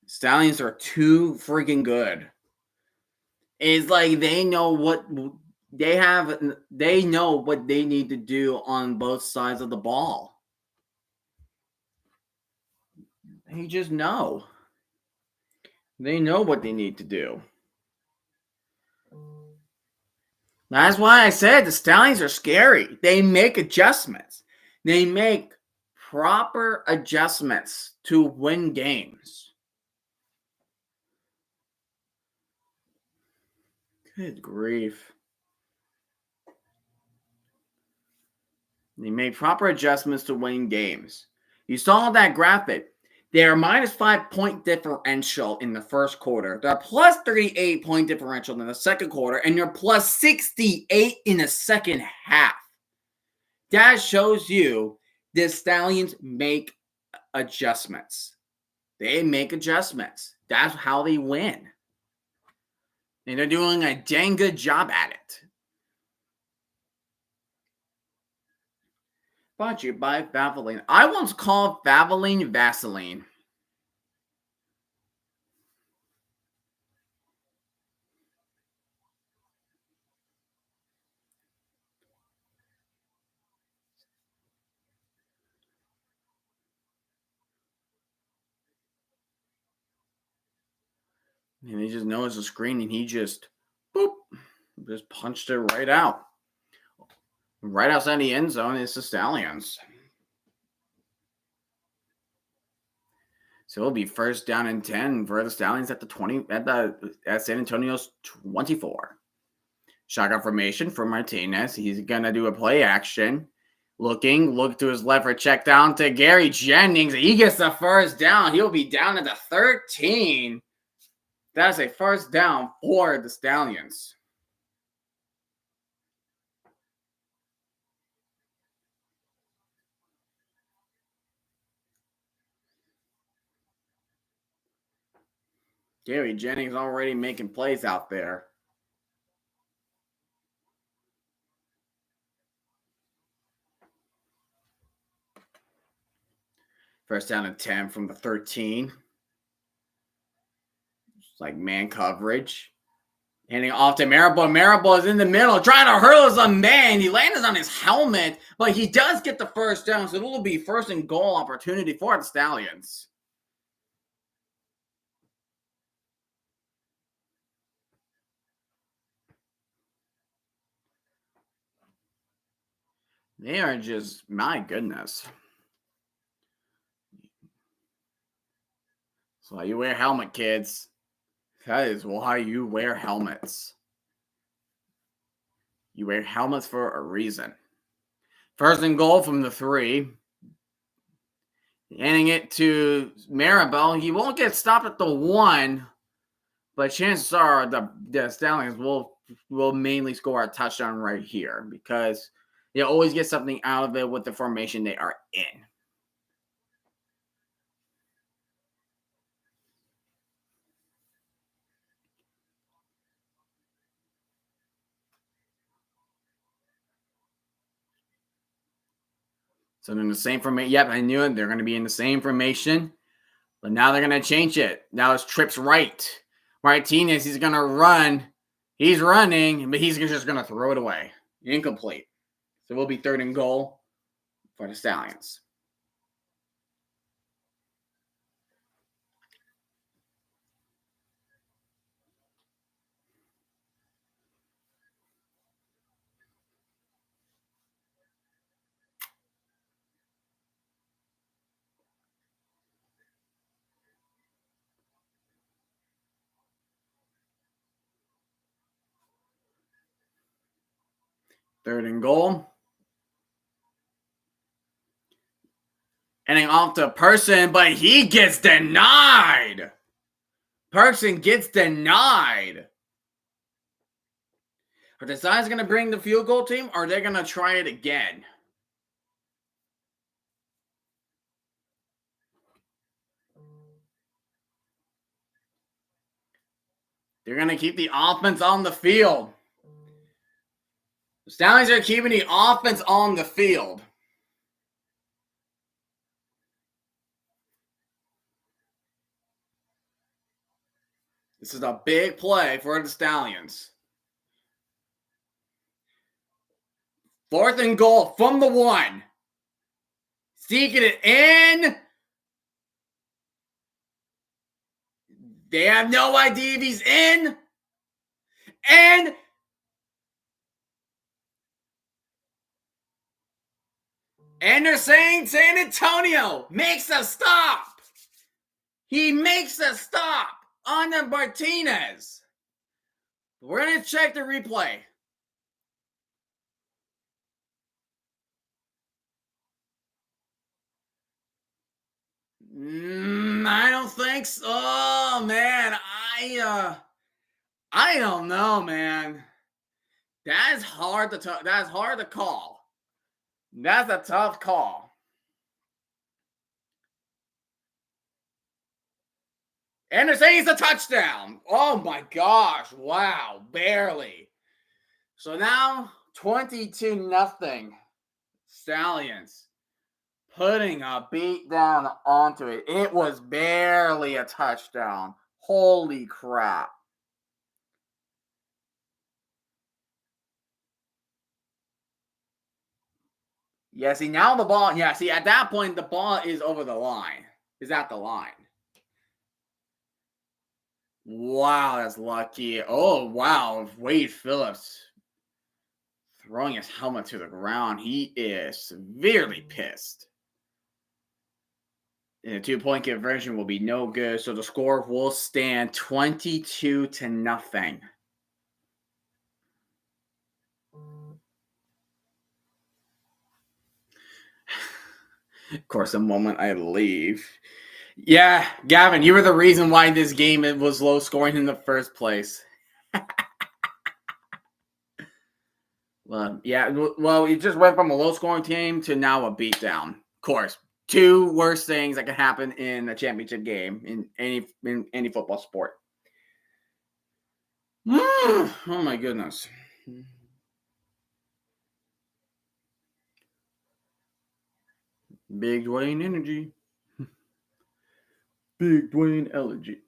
A: Stallions are too freaking good. It's like they know what they know what they need to do on both sides of the ball. They just know. They know what they need to do. That's why I said the Stallions are scary. They make adjustments. They make proper adjustments to win games. Good grief. They made proper adjustments to win games. You saw that graphic. They're minus 5-point differential in the first quarter. They're plus 38-point differential in the second quarter, and they're plus 68 in the second half. That shows you the Stallions make adjustments. They make adjustments. That's how they win. And they're doing a dang good job at it. Brought to you by Valvoline. I once called Valvoline Vaseline. And he just noticed the screen and he just, boop, just punched it right out. Right outside the end zone is the Stallions. So it'll be first down and 10 for the Stallions at San Antonio's 24. Shotgun formation for Martinez. He's gonna do a play action. Look to his left for check down to Gary Jennings. He gets the first down. He'll be down at the 13. That's a first down for the Stallions. Gary Jennings already making plays out there. First down and 10 from the 13. It's like man coverage. Handing off to Marable. Marable is in the middle, trying to hurl as a man. He lands on his helmet, but he does get the first down, so it will be first and goal opportunity for the Stallions. They are just, my goodness. That's why you wear helmet, kids. That is why you wear helmets. You wear helmets for a reason. First and goal from the 3. Handing it to Marable. He won't get stopped at the 1, but chances are the Stallions will mainly score a touchdown right here because they always get something out of it with the formation they are in. So they're in the same formation. Yep, I knew it. They're going to be in the same formation, but now they're going to change it. Now it's trips right. Martinez, he's going to run. He's running, but he's just going to throw it away. Incomplete. So it will be third and goal for the Stallions. Third and goal. Heading off to Person, but he gets denied. Person gets denied. Are the Stallions going to bring the field goal team, or are they going to try it again? They're going to keep the offense on the field. The Stallions are keeping the offense on the field. This is a big play for the Stallions. Fourth and goal from the 1. Seeking it in. They have no idea if he's in. And they're saying San Antonio makes a stop. He makes a stop on the Martinez. We're going to check the replay. I don't think so. Oh, man. I don't know, man. That is hard to call. That's a tough call. And they're saying it's a touchdown. Oh my gosh. Wow. Barely. So now 22-0. Stallions putting a beat down onto it. It was barely a touchdown. Holy crap. Yeah, see, now the ball, at that point, the ball is over the line. Is at the line. Wow, that's lucky. Oh, wow. Wade Phillips throwing his helmet to the ground. He is severely pissed. And a 2-point conversion will be no good, so the score will stand 22-0. Of course, the moment I leave. Yeah, Gavin, you were the reason why this game was low scoring in the first place. Yeah, well, it just went from a low scoring team to now a beatdown. Of course, two worst things that can happen in a championship game in any football sport. Oh my goodness. Big Dwayne energy. Big Dwayne energy.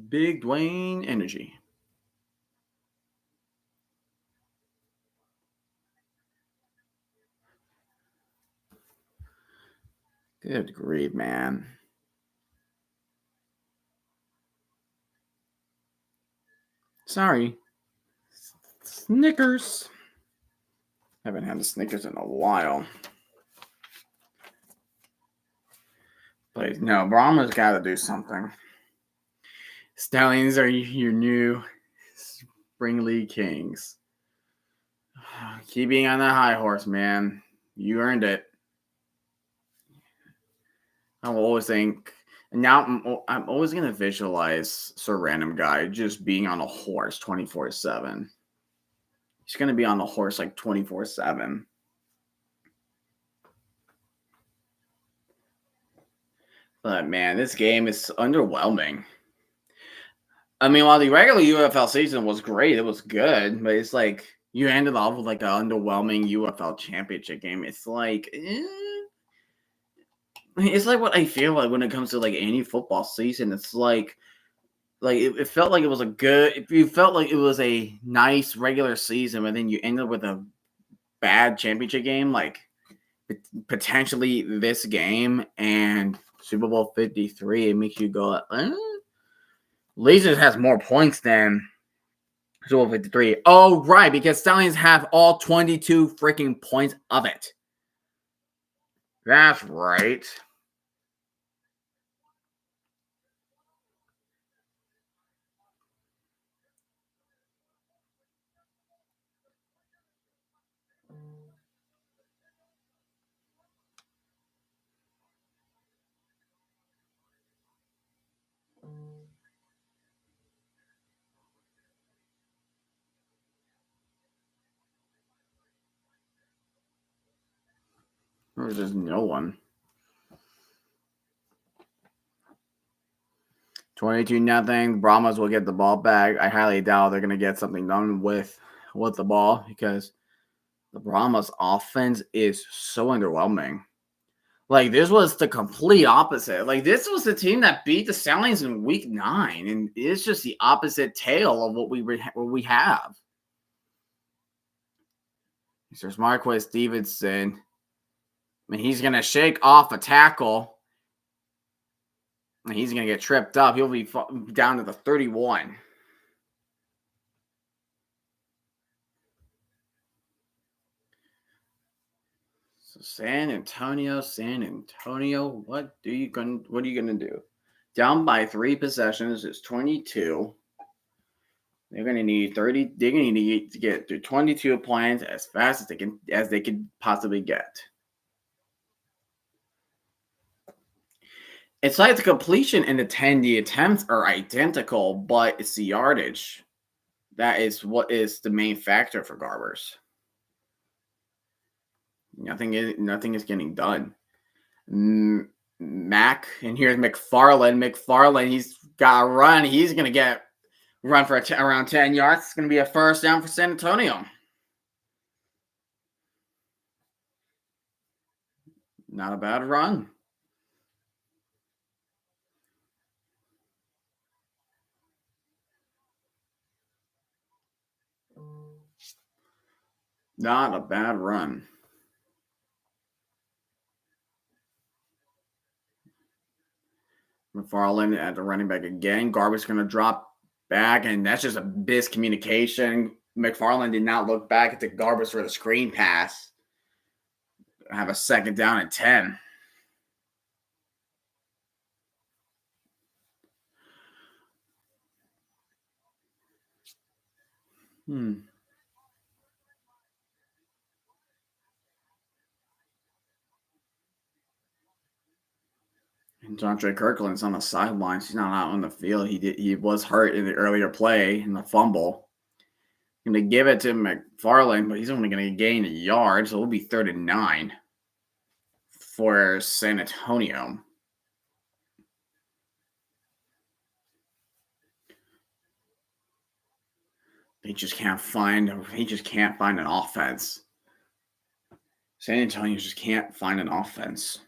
A: Big Dwayne energy. Good grief, man. Sorry. Snickers. Haven't had a Snickers in a while. But no, Brahma's got to do something. Stallions are your new Spring League Kings. Keep being on that high horse, man. You earned it. I will always think. And now I'm always going to visualize Sir Random Guy just being on a horse 24/7. He's going to be on the horse like 24/7. But man, this game is underwhelming. I mean, while the regular UFL season was great, it was good, but it's like you ended off with like an underwhelming UFL championship game. It's like, it's like what I feel like when it comes to like any football season. It's like it felt like it was a good. If you felt like it was a nice regular season, but then you ended with a bad championship game, like potentially this game and Super Bowl 53, it makes you go, Lasers has more points than Super Bowl 53. Oh, right, because Stallions have all 22 freaking points of it. That's right. There's just no one. 22-0. Brahmas will get the ball back. I highly doubt they're going to get something done with the ball because the Brahmas offense is so underwhelming. Like, this was the complete opposite. Like, this was the team that beat the Stallions in week 9, and it's just the opposite tail of what we have. There's Marquez Stevenson. I mean, he's going to shake off a tackle. And he's going to get tripped up. He'll be down to the 31. So San Antonio, what are you going to do? Down by 3 possessions, it's 22. They're going to need 30. They're going to need to get to 22 points as fast as they can possibly get. It's like the completion and the attempts are identical, but it's the yardage. That is what is the main factor for Garbers. Nothing is getting done. Mac, and here's McFarland, he's got a run. He's going to get run for around 10 yards. It's going to be a first down for San Antonio. Not a bad run. Not a bad run. McFarland at the running back again. Garber's going to drop back, and that's just a miscommunication. McFarland did not look back at the garbage for the screen pass. Have a second down and 10. And Jontre Kirkland's on the sidelines. He's not out on the field. He was hurt in the earlier play in the fumble. Going to give it to McFarland, but he's only going to gain a yard, so it'll be 3rd and 9 for San Antonio. He just can't find an offense. San Antonio just can't find an offense.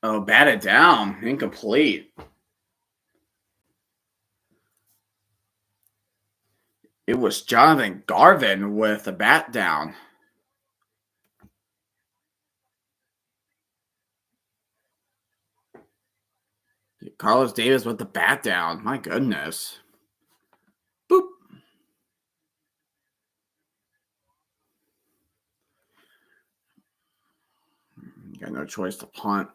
A: Oh, batted down. Incomplete. It was Jonathan Garvin with a bat down. Carlos Davis with the bat down. My goodness. Boop. Got no choice to punt.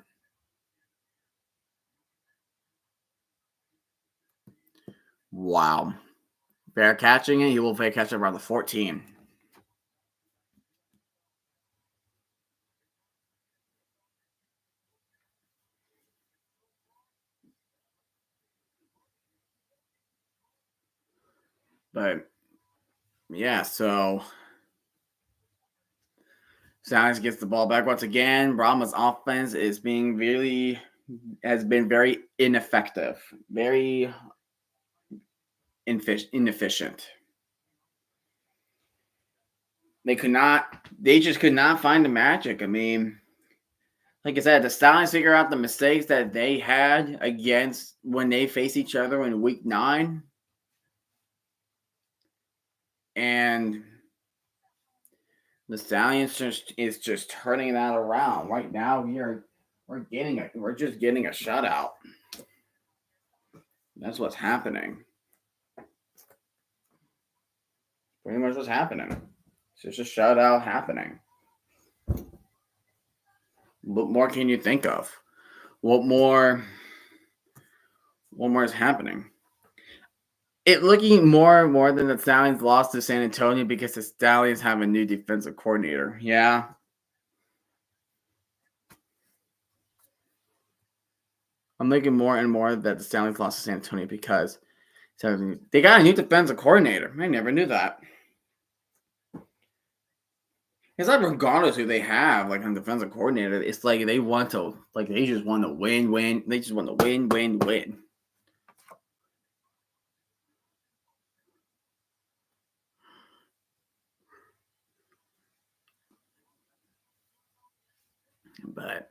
A: Wow. Bear catching it. He will fair catch it around the 14. But yeah, so Stallions gets the ball back once again. Brahma's offense has been very ineffective, very inefficient. They just could not find the magic. I mean, like I said, the Stallions figure out the mistakes that they had against when they face each other in week 9. And the Stallions is just turning that around. Right now, we're just getting a shutout. That's what's happening. Pretty much what's happening. It's just a shutout happening. What more can you think of? What more is happening? It looking more than the Stallions lost to San Antonio because the Stallions have a new defensive coordinator. Yeah. I'm thinking more and more that the Stallions lost to San Antonio because they got a new defensive coordinator. I never knew that. It's like regardless who they have, like a defensive coordinator, it's like they just want to win. They just want to win. But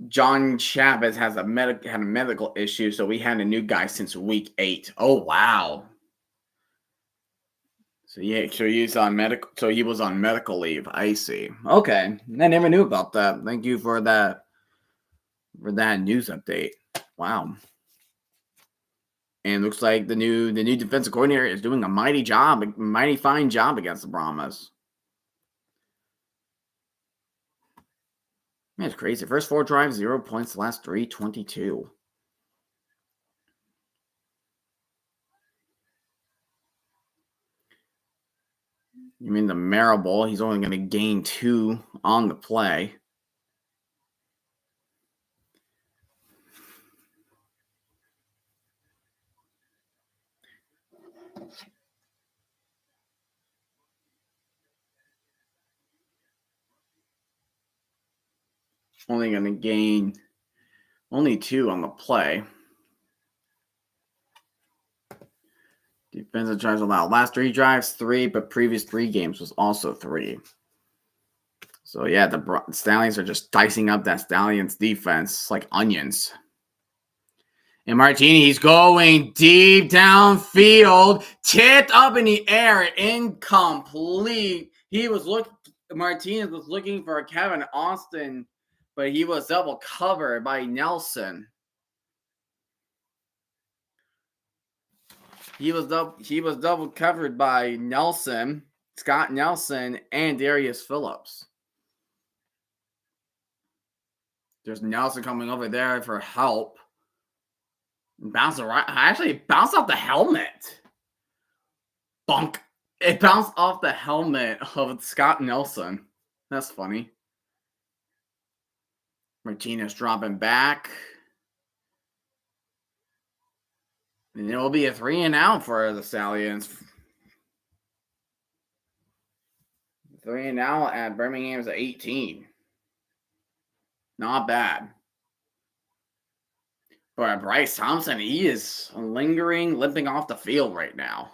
A: John Chavez had a medical issue, so we had a new guy since week 8. Oh wow! So he was on medical leave. I see. Okay, I never knew about that. Thank you for that news update. Wow. And looks like the new defensive coordinator is doing a mighty fine job against the Brahmas. Man, it's crazy. First 4 drives, 0 points. The last 3, 22. You mean the Marable? He's only going to gain 2 on the play. Only going to gain only 2 on the play. Defensive drives allowed. Last 3 drives, 3, but previous 3 games was also 3. So yeah, the Stallions are just dicing up that Stallions defense like onions. And Martini, he's going deep downfield, tipped up in the air, incomplete. Martinez was looking for Kevin Austin, but he was double covered by Nelson. He was double covered by Nelson, Scott Nelson, and Darius Phillips. There's Nelson coming over there for help. Bounced off the helmet. Bunk. It bounced off the helmet of Scott Nelson. That's funny. Martinez dropping back. And it will be a 3-and-out for the Stallions. 3-and-out at Birmingham's 18. Not bad. But Bryce Thompson, he is limping off the field right now.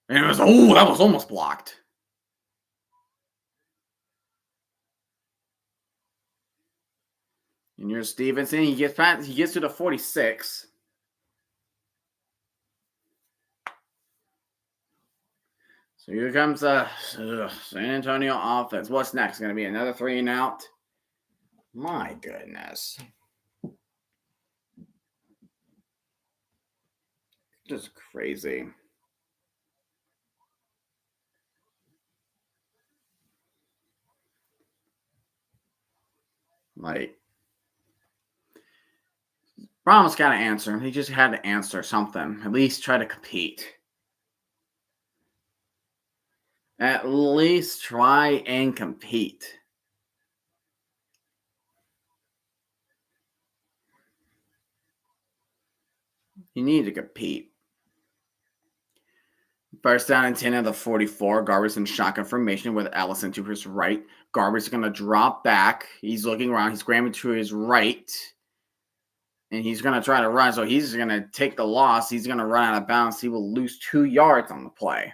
A: And that was almost blocked. And here's Stevenson. He gets to the 46. So here comes the San Antonio offense. What's next? Going to be another 3-and-out? My goodness. Just crazy. Like, Brahms got to answer. He just had to answer something. At least try to compete. At least try and compete. You need to compete. First down and 10 of the 44. Garber's in shotgun formation with Allison to his right. Garber's going to drop back. He's looking around. He's scrambling to his right. And he's going to try to run. So he's going to take the loss. He's going to run out of bounds. He will lose 2 yards on the play.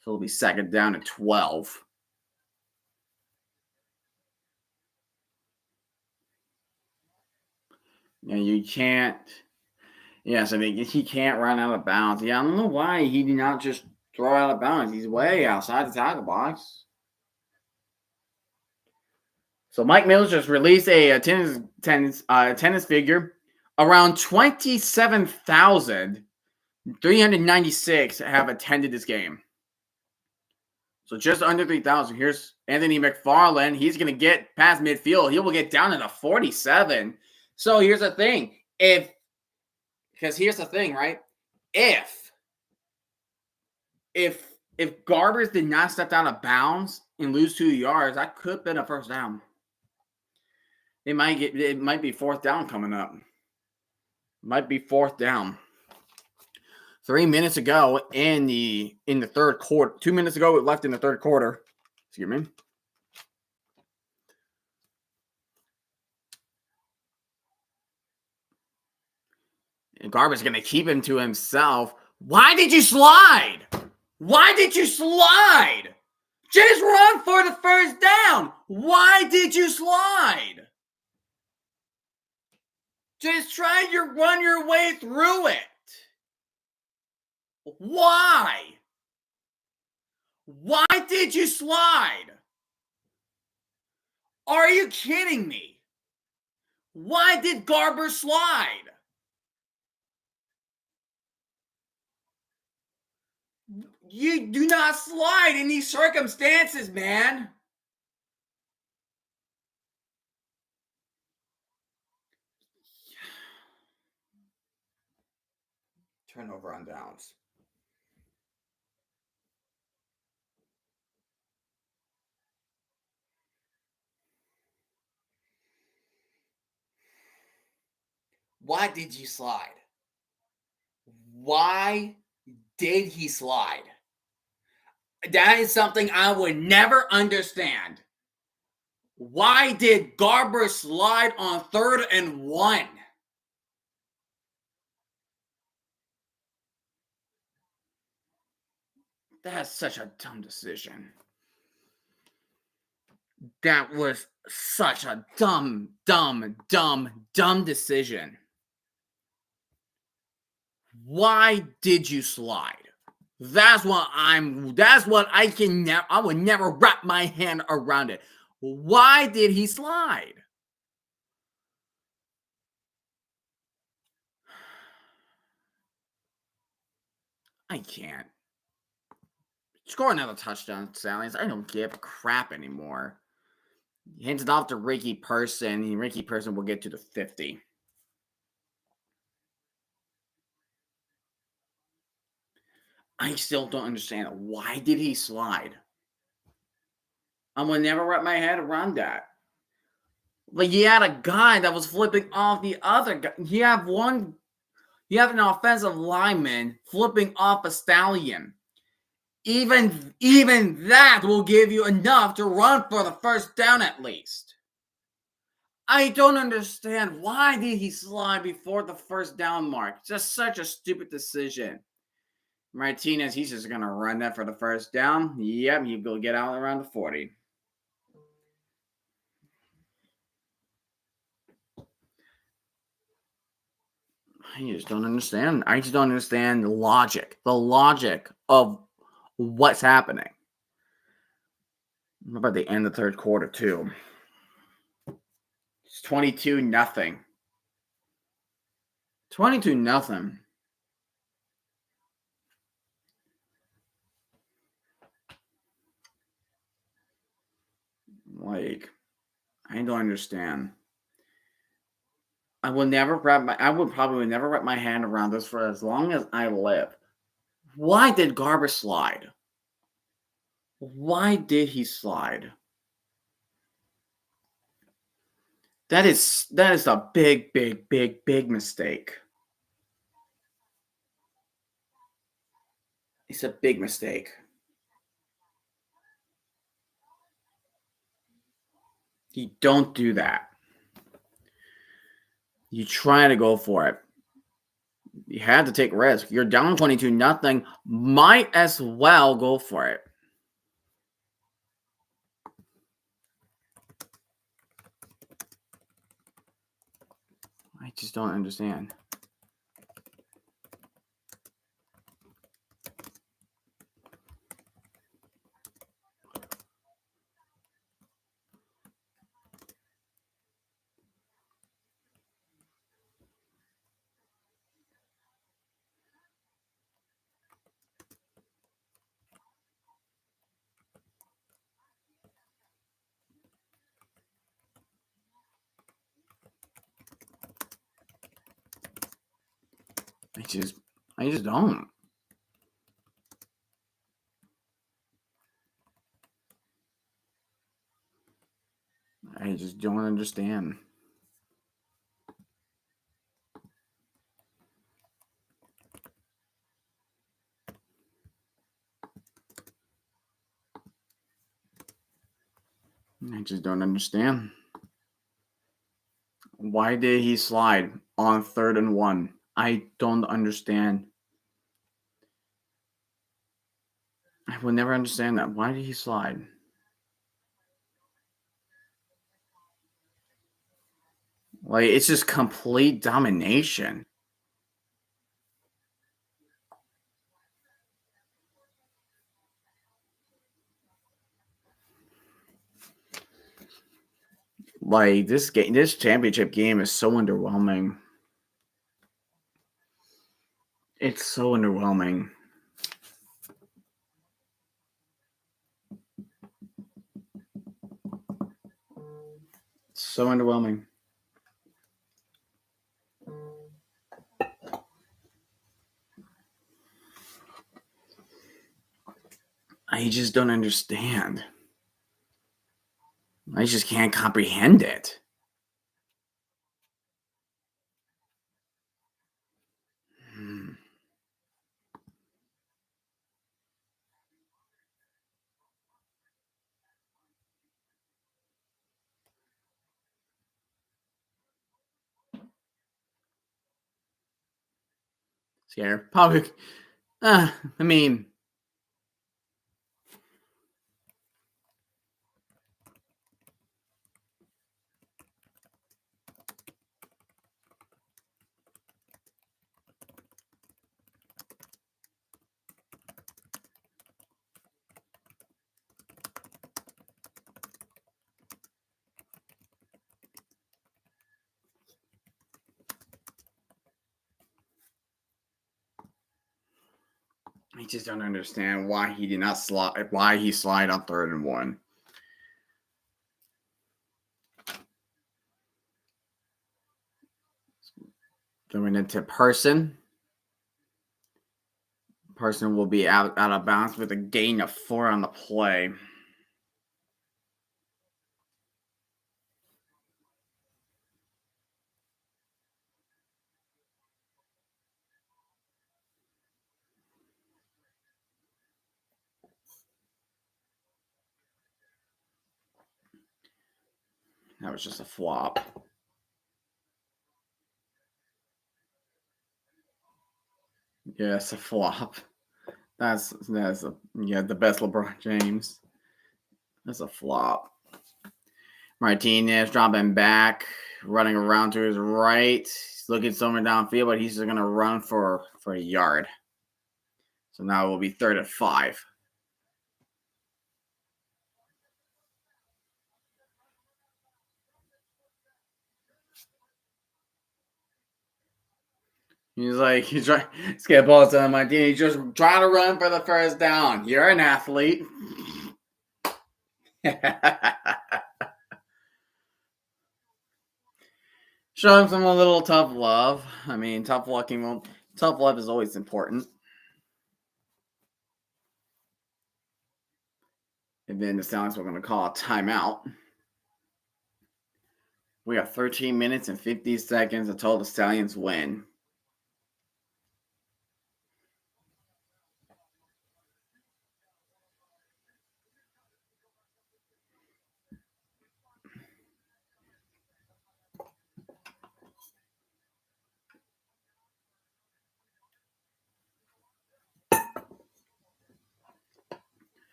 A: So it'll be second down at 12. Yeah, you can't. Yes, I mean, he can't run out of bounds. Yeah, I don't know why he did not just throw out of bounds. He's way outside the tackle box. So Mike Mills just released a tennis figure. Around 27,396 have attended this game. So just under 3,000. Here's Anthony McFarland. He's going to get past midfield. He will get down to the 47. So here's the thing. Because here's the thing, right? If Garbers did not step out of bounds and lose 2 yards, that could have been a first down. It might be fourth down coming up. Might be fourth down. 3 minutes ago in the third quarter. 2 minutes ago left in the third quarter. Excuse me. And Garber's going to keep him to himself. Why did you slide? Why did you slide? Just run for the first down. Why did you slide? Just try to run your way through it. Why? Why did you slide? Are you kidding me? Why did Garber slide? You do not slide in these circumstances, man. Turnover on downs. Why did you slide? Why did he slide? That is something I would never understand. Why did Garber slide on 3rd and 1? That's such a dumb decision. That was such a dumb decision. Why did you slide? That's what I would never wrap my hand around it. Why did he slide? I can't. Score another touchdown, Stallions. I don't give a crap anymore. He hands it off to Ricky Person, and Ricky Person will get to the 50. I still don't understand it. Why did he slide? I would never wrap my head around that. Like, you had a guy that was flipping off the other guy. You have an offensive lineman flipping off a Stallion. Even that will give you enough to run for the first down at least. I don't understand, why did he slide before the first down mark? Just such a stupid decision. Martinez, he's just going to run that for the first down. Yep, he will get out around the 40. I just don't understand. I just don't understand the logic of what's happening. What about the end of the third quarter, too? It's 22-0. 22-0. Like, I don't understand. I would probably never wrap my hand around this for as long as I live. Why did Garber slide? Why did he slide? That is a big mistake. It's a big mistake. You don't do that. You try to go for it. You had to take risk. You're down 22-0. Might as well go for it. I just don't understand. I just don't. I just don't understand. I just don't understand. Why did he slide on 3rd and 1? I don't understand. I will never understand that. Why did he slide? Like, it's just complete domination. Like, this championship game is so underwhelming. It's so underwhelming. It's so underwhelming. I just don't understand. I just can't comprehend it. Hmm. Scared. Probably. I mean. I just don't understand why he did not slide. Why he slide on 3rd and 1. Throwing into Person. Person will be out of bounds with a gain of 4 on the play. That was just a flop. Yeah, it's a flop. That's the best LeBron James. That's a flop. Martinez dropping back, running around to his right. He's looking somewhere downfield, but he's just gonna run for a yard. So now it will be 3rd and 5. He's trying to get ball to Martinez. He's just trying to run for the first down. You're an athlete. Show him some a little tough love. I mean, tough love is always important. And then the Stallions were going to call a timeout. We got 13 minutes and 50 seconds until the Stallions win.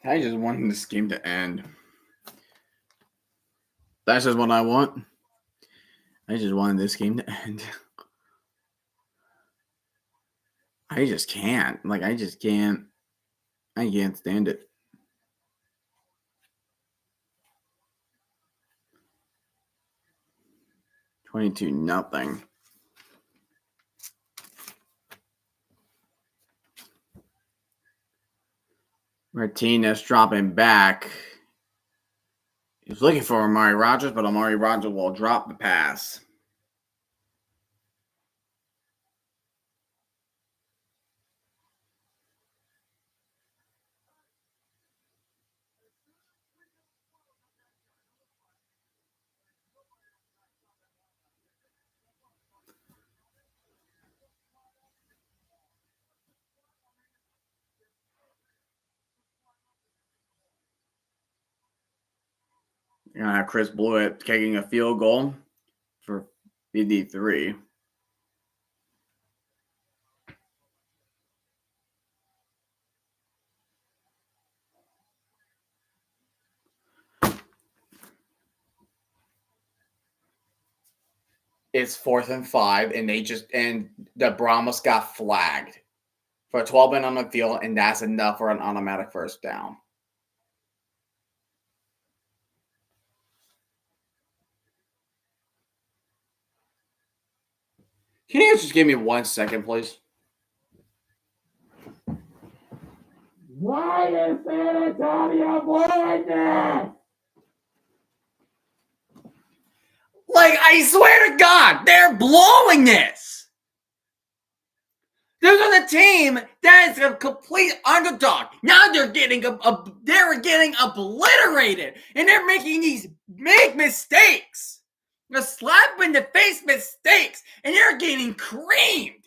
A: I just want this game to end. That's just what I want. I just wanted this game to end. I just can't. I just can't. I can't stand it. 22-0. Martinez dropping back. He's looking for Amari Rodgers, but Amari Rodgers will drop the pass. You're going to have Chris Blewett kicking a field goal for BD3. It's 4th and 5, and the Brahmas got flagged for 12 men on the field, and that's enough for an automatic first down. Can you just give me 1 second, please? Why is San Antonio blowing this? I swear to God, they're blowing this. This is a team that is a complete underdog. Now they're getting obliterated, and they're making these big mistakes. The slap in the face mistakes, and they're getting creamed.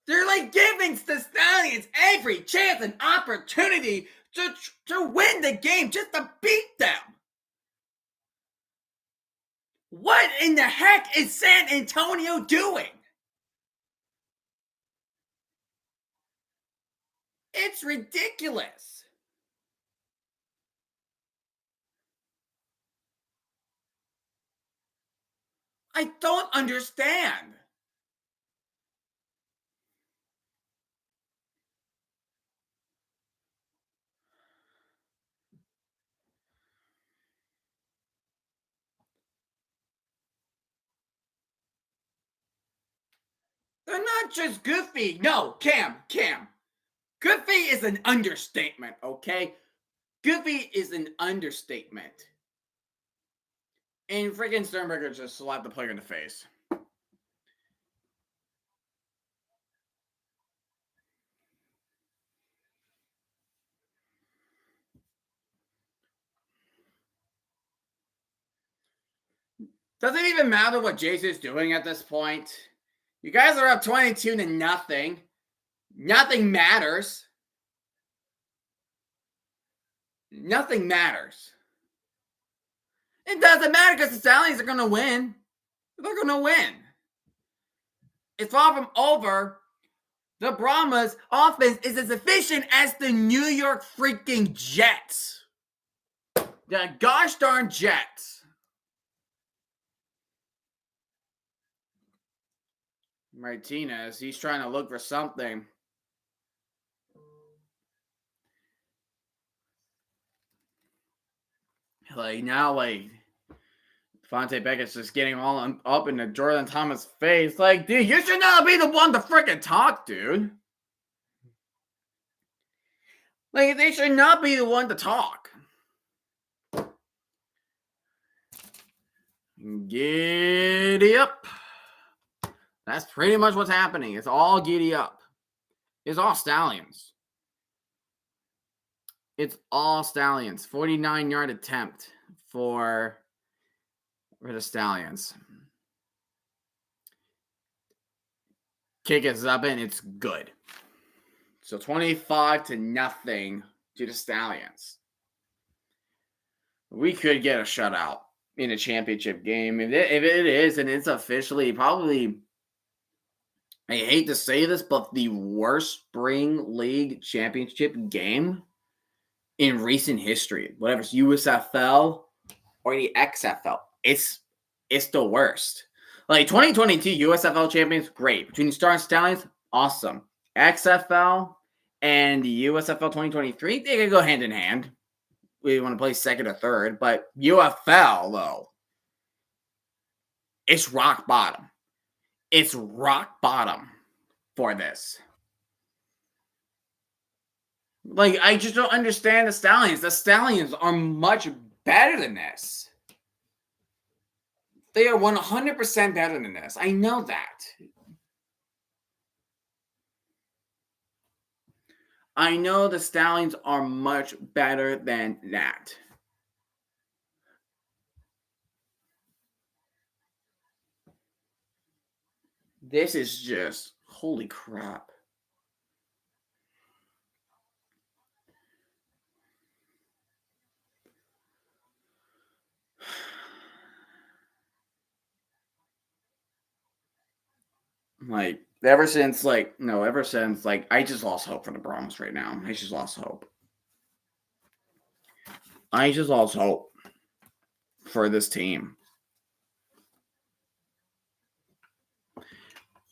A: They're giving the Stallions every chance and opportunity to win the game, just to beat them. What in the heck is San Antonio doing? It's ridiculous. I don't understand. They're not just goofy. No, Cam. Goofy is an understatement, okay? Goofy is an understatement. And freaking Sternberger just slapped the player in the face. Does it even matter what Jason's doing at this point? You guys are up 22 to nothing. Nothing matters. Nothing matters. It doesn't matter because the Stallions are going to win. They're going to win. It's far from over. The Brahmas offense is as efficient as the New York freaking Jets. The gosh darn Jets. Martinez, he's trying to look for something. Now, Fonte Beckett's just getting all up into Jordan Thomas' face. Like, dude, you should not be the one to freaking talk, dude. Like, they should not be the one to talk. Giddy up. That's pretty much what's happening. It's all giddy up. It's all Stallions. It's all Stallions. 49-yard attempt for the Stallions. Kick is up and it's good. So 25 to nothing to the Stallions. We could get a shutout in a championship game. If it is, and it's officially probably, I hate to say this, but the worst spring league championship game in recent history. Whatever it's USFL or the XFL. It's the worst. Like 2022 USFL champions, great. Between the Star and Stallions, awesome. XFL and the USFL 2023, they can go hand in hand. We want to play second or third, but UFL, though, it's rock bottom. It's rock bottom for this. Like, I just don't understand the Stallions. The Stallions are much better than this. They are 100% better than this. I know that. I know the Stallions are much better than that. This is just, holy crap. Ever since I just lost hope for the Brahmas right now. I just lost hope. I just lost hope for this team.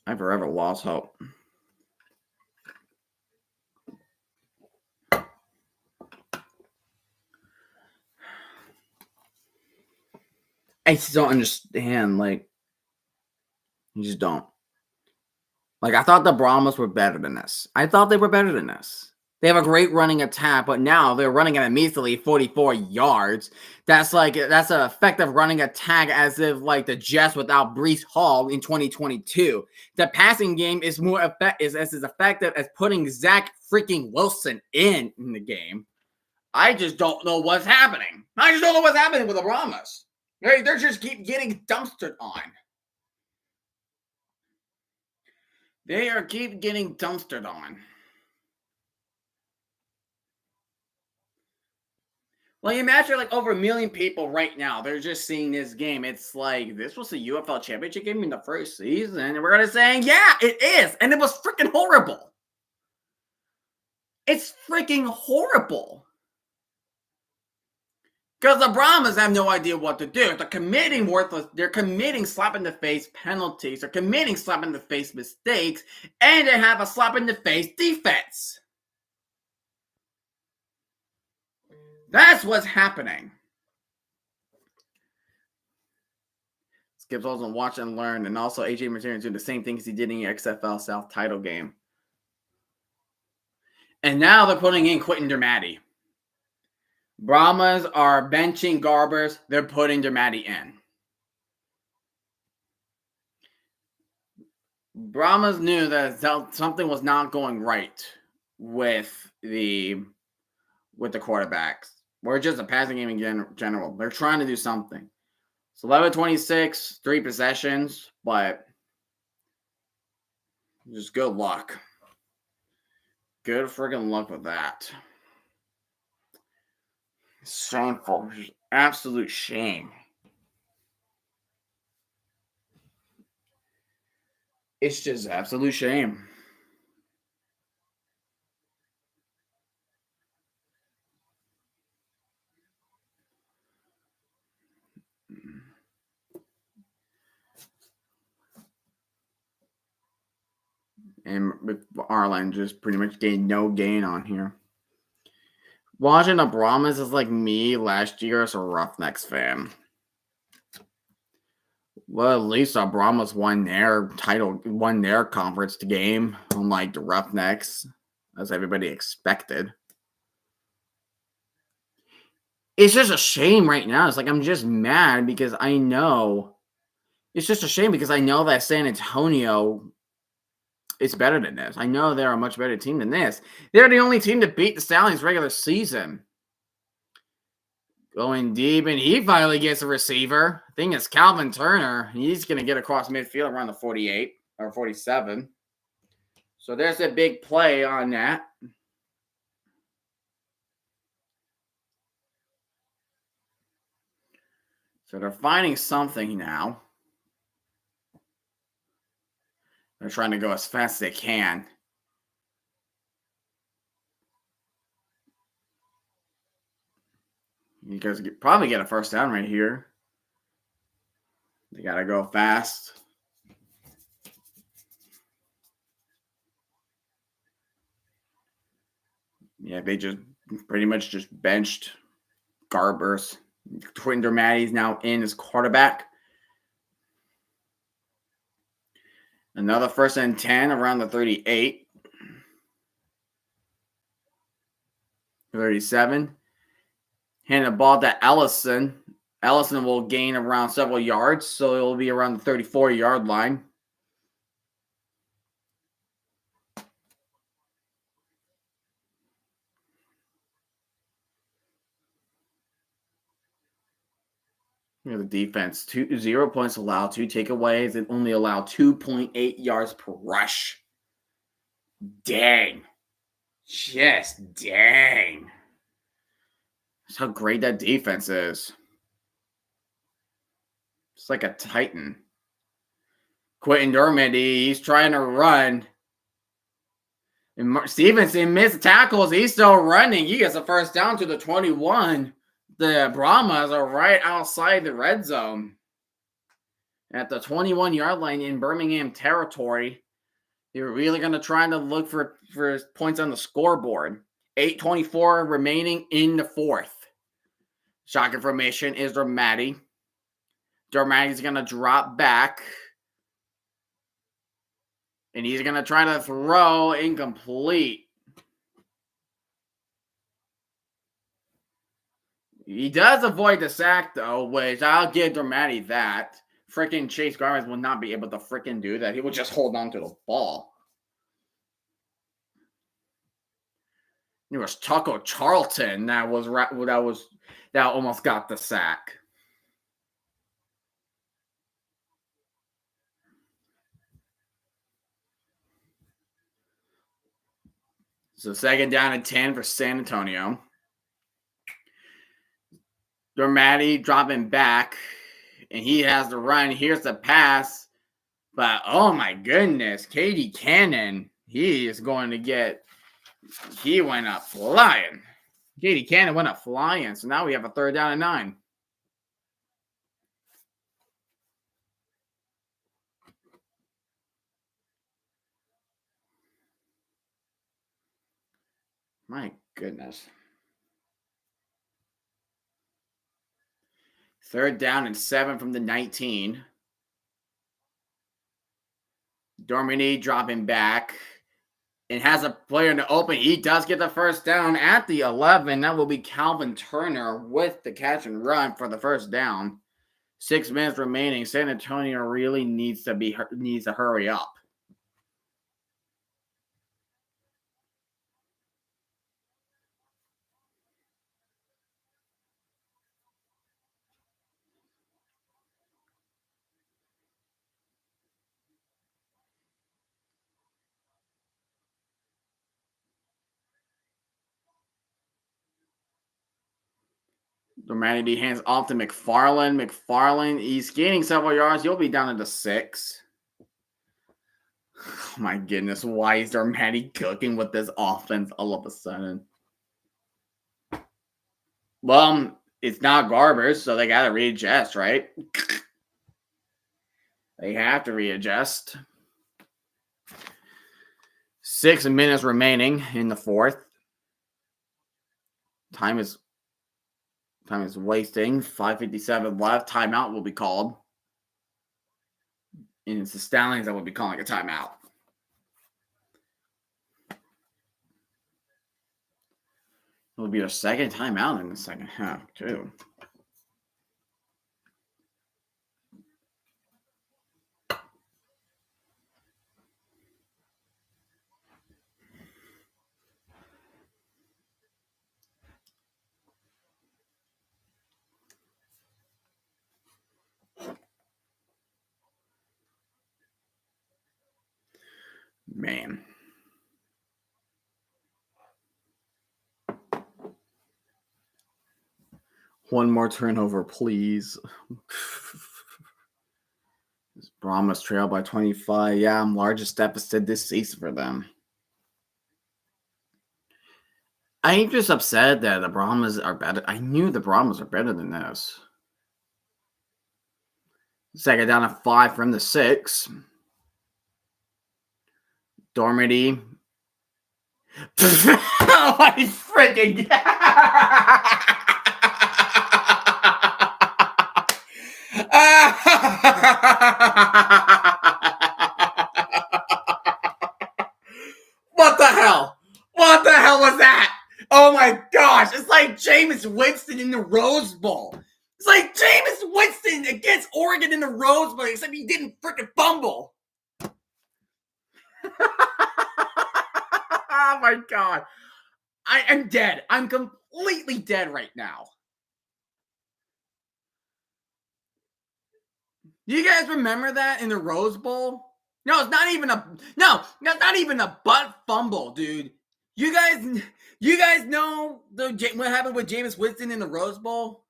A: I forever lost hope. I just don't understand. You just don't. I thought the Brahmas were better than this. I thought they were better than this. They have a great running attack, but now they're running at a measly 44 yards. That's an effective running attack as if the Jets without Breece Hall in 2022. The passing game is as effective as putting Zach freaking Wilson in the game. I just don't know what's happening. I just don't know what's happening with the Brahmas. They're just keep getting dumpstered on. They are keep getting dumpstered on. Like, imagine like over 1 million people right now. They're just seeing this game. It's like this was the UFL championship game in the first season, and we're gonna say, yeah, it is, and it was freaking horrible. It's freaking horrible. Because the Brahmas have no idea what to do. They're committing worthless. They're committing slap in the face penalties. They're committing slap in the face mistakes, and they have a slap in the face defense. That's what's happening. Skips also watch and learn, and also AJ Material doing the same thing as he did in the XFL South title game. And now they're putting in Quentin Dermatti. Brahmas are benching Garbers. They're putting Dermatti in. Brahmas knew that something was not going right with the quarterbacks. We're just a passing game in general. They're trying to do something. It's 11-26, 3 possessions, but just good luck. Good friggin' luck with that. Shameful. Just absolute shame. It's just absolute shame. And with Arlen just pretty much gained no gain on here. Watching the Brahmas is like me last year as a Roughnecks fan. Well, at least the Brahmas won their conference game, unlike the Roughnecks, as everybody expected. It's just a shame right now. It's like I'm just mad because I know. It's just a shame because I know that San Antonio is better than this. I know they're a much better team than this. They're the only team to beat the Stallions regular season. Going deep, and he finally gets a receiver. I think it's Calvin Turner. He's going to get across midfield around the 48 or 47. So there's a big play on that. So they're finding something now. They're trying to go as fast as they can. You guys probably get a first down right here. They got to go fast. Yeah, they just pretty much just benched Garbers. Quentin Dermatti's now in as quarterback. Another 1st and 10 around the 38. 37. Hand the ball to Ellison. Ellison will gain around several yards, so it will be around the 34-yard line. You know, the defense, 0 points allowed, 2 takeaways, and only allow 2.8 yards per rush. Dang. Just dang. That's how great that defense is. It's like a Titan. Quentin Dermody, he's trying to run. And Stevenson missed tackles. He's still running. He gets a first down to the 21. The Brahmas are right outside the red zone. At the 21-yard line in Birmingham territory. They're really going to try to look for points on the scoreboard. 8:24 remaining in the fourth. Shotgun formation is Dermatti. Dermatti's going to drop back. And he's going to try to throw incomplete. He does avoid the sack, though, which I'll give Dermatti that. Freaking Chase Garvin will not be able to freaking do that. He will just hold on to the ball. It was Taco Charlton that almost got the sack. So 2nd down and 10 for San Antonio. Dormady dropping back, and he has to run. Here's the pass. But, oh my goodness, Katie Cannon, he is going to get, he went up flying. Katie Cannon went up flying, so now we have a 3rd down and 9. My goodness. 3rd down and 7 from the 19. Dormady dropping back and has a player in the open. He does get the 1st down at the 11. That will be Calvin Turner with the catch and run for the 1st down. 6 minutes remaining. San Antonio really needs to hurry up. Dormady hands off to McFarland. McFarland, he's gaining several yards. You'll be down to 6. Oh my goodness, why is Dormady cooking with this offense all of a sudden? Well, it's not garbage, so they got to readjust, right? They have to readjust. 6 minutes remaining in the 4th. Time is wasting. 5:57 left. Timeout will be called. And it's the Stallions that will be calling a timeout. It will be their 2nd timeout in the 2nd half, too. Man. One more turnover, please. Brahmas trail by 25. Yeah, largest deficit this season for them. I'm just upset that the Brahmas are better. I knew the Brahmas are better than this. 2nd down to 5 from the 6. Dormady. Oh my freaking What the hell? What the hell was that? Oh my gosh, it's like Jameis Winston in the Rose Bowl. It's like Jameis Winston against Oregon in the Rose Bowl, except he didn't freaking fumble. Oh my god. I am dead. I'm completely dead right now. Do you guys remember that in the Rose Bowl? No, it's not even that's not even a butt fumble, dude. You guys know what happened with Jameis Winston in the Rose Bowl?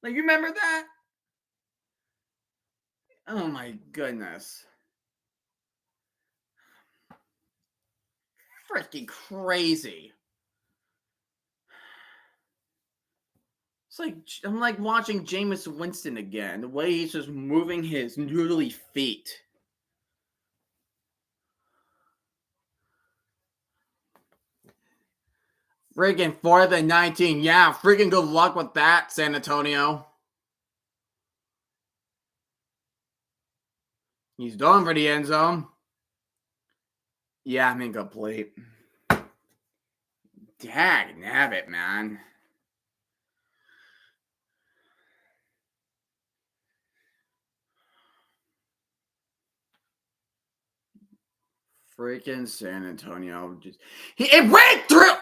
A: Like, you remember that? Oh my goodness. Freaking crazy. It's like I'm like watching Jameis Winston again. The way he's just moving his noodly feet. Freaking 4th and 19. Yeah, freaking good luck with that, San Antonio. He's going for the end zone. Yeah, I'm incomplete. Dag nabbit, man. Freaking San Antonio. It went through.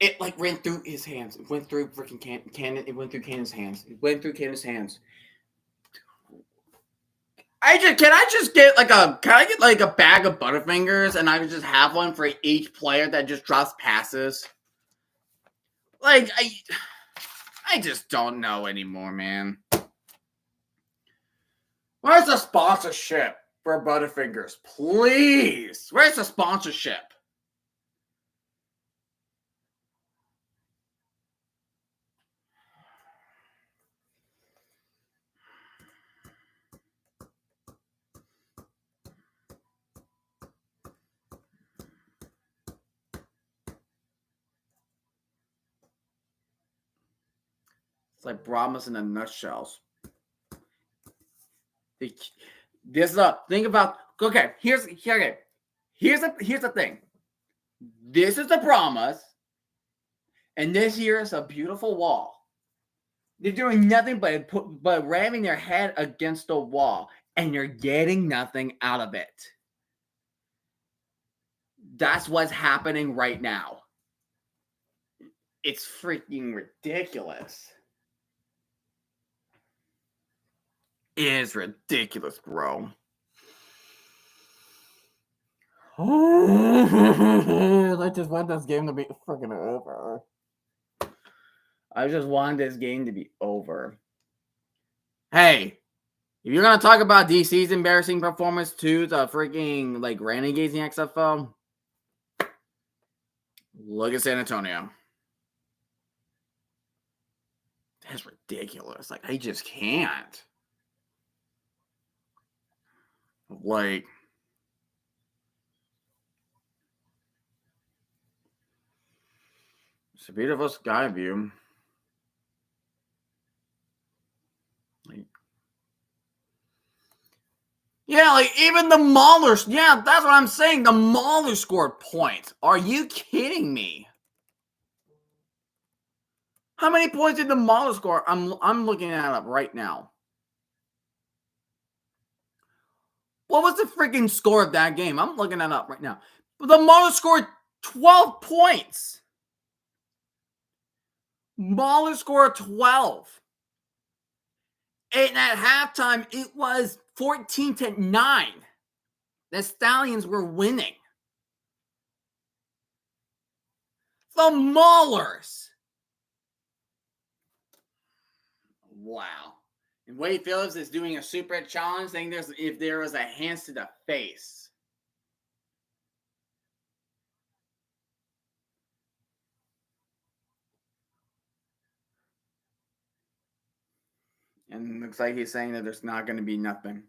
A: It like ran through his hands. It went through freaking Cannon. It went through Cannon's hands. It went through Cannon's hands. Can I just get like a bag of Butterfingers and I can just have one for each player that just drops passes? Like I just don't know anymore, man. Where's the sponsorship for Butterfingers? Please. Where's the sponsorship? It's like Brahmas in a nutshells. This is a think about. Okay, here's the thing. This is the Brahmas, and this here is a beautiful wall. They're doing nothing but ramming their head against the wall, and you're getting nothing out of it. That's what's happening right now. It's freaking ridiculous. It is ridiculous, bro. I just want this game to be freaking over. I just want this game to be over. Hey, if you're gonna talk about DC's embarrassing performance to the freaking like Renegades in the XFL, look at San Antonio. That's ridiculous. Like, I just can't. Like, it's a beautiful sky view. Like, yeah, like even the Maulers. Yeah, that's what I'm saying. The Maulers scored points. Are you kidding me? How many points did the Maulers score? I'm looking that up right now. What was the freaking score of that game? I'm looking that up right now. The Maulers scored 12 points. Maulers scored 12. And at halftime, it was 14-9. The Stallions were winning. The Maulers. Wow. And Wade Phillips is doing a super challenge, saying if there was a hands to the face. And it looks like he's saying that there's not going to be nothing.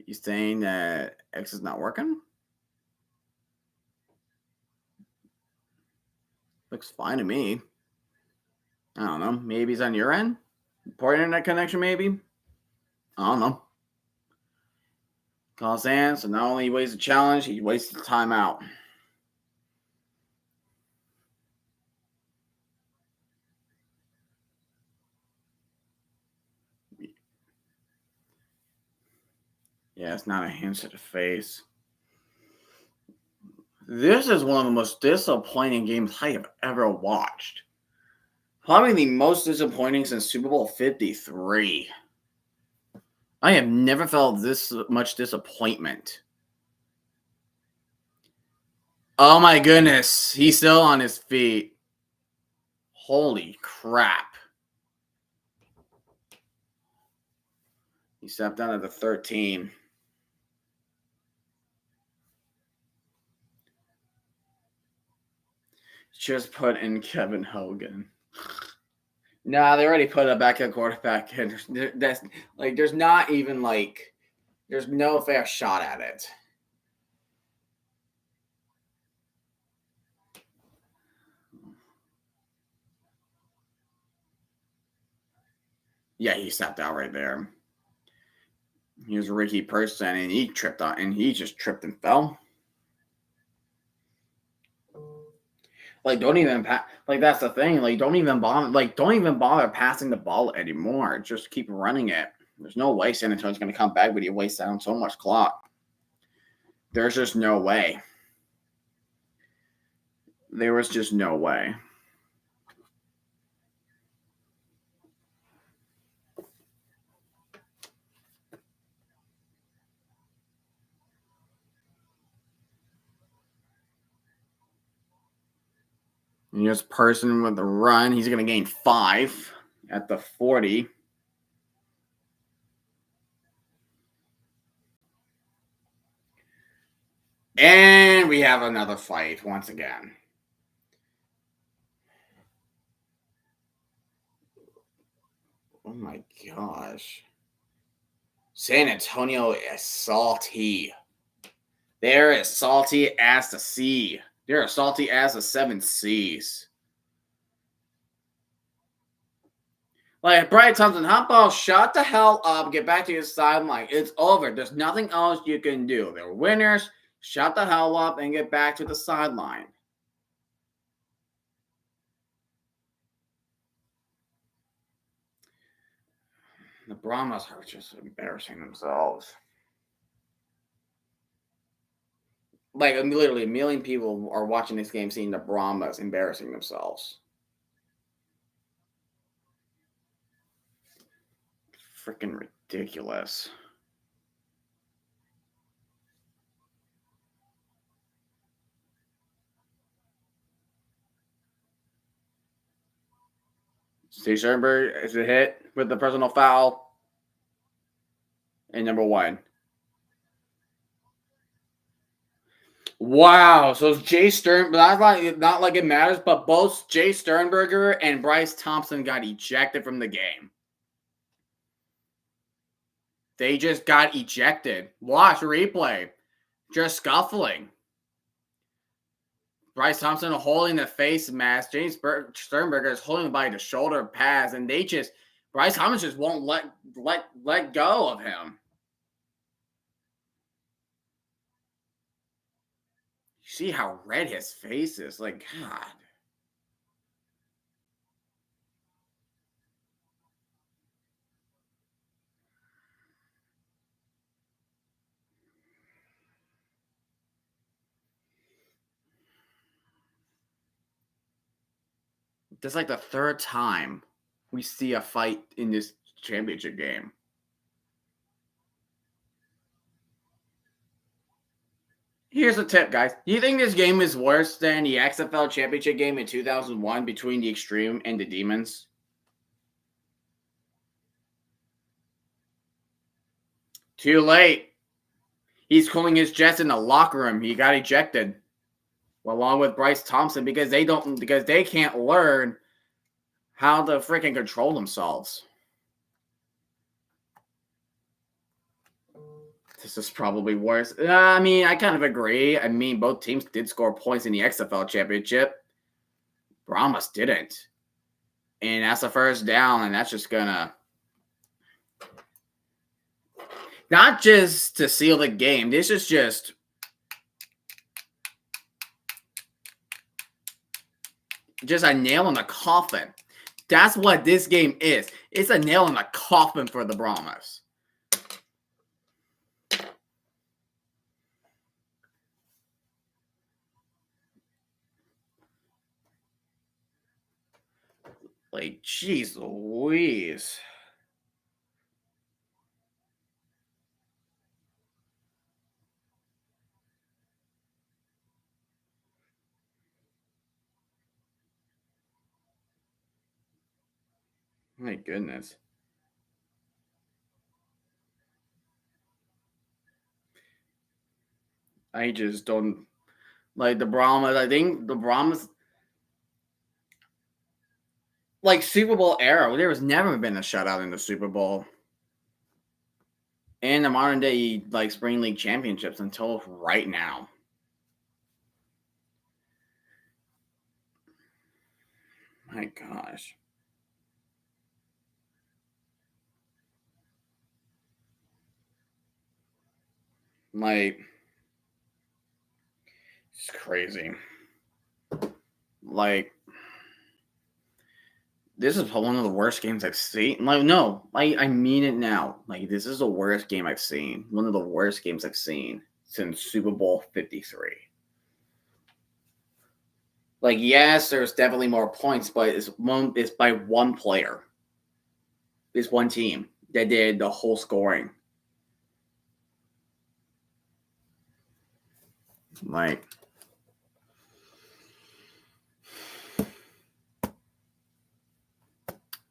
A: He's saying that X is not working? Looks fine to me. I don't know. Maybe it's on your end? Poor internet connection, maybe? I don't know. Call Sands, so not only he wastes a challenge, he wastes the timeout. Yeah, it's not a hands to the face. This is one of the most disappointing games I have ever watched. Probably the most disappointing since Super Bowl 53. I have never felt this much disappointment. Oh my goodness. He's still on his feet. Holy crap. He stepped down at the 13. Just put in Kevin Hogan. Nah, they already put a backup quarterback in. That's like there's not even like there's no fair shot at it. Yeah, he stepped out right there. Here's Ricky Person, and he tripped on, and he just tripped and fell. Like, don't even like that's the thing. Like, don't even bother passing the ball anymore. Just keep running it. There's no way San Antonio's going to come back, but you waste down so much clock. There's just no way. There was just no way. And here's Person with the run. He's going to gain 5 at the 40. And we have another fight once again. Oh my gosh. San Antonio is salty. They're as salty as the sea. They're as salty as the 7 seas. Like, Brian Thompson, how about shut the hell up, get back to your sideline. It's over. There's nothing else you can do. They're winners. Shut the hell up and get back to the sideline. The Brahmas are just embarrassing themselves. Like, literally, a million people are watching this game seeing the Brahmas embarrassing themselves. Freaking ridiculous. Steve Sternberg is a hit with the personal foul. And number 1. Wow. So Jay Stern, not like it matters, but both Jay Sternberger and Bryce Thompson got ejected from the game. They just got ejected. Watch replay. Just scuffling. Bryce Thompson holding the face mask. James Sternberger is holding by the shoulder pads, and Bryce Thompson just won't let go of him. You see how red his face is? Like, God. This is like the 3rd time we see a fight in this championship game. Here's a tip, guys. Do you think this game is worse than the XFL championship game in 2001 between the Extreme and the Demons? Too late. He's cooling his jets in the locker room. He got ejected, along with Bryce Thompson, because they can't learn how to freaking control themselves. This is probably worse. I mean, I kind of agree. I mean, both teams did score points in the XFL championship. Brahmas didn't. And that's a first down, and that's just gonna not just to seal the game. This is just a nail in the coffin. That's what this game is. It's a nail in the coffin for the Brahmas. Like, jeez Louise. My goodness. I just don't like the Brahmas. I think the Brahmas, like Super Bowl era, there has never been a shutout in the Super Bowl. And the modern day, like Spring League championships until right now. My gosh. Like, it's crazy. Like, this is one of the worst games I've seen. Like, no, I mean it now. Like, this is the worst game I've seen. One of the worst games I've seen since Super Bowl 53. Like, yes, there's definitely more points, but it's by one player. It's one team that did the whole scoring. Like,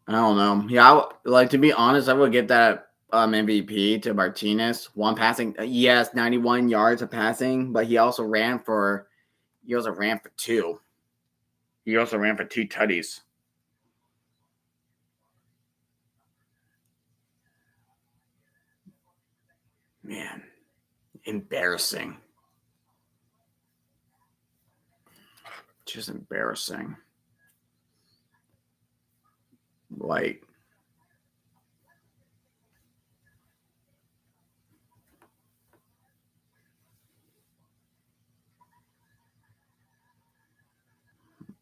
A: I don't know. Yeah, like to be honest, I would give that MVP to Martinez. One passing, yes, 91 yards of passing, but he also ran for two. He also ran for two tutties. Man, embarrassing. Just embarrassing. Like,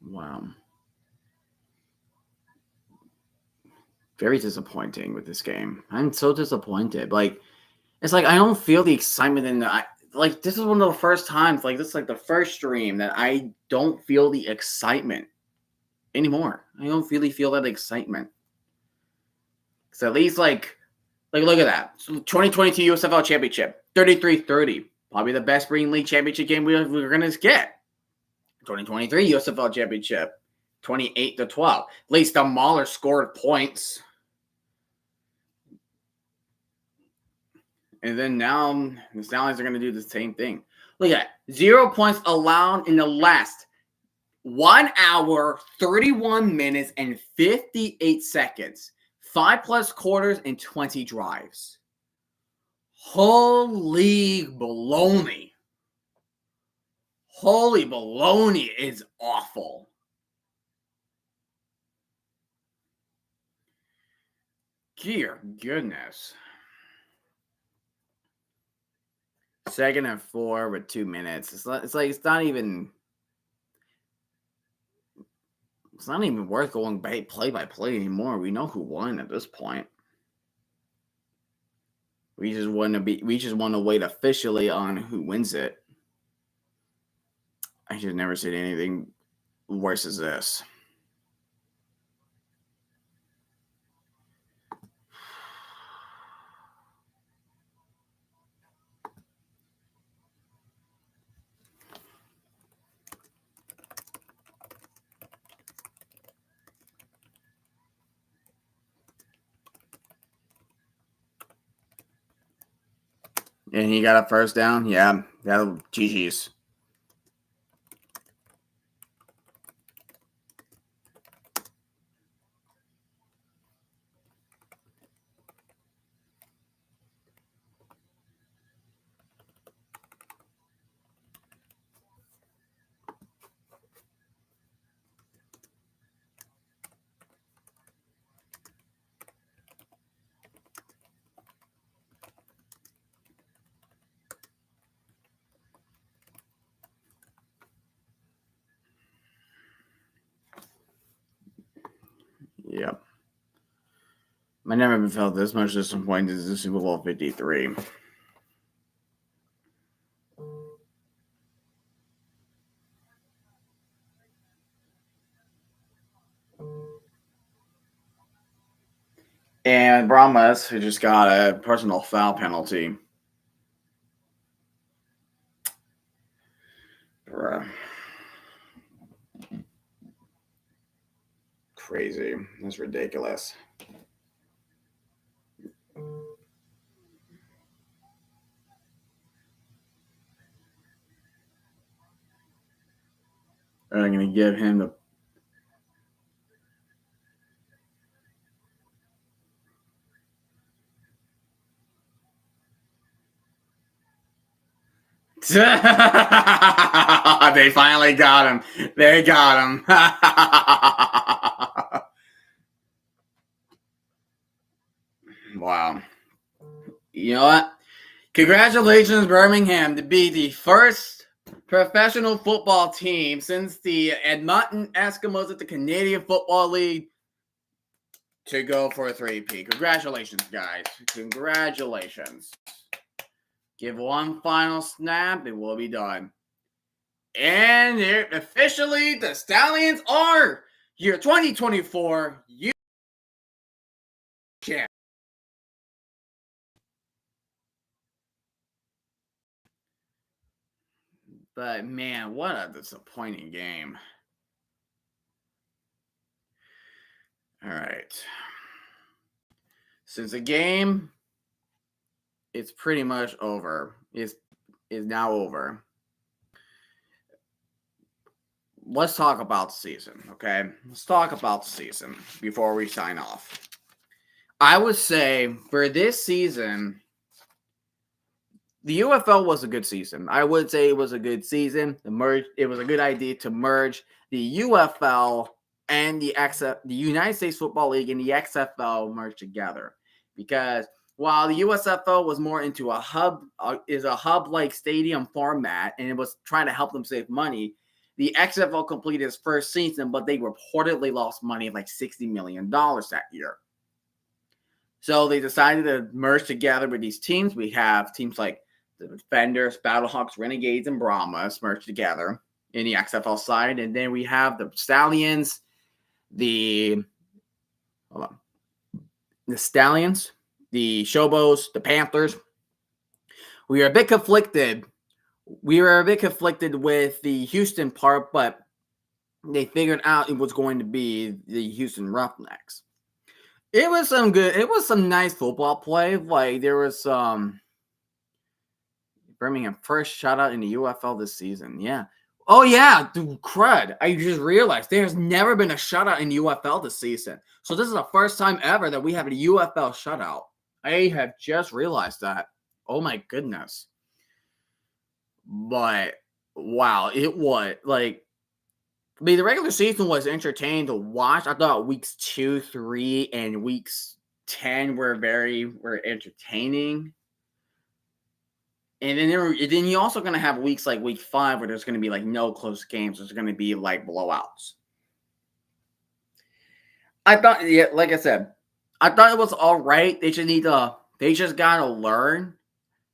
A: wow. Very disappointing with this game. I'm so disappointed. Like, it's like I don't feel the excitement in the. Like, this is one of the first times, like, this is like the first stream that I don't feel the excitement anymore. I don't really feel that excitement. So at least, like look at that. So 2022 USFL Championship, 33-30. Probably the best Spring League Championship game we're going to get. 2023 USFL Championship, 28-12. At least the Mauler scored points. And then now the Stallions are going to do the same thing. Look at that. 0 points allowed in the last 1 hour, 31 minutes, and 58 seconds. 5+ quarters and 20 drives. Holy baloney. Holy baloney is awful. Dear goodness. 2nd and 4 with 2 minutes. It's not even worth going play by play anymore. We know who won at this point. We just want to wait officially on who wins it. I should never say anything worse as this. And he got a first down. Yeah, that'll GG's. Yep. I never felt this much disappointed as the Super Bowl 53. And Brahmas, who just got a personal foul penalty. Bruh. Crazy. That's ridiculous. I'm going to give him the. They finally got him. They got him. Wow. You know what? Congratulations, Birmingham, to be the first professional football team since the Edmonton Eskimos at the Canadian Football League to go for a 3P. Congratulations, guys. Congratulations. Give one final snap, it will be done. And officially, the Stallions are your 2024 champ. But man, what a disappointing game. All right. Since the game is pretty much over, is now over. Let's talk about the season, okay? Let's talk about the season before we sign off. I would say for this season, the UFL was a good season. I would say it was a good season. It was a good idea to merge the UFL and the United States Football League and the XFL merged together, because while the USFL was more into a hub-like stadium format, and it was trying to help them save money, the XFL completed its first season, but they reportedly lost money of like $60 million that year. So they decided to merge together with these teams. We have teams like the Defenders, Battlehawks, Renegades, and Brahmas merged together in the XFL side. And then we have the Stallions, the Stallions, the Showboats, the Panthers. We were a bit conflicted. With the Houston part, but they figured out it was going to be the Houston Roughnecks. It was some nice football play. Like, there was some Birmingham first shutout in the UFL this season. Yeah. Oh, yeah. Dude, crud. I just realized there's never been a shutout in UFL this season. So this is the first time ever that we have a UFL shutout. I have just realized that. Oh, my goodness. But, wow. It was, like, I mean, the regular season was entertaining to watch. I thought weeks 2, 3, and weeks 10 were entertaining. And then you're also going to have weeks like week 5 where there's going to be like no close games. There's going to be like blowouts. I thought, yeah, like I said, I thought it was all right. They just got to learn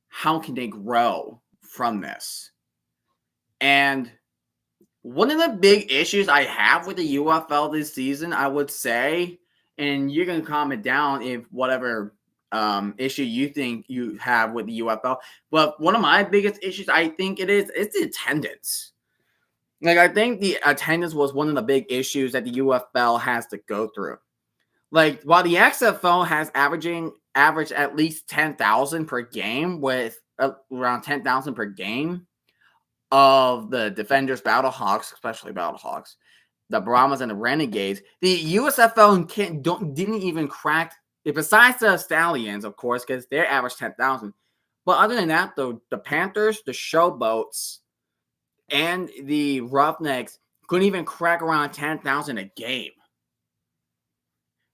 A: how can they grow from this. And one of the big issues I have with the UFL this season, I would say, and you can comment down if whatever issue you think you have with the UFL. But one of my biggest issues, I think it's the attendance. Like, I think the attendance was one of the big issues that the UFL has to go through. Like, while the XFL has averaged at least 10,000 per game, with around 10,000 per game of the Defenders, Battlehawks, especially Battlehawks, the Brahmas, and the Renegades, the USFL didn't even crack. Besides the Stallions, of course, because they're average 10,000. But other than that, the Panthers, the Showboats, and the Roughnecks couldn't even crack around 10,000 a game.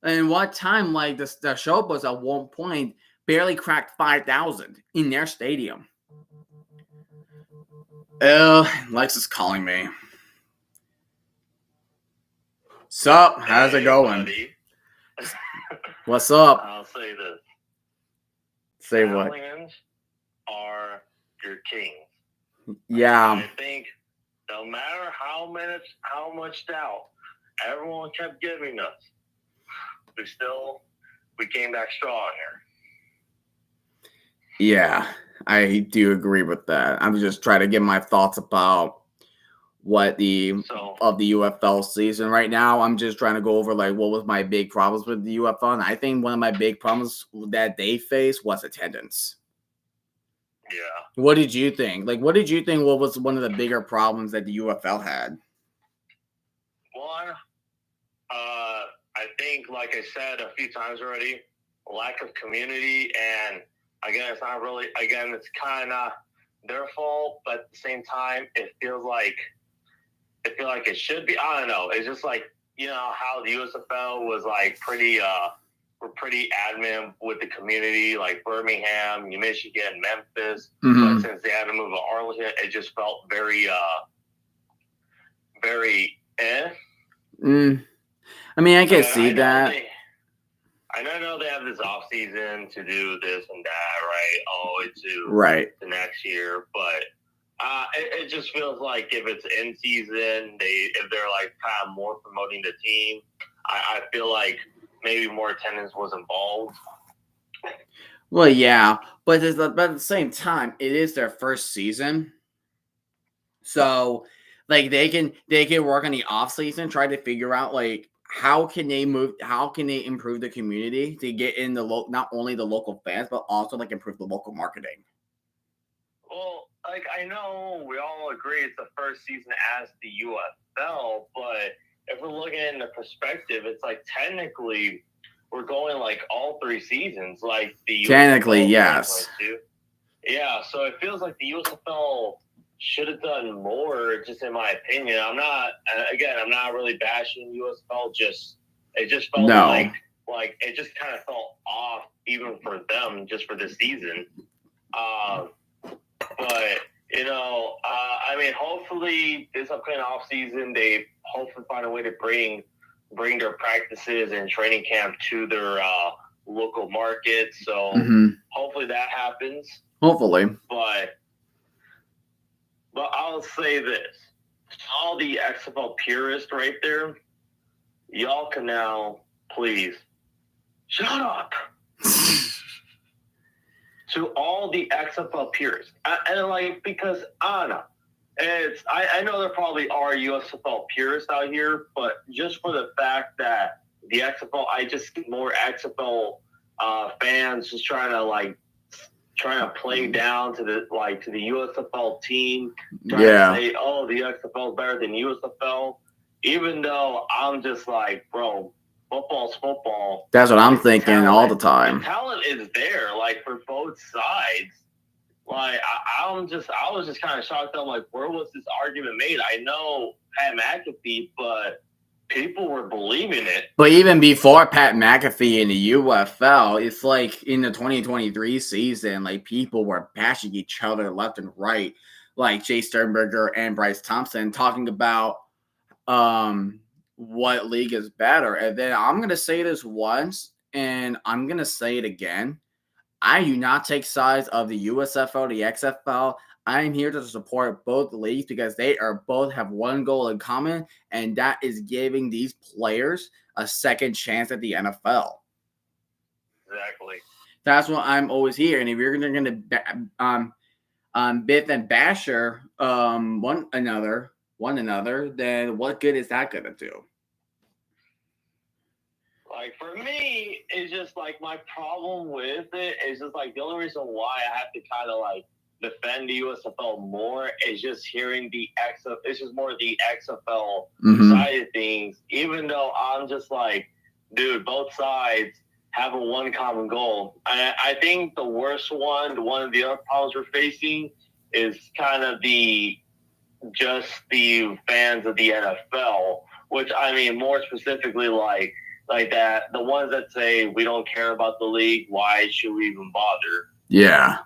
A: And what time, like the Showboats at one point barely cracked 5,000 in their stadium. Lex is calling me. Sup? How's it going? Buddy. What's up?
B: I'll say this.
A: Say what?
B: Stallions are your kings.
A: Yeah.
B: I think no matter how much doubt everyone kept giving us, we came back strong
A: here. Yeah, I do agree with that. I'm just trying to get my thoughts about of the UFL season right now. I'm just trying to go over like what was my big problems with the UFL, and I think one of my big problems that they faced was attendance.
B: Yeah.
A: What did you think? Like, what did you think? What was one of the bigger problems that the UFL had?
B: One, I think, like I said a few times already, lack of community, and again, it's not really. Again, it's kind of their fault, but at the same time, it feels like it should be. I don't know. It's just like, you know how the USFL was like pretty adamant with the community, like Birmingham, New Michigan, Memphis.
A: Mm-hmm.
B: But since they had to move to Arlington, it just felt very eh.
A: I mean, I can see that.
B: I know they have this off season to do this and that, right? To next year, but it just feels like if it's in season, if they're like kind of more promoting the team, I feel like maybe more attendance was involved.
A: Well, yeah, but at the same time, it is their first season, so like they can work on the off season, try to figure out like how can they move? How can they improve the community to get in the not only the local fans, but also like improve the local marketing?
B: Well, like I know we all agree it's the first season as the UFL, but if we're looking in the perspective, it's like technically we're going like all 3 seasons, like the
A: Technically,
B: USFL
A: yes.
B: 2022. Yeah, so it feels like the USFL should have done more, just in my opinion. I'm not really bashing USFL. It just felt
A: No.
B: like it just kind of felt off, even for them, just for this season. But I mean, hopefully this upcoming off season, they hopefully find a way to bring their practices and training camp to their local market. So hopefully that happens.
A: Hopefully.
B: But I'll say this: all the XFL purists right there, y'all can now please shut up. To all the XFL purists, and like, because I don't know, I know there probably are USFL purists out here, but just for the fact that the XFL, I just get more XFL fans just trying to play down to the USFL team, trying to say, oh, the XFL is better than USFL, even though I'm just like, bro, football's football.
A: That's what I'm thinking all the time.
B: The talent is there, like, for both sides. Like, I was just kind of shocked. I'm like, where was this argument made? I know Pat McAfee, but people were believing it.
A: But even before Pat McAfee in the UFL, it's like in the 2023 season, like people were bashing each other left and right, like Jay Sternberger and Bryce Thompson talking about what league is better. And then I'm going to say this once, and I'm going to say it again. I do not take sides of the USFL, the XFL. I am here to support both leagues because they are both have one goal in common, and that is giving these players a second chance at the NFL.
B: Exactly.
A: That's what I'm always here. And if you're going to biff and basher one another, then what good is that going to do?
B: Like, for me, it's just like my problem with it is just like the only reason why I have to kind of like defend the USFL more is just hearing it's just more the XFL side of things, even though I'm just like, dude, both sides have a one common goal. I think the worst one of the other problems we're facing is kind of just the fans of the NFL, which I mean more specifically like that, the ones that say we don't care about the league, why should we even bother?
A: Yeah.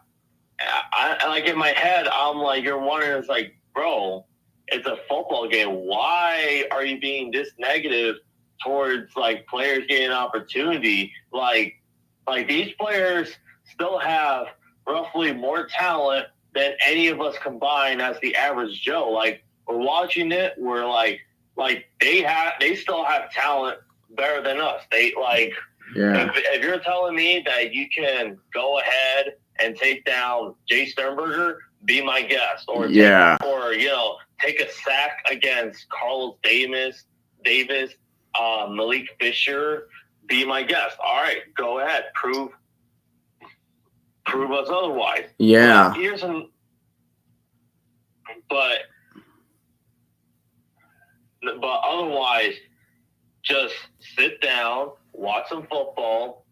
B: I like, in my head, I'm like, you're wondering, it's like, bro, it's a football game. Why are you being this negative towards like players getting an opportunity? Like these players still have roughly more talent than any of us combined as the average Joe. Like, we're watching it, we're like they still have talent better than us. They like, if you're telling me that you can go ahead and take down Jay Sternberger, be my guest. Or take a sack against Carlos Davis, Malik Fisher, be my guest. All right, go ahead, prove us otherwise.
A: Yeah.
B: But otherwise, just sit down, watch some football,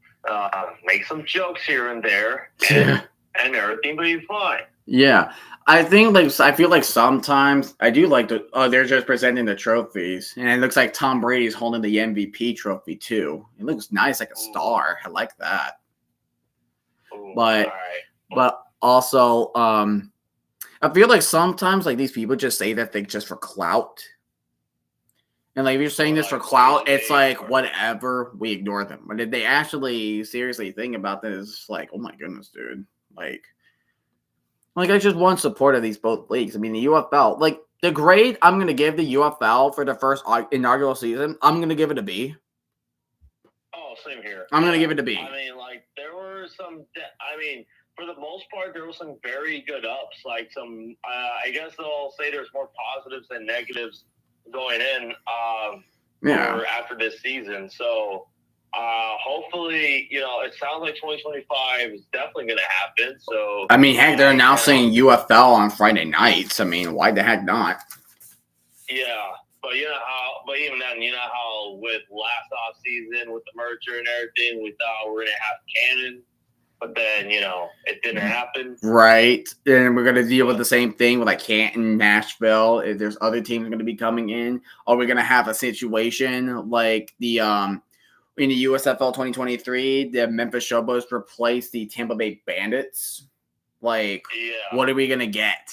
B: make some jokes here and there, and everything will be fine.
A: Yeah. I feel like sometimes I do like they're just presenting the trophies, and it looks like Tom Brady's holding the MVP trophy too. It looks nice, like a star. I like that.
B: Ooh,
A: but also, I feel like sometimes like these people just say that thing just for clout. And like, if you're saying this for clout, it's like, whatever, we ignore them. But if they actually seriously think about this, it's like, oh my goodness, dude. Like I just want support of these both leagues. I mean, the UFL, like, the grade I'm going to give the UFL for the first inaugural season, I'm going to give it a B.
B: Oh, same here.
A: I'm going to give it a B.
B: I mean, like, there were some, for the most part, there were some very good ups. Like, some, I guess I'll say there's more positives than negatives going in.
A: Yeah.
B: after this season. So hopefully, it sounds like 2025 is definitely going to happen. So
A: I mean, heck, they're announcing UFL on Friday nights. I mean, why the heck not?
B: Yeah, but but even then, how with last off season with the merger and everything, we thought we were going to have Cannon, but then it didn't happen.
A: Right, and we're gonna deal with the same thing with like Canton, Nashville. If there's other teams going to be coming in, are we gonna have a situation like the in the USFL 2023, the Memphis Showboats replaced the Tampa Bay Bandits? Like, what are we gonna get?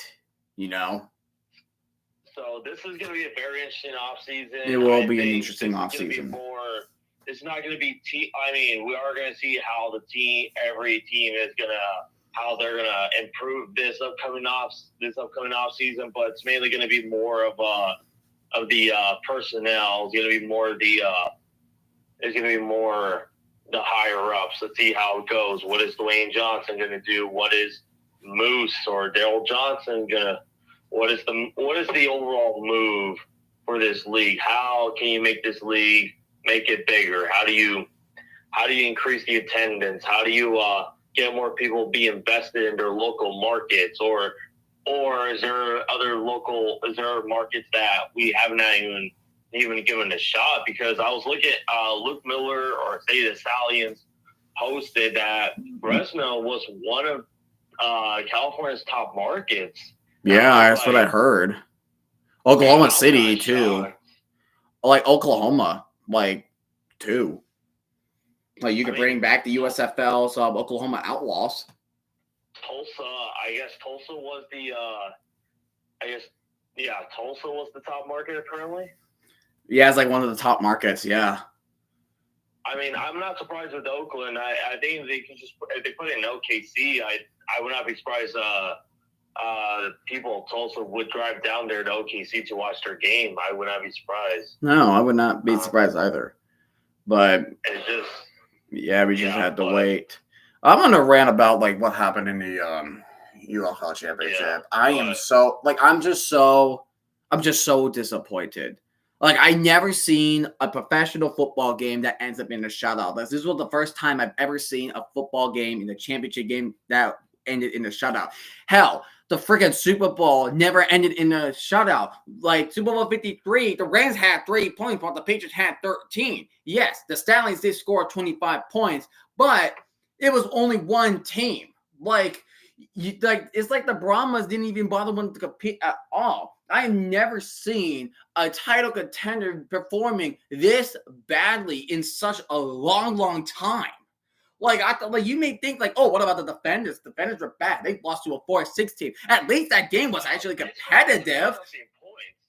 B: So this is going to be a very interesting offseason.
A: It will be an interesting offseason.
B: It's not going to be we are going to see how every team is going to, how they're going to improve this upcoming off season, but it's mainly going to be more of the personnel. It's going to be more the higher ups. Let's see how it goes. What is Dwayne Johnson going to do? What is Moose or Daryl Johnson going to? What is the overall move for this league? How can you make this league make it bigger? How do you increase the attendance? How do you get more people be invested in their local markets? Or is there markets that we haven't even given a shot? Because I was looking at Luke Miller or say the Stallions posted that Fresno was one of California's top markets.
A: Yeah, that's what I heard. Oklahoma City too. Like Oklahoma, too. Like you could bring back the USFL's Oklahoma Outlaws.
B: Tulsa, I guess Tulsa was Tulsa was the top market apparently.
A: Yeah, it's like one of the top markets. Yeah.
B: I mean, I'm not surprised with Oakland. I think they can if they put in OKC, I would not be surprised. People of Tulsa would drive down there to OKC to watch their game. I would not be surprised.
A: No, I would not be surprised either. But
B: it's just
A: we just had to wait. I'm gonna rant about what happened in the UFL championship.
B: Yeah,
A: I'm just so disappointed. Like I never seen a professional football game that ends up in a shutout. This was the first time I've ever seen a football game in the championship game that ended in a shutout. Hell, the freaking Super Bowl never ended in a shutout. Like Super Bowl 53, the Rams had 3 points, but the Patriots had 13. Yes, the Stallions did score 25 points, but it was only one team. It's like the Brahmas didn't even bother wanting to compete at all. I've never seen a title contender performing this badly in such a long time. I thought, you may think what about the Defenders? The Defenders were bad. They lost to a 4-6 team. At least that game was actually competitive.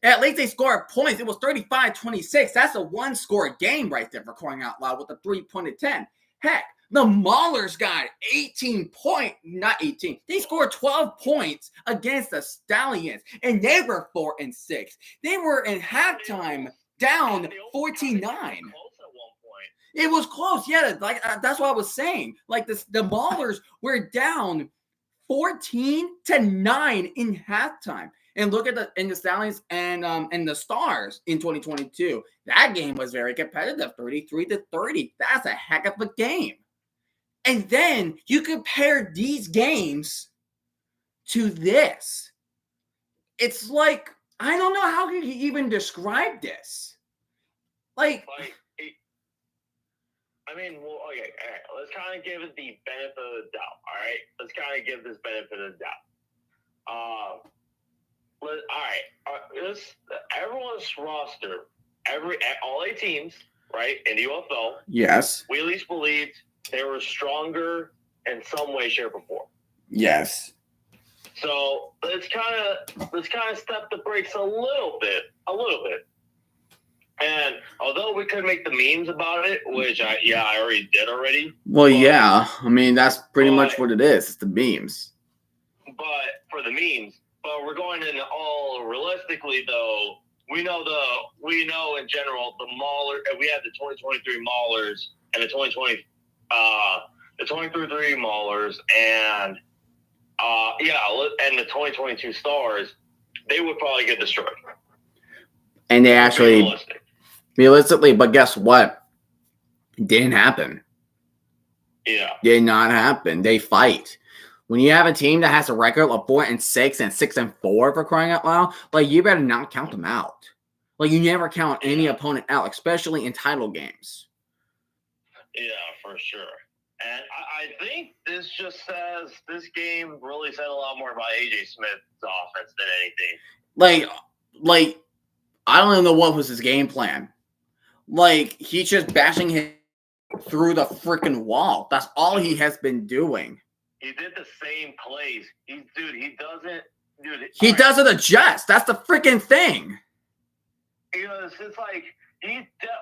A: At least they scored points. It was 35-26. That's a one-score game right there for crying out loud with a 3-point attempt. Heck, the Maulers got 18. They scored 12 points against the Stallions, and they were 4-6. They were in halftime down 14-9. It was close, yeah. That's what I was saying. The Maulers were down 14-9 in halftime. And look at the Stallions and the Stars in 2022. That game was very competitive, 33-30. That's a heck of a game. And then you compare these games to this. It's like I don't know how could he even describe this.
B: Okay, all right. Let's kind of give it the benefit of the doubt, all right? Let's kind of give this benefit of the doubt. All right. Everyone's roster, all 8 teams, right, in the UFL.
A: Yes.
B: We at least believed they were stronger in some way, shape, or form.
A: Yes.
B: So let's kind of step the brakes a little bit. And although we could make the memes about it, which I already did already.
A: Well, yeah. I mean, that's pretty much what it is. It's the memes.
B: But for the memes, we're going into all realistically though. We know in general the Mauler. We had the 2023 Maulers and the 2023 Maulers and the 2022 Stars. They would probably get destroyed.
A: And they actually realistically. But guess what? It didn't happen.
B: Yeah.
A: Did not happen. They fight. When you have a team that has a record of 4-6 and 6-4 for crying out loud, like you better not count them out. Like you never count any opponent out, especially in title games.
B: Yeah, for sure. And I think this just says this game really said a lot more about AJ Smith's offense than anything.
A: Like I don't even know what was his game plan. Like he's just bashing him through the freaking wall. That's all he has been doing.
B: He did the same plays. He doesn't. Dude,
A: he doesn't adjust. That's the freaking thing.
B: It's like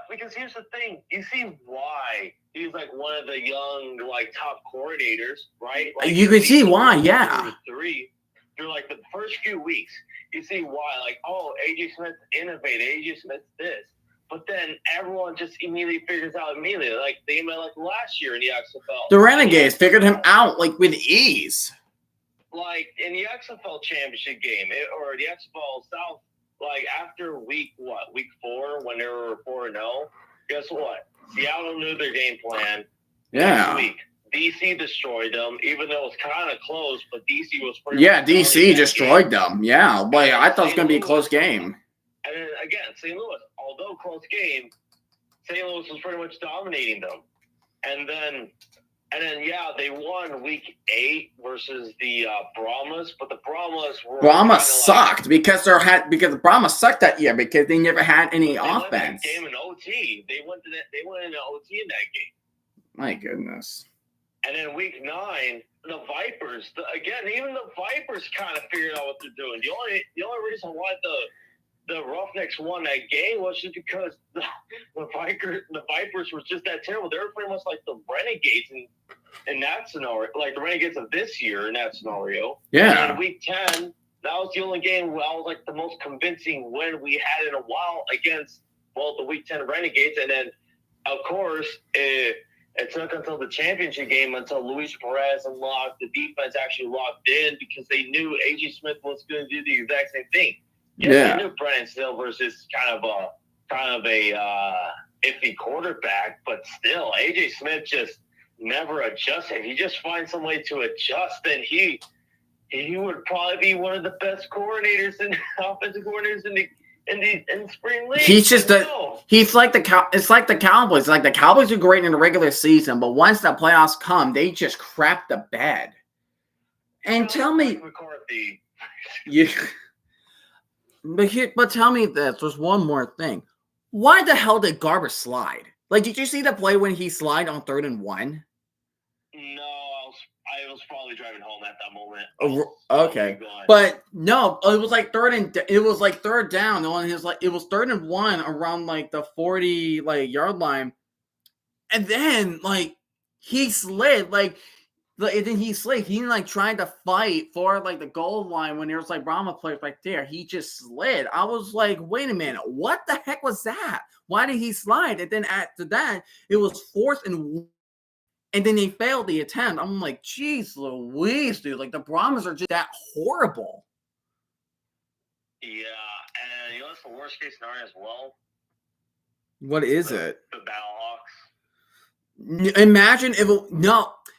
B: because here's the thing. You see why he's like one of the young top coordinators, right? Like,
A: you can see why, yeah.
B: Through like the first few weeks, you see why. Like, oh, AJ Smith innovated. AJ Smith this. But then everyone just immediately figures out immediately. Like they made last year in the XFL.
A: The Renegades figured him out with ease.
B: Like in the XFL championship game or the XFL South, after week 4 when they were 4-0, guess what? Seattle knew their game plan.
A: Yeah.
B: Next week, DC destroyed them, even though it was kind of close, but DC was pretty much
A: DC destroyed them. Yeah. I thought it was going to be a close game.
B: And then again, St. Louis, although close game, St. Louis was pretty much dominating them. And then they won week 8 versus the Brahmas, but the Brahmas were
A: sucked because the Brahmas sucked that year because they never had any offense.
B: Won that game in OT. They went into OT in that game.
A: My goodness.
B: And then week 9, the Vipers even the Vipers kind of figured out what they're doing. The only reason why the Roughnecks won that game was just because the Vipers were just that terrible. They were pretty much like the Renegades in that scenario, like the Renegades of this year in that scenario.
A: Yeah.
B: And in week 10, that was the only game where I was like the most convincing win we had in a while against the week 10 Renegades. And then, of course, it took until the championship game until Luis Perez and the defense actually locked in because they knew AJ Smith was going to do the exact same thing. Yes, they knew Brennan Silver's is kind of a iffy quarterback, but still, AJ Smith just never adjusted. He just finds some way to adjust, and he would probably be one of the best coordinators and offensive coordinators in the spring league.
A: He's just it's like the Cowboys. Like the Cowboys are great in the regular season, but once the playoffs come, they just crap the bed. And tell me,
B: McCarthy.
A: But tell me this. There's one more thing. Why the hell did Garber slide? Did you see the play when he slid on 3rd and 1?
B: No, I was probably driving home at that moment.
A: Okay, but no, it was like third down on his it was 3rd and 1 around the 40 yard line, and then he slid and then he slid. He tried to fight for the goal line when there was Brahma players right there. He just slid. I was like, wait a minute, what the heck was that? Why did he slide? And then after that, it was 4th and 1. And then they failed the attempt. I'm like, geez Louise, dude. The Brahmas are just that horrible.
B: Yeah, and what's the worst case scenario as well?
A: What is it?
B: The Battlehawks.
A: Imagine if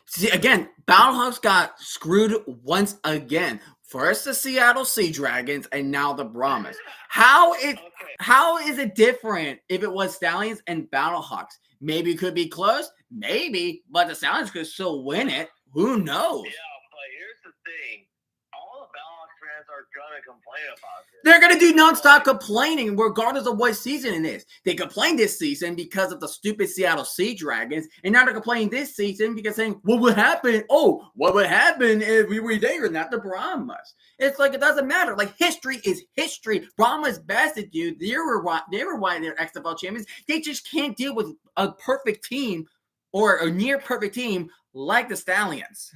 A: see, again, Battlehawks got screwed once again. First the Seattle Sea Dragons, and now the Brahmas. How is it different if it was Stallions and Battlehawks? Maybe it could be close, maybe, but the Stallions could still win it. Who knows?
B: Yeah, but here's the thing. All the Battlehawks fans are going to complain about this.
A: They're going to do nonstop complaining regardless of what season it is. They complained this season because of the stupid Seattle Sea Dragons, and now they're complaining this season because saying, what would happen? Oh, what would happen if we were there and not the Brahmas? It's it doesn't matter. History is history. Brahmas bested you. They were why they're XFL champions. They just can't deal with a perfect team or a near perfect team like the Stallions.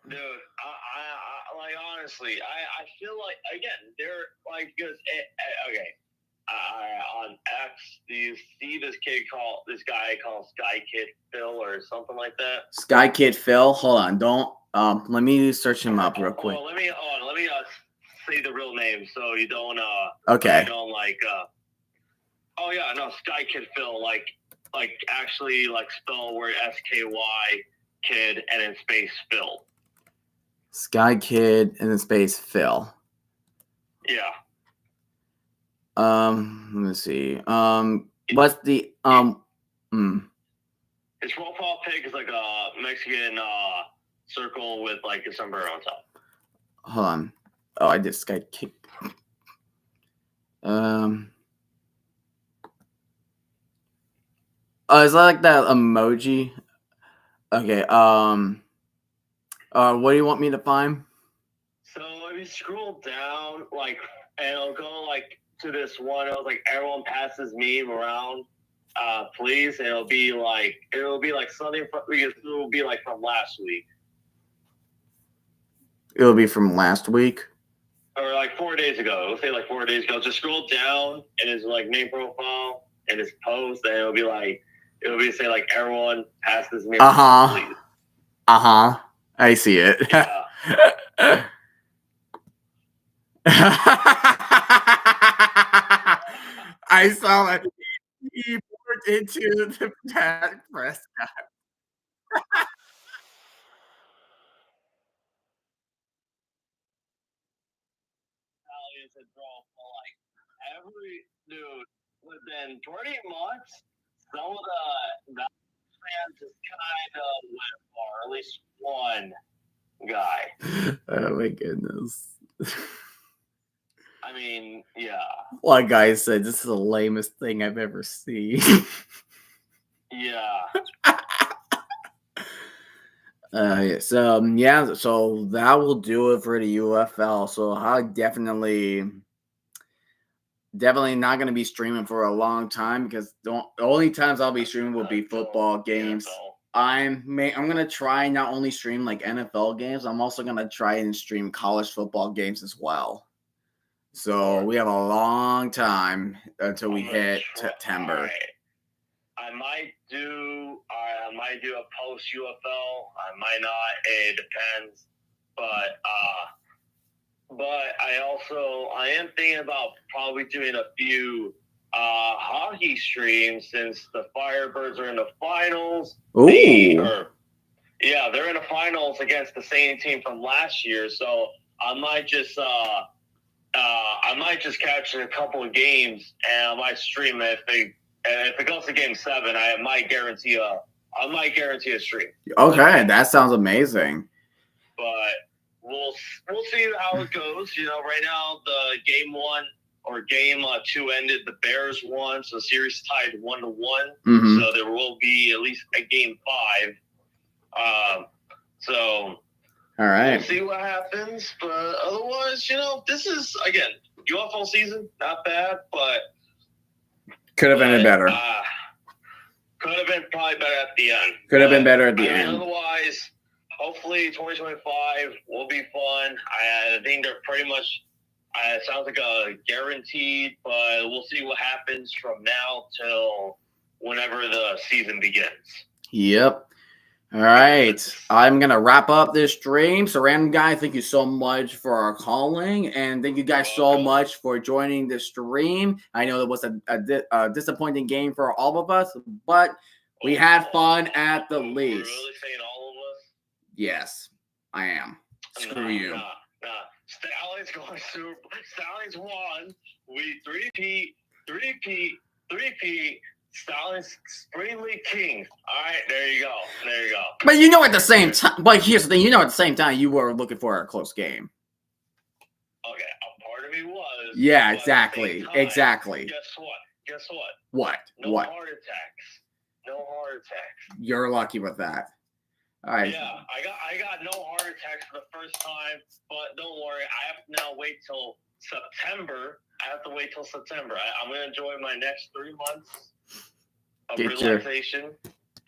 B: Dude, honestly, I feel again, they're because on X, do you see this guy called Sky Kid Phil or something like that?
A: Sky Kid Phil? Hold on, don't let me search him up real quick.
B: Let me say the real name so you don't
A: okay.
B: You don't Oh yeah, no, Sky Kid Phil, like actually like spell word SKY Kid and then space Phil.
A: Sky Kid and then space Phil.
B: Yeah.
A: Let me see. What's the
B: His profile pic is like a Mexican circle with like a sombrero on top.
A: Hold on. Oh, I did Sky Kid. Oh, is that like that emoji? Okay. What do you want me to find?
B: So if you scroll down, like, and it'll go like to this one. It was like everyone passes meme around, please. And it'll be like something from, it will be like from last week.
A: It'll be from last week.
B: Or like 4 days ago. It'll say like 4 days ago. Just scroll down and his like name profile and his post, and it'll be say like everyone passes meme. Please.
A: I see it.
B: Yeah.
A: I saw it. He poured into the Dak Prescott.
B: Every dude within 20 months, some of the fans just kind of went far. At least one guy.
A: Oh my goodness.
B: I mean, yeah.
A: One guy said, "This is the lamest thing I've ever seen."
B: Yeah.
A: So that will do it for the UFL. So I definitely not going to be streaming for a long time because the only times I'll be streaming will be football games. I'm gonna try not only stream like NFL games. I'm also gonna try and stream college football games as well. So we have a long time until we hit September.
B: I might do a post UFL. I might not. It depends. But I am thinking about probably doing a few hockey streams since the Firebirds are in the finals.
A: Ooh.
B: They're in the finals against the same team from last year. So I might just catch a couple of games and I might stream it. If it goes to Game 7, I might guarantee a stream.
A: Okay, that sounds amazing.
B: But we'll see how it goes. You know, right now the Game 1 or Game 2 ended. The Bears won, so the series tied 1-1.
A: Mm-hmm.
B: So there will be at least a Game 5. So
A: all right,
B: we'll see what happens. But otherwise, you know, this is again UFL season, not bad, but could have been better. Could have been probably better at the end.
A: Could have been better at the end.
B: Otherwise, hopefully 2025 will be fun. I think they're pretty much, it sounds like a guaranteed, but we'll see what happens from now till whenever the season begins.
A: Yep. All right. I'm going to wrap up this stream. So, random guy, thank you so much for calling. And thank you guys so much for joining the stream. I know it was a disappointing game for all of us, but we had fun at the least.
B: You're really saying all of us?
A: Yes, I am. Screw you.
B: Nah. Stallions going super. Stallions won. We three-peat. Stallions Spring League King. All right, there you go.
A: But you know, at the same time, but here's the thing. You know, at the same time, you were looking for a close game.
B: Okay, a part of me was.
A: Yeah, exactly.
B: Guess what?
A: What?
B: No heart attacks.
A: You're lucky with that. All right.
B: Yeah, I got no heart attacks for the first time, but don't worry. I have to now wait till September. I'm going to enjoy my next 3 months of relaxation,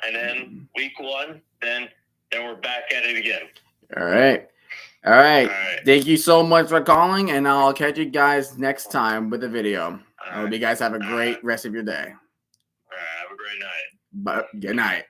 B: and then week 1, then we're back at it again.
A: All right. Thank you so much for calling, and I'll catch you guys next time with a video. I hope you guys have a great rest of your day.
B: All right, have a great night.
A: But good night.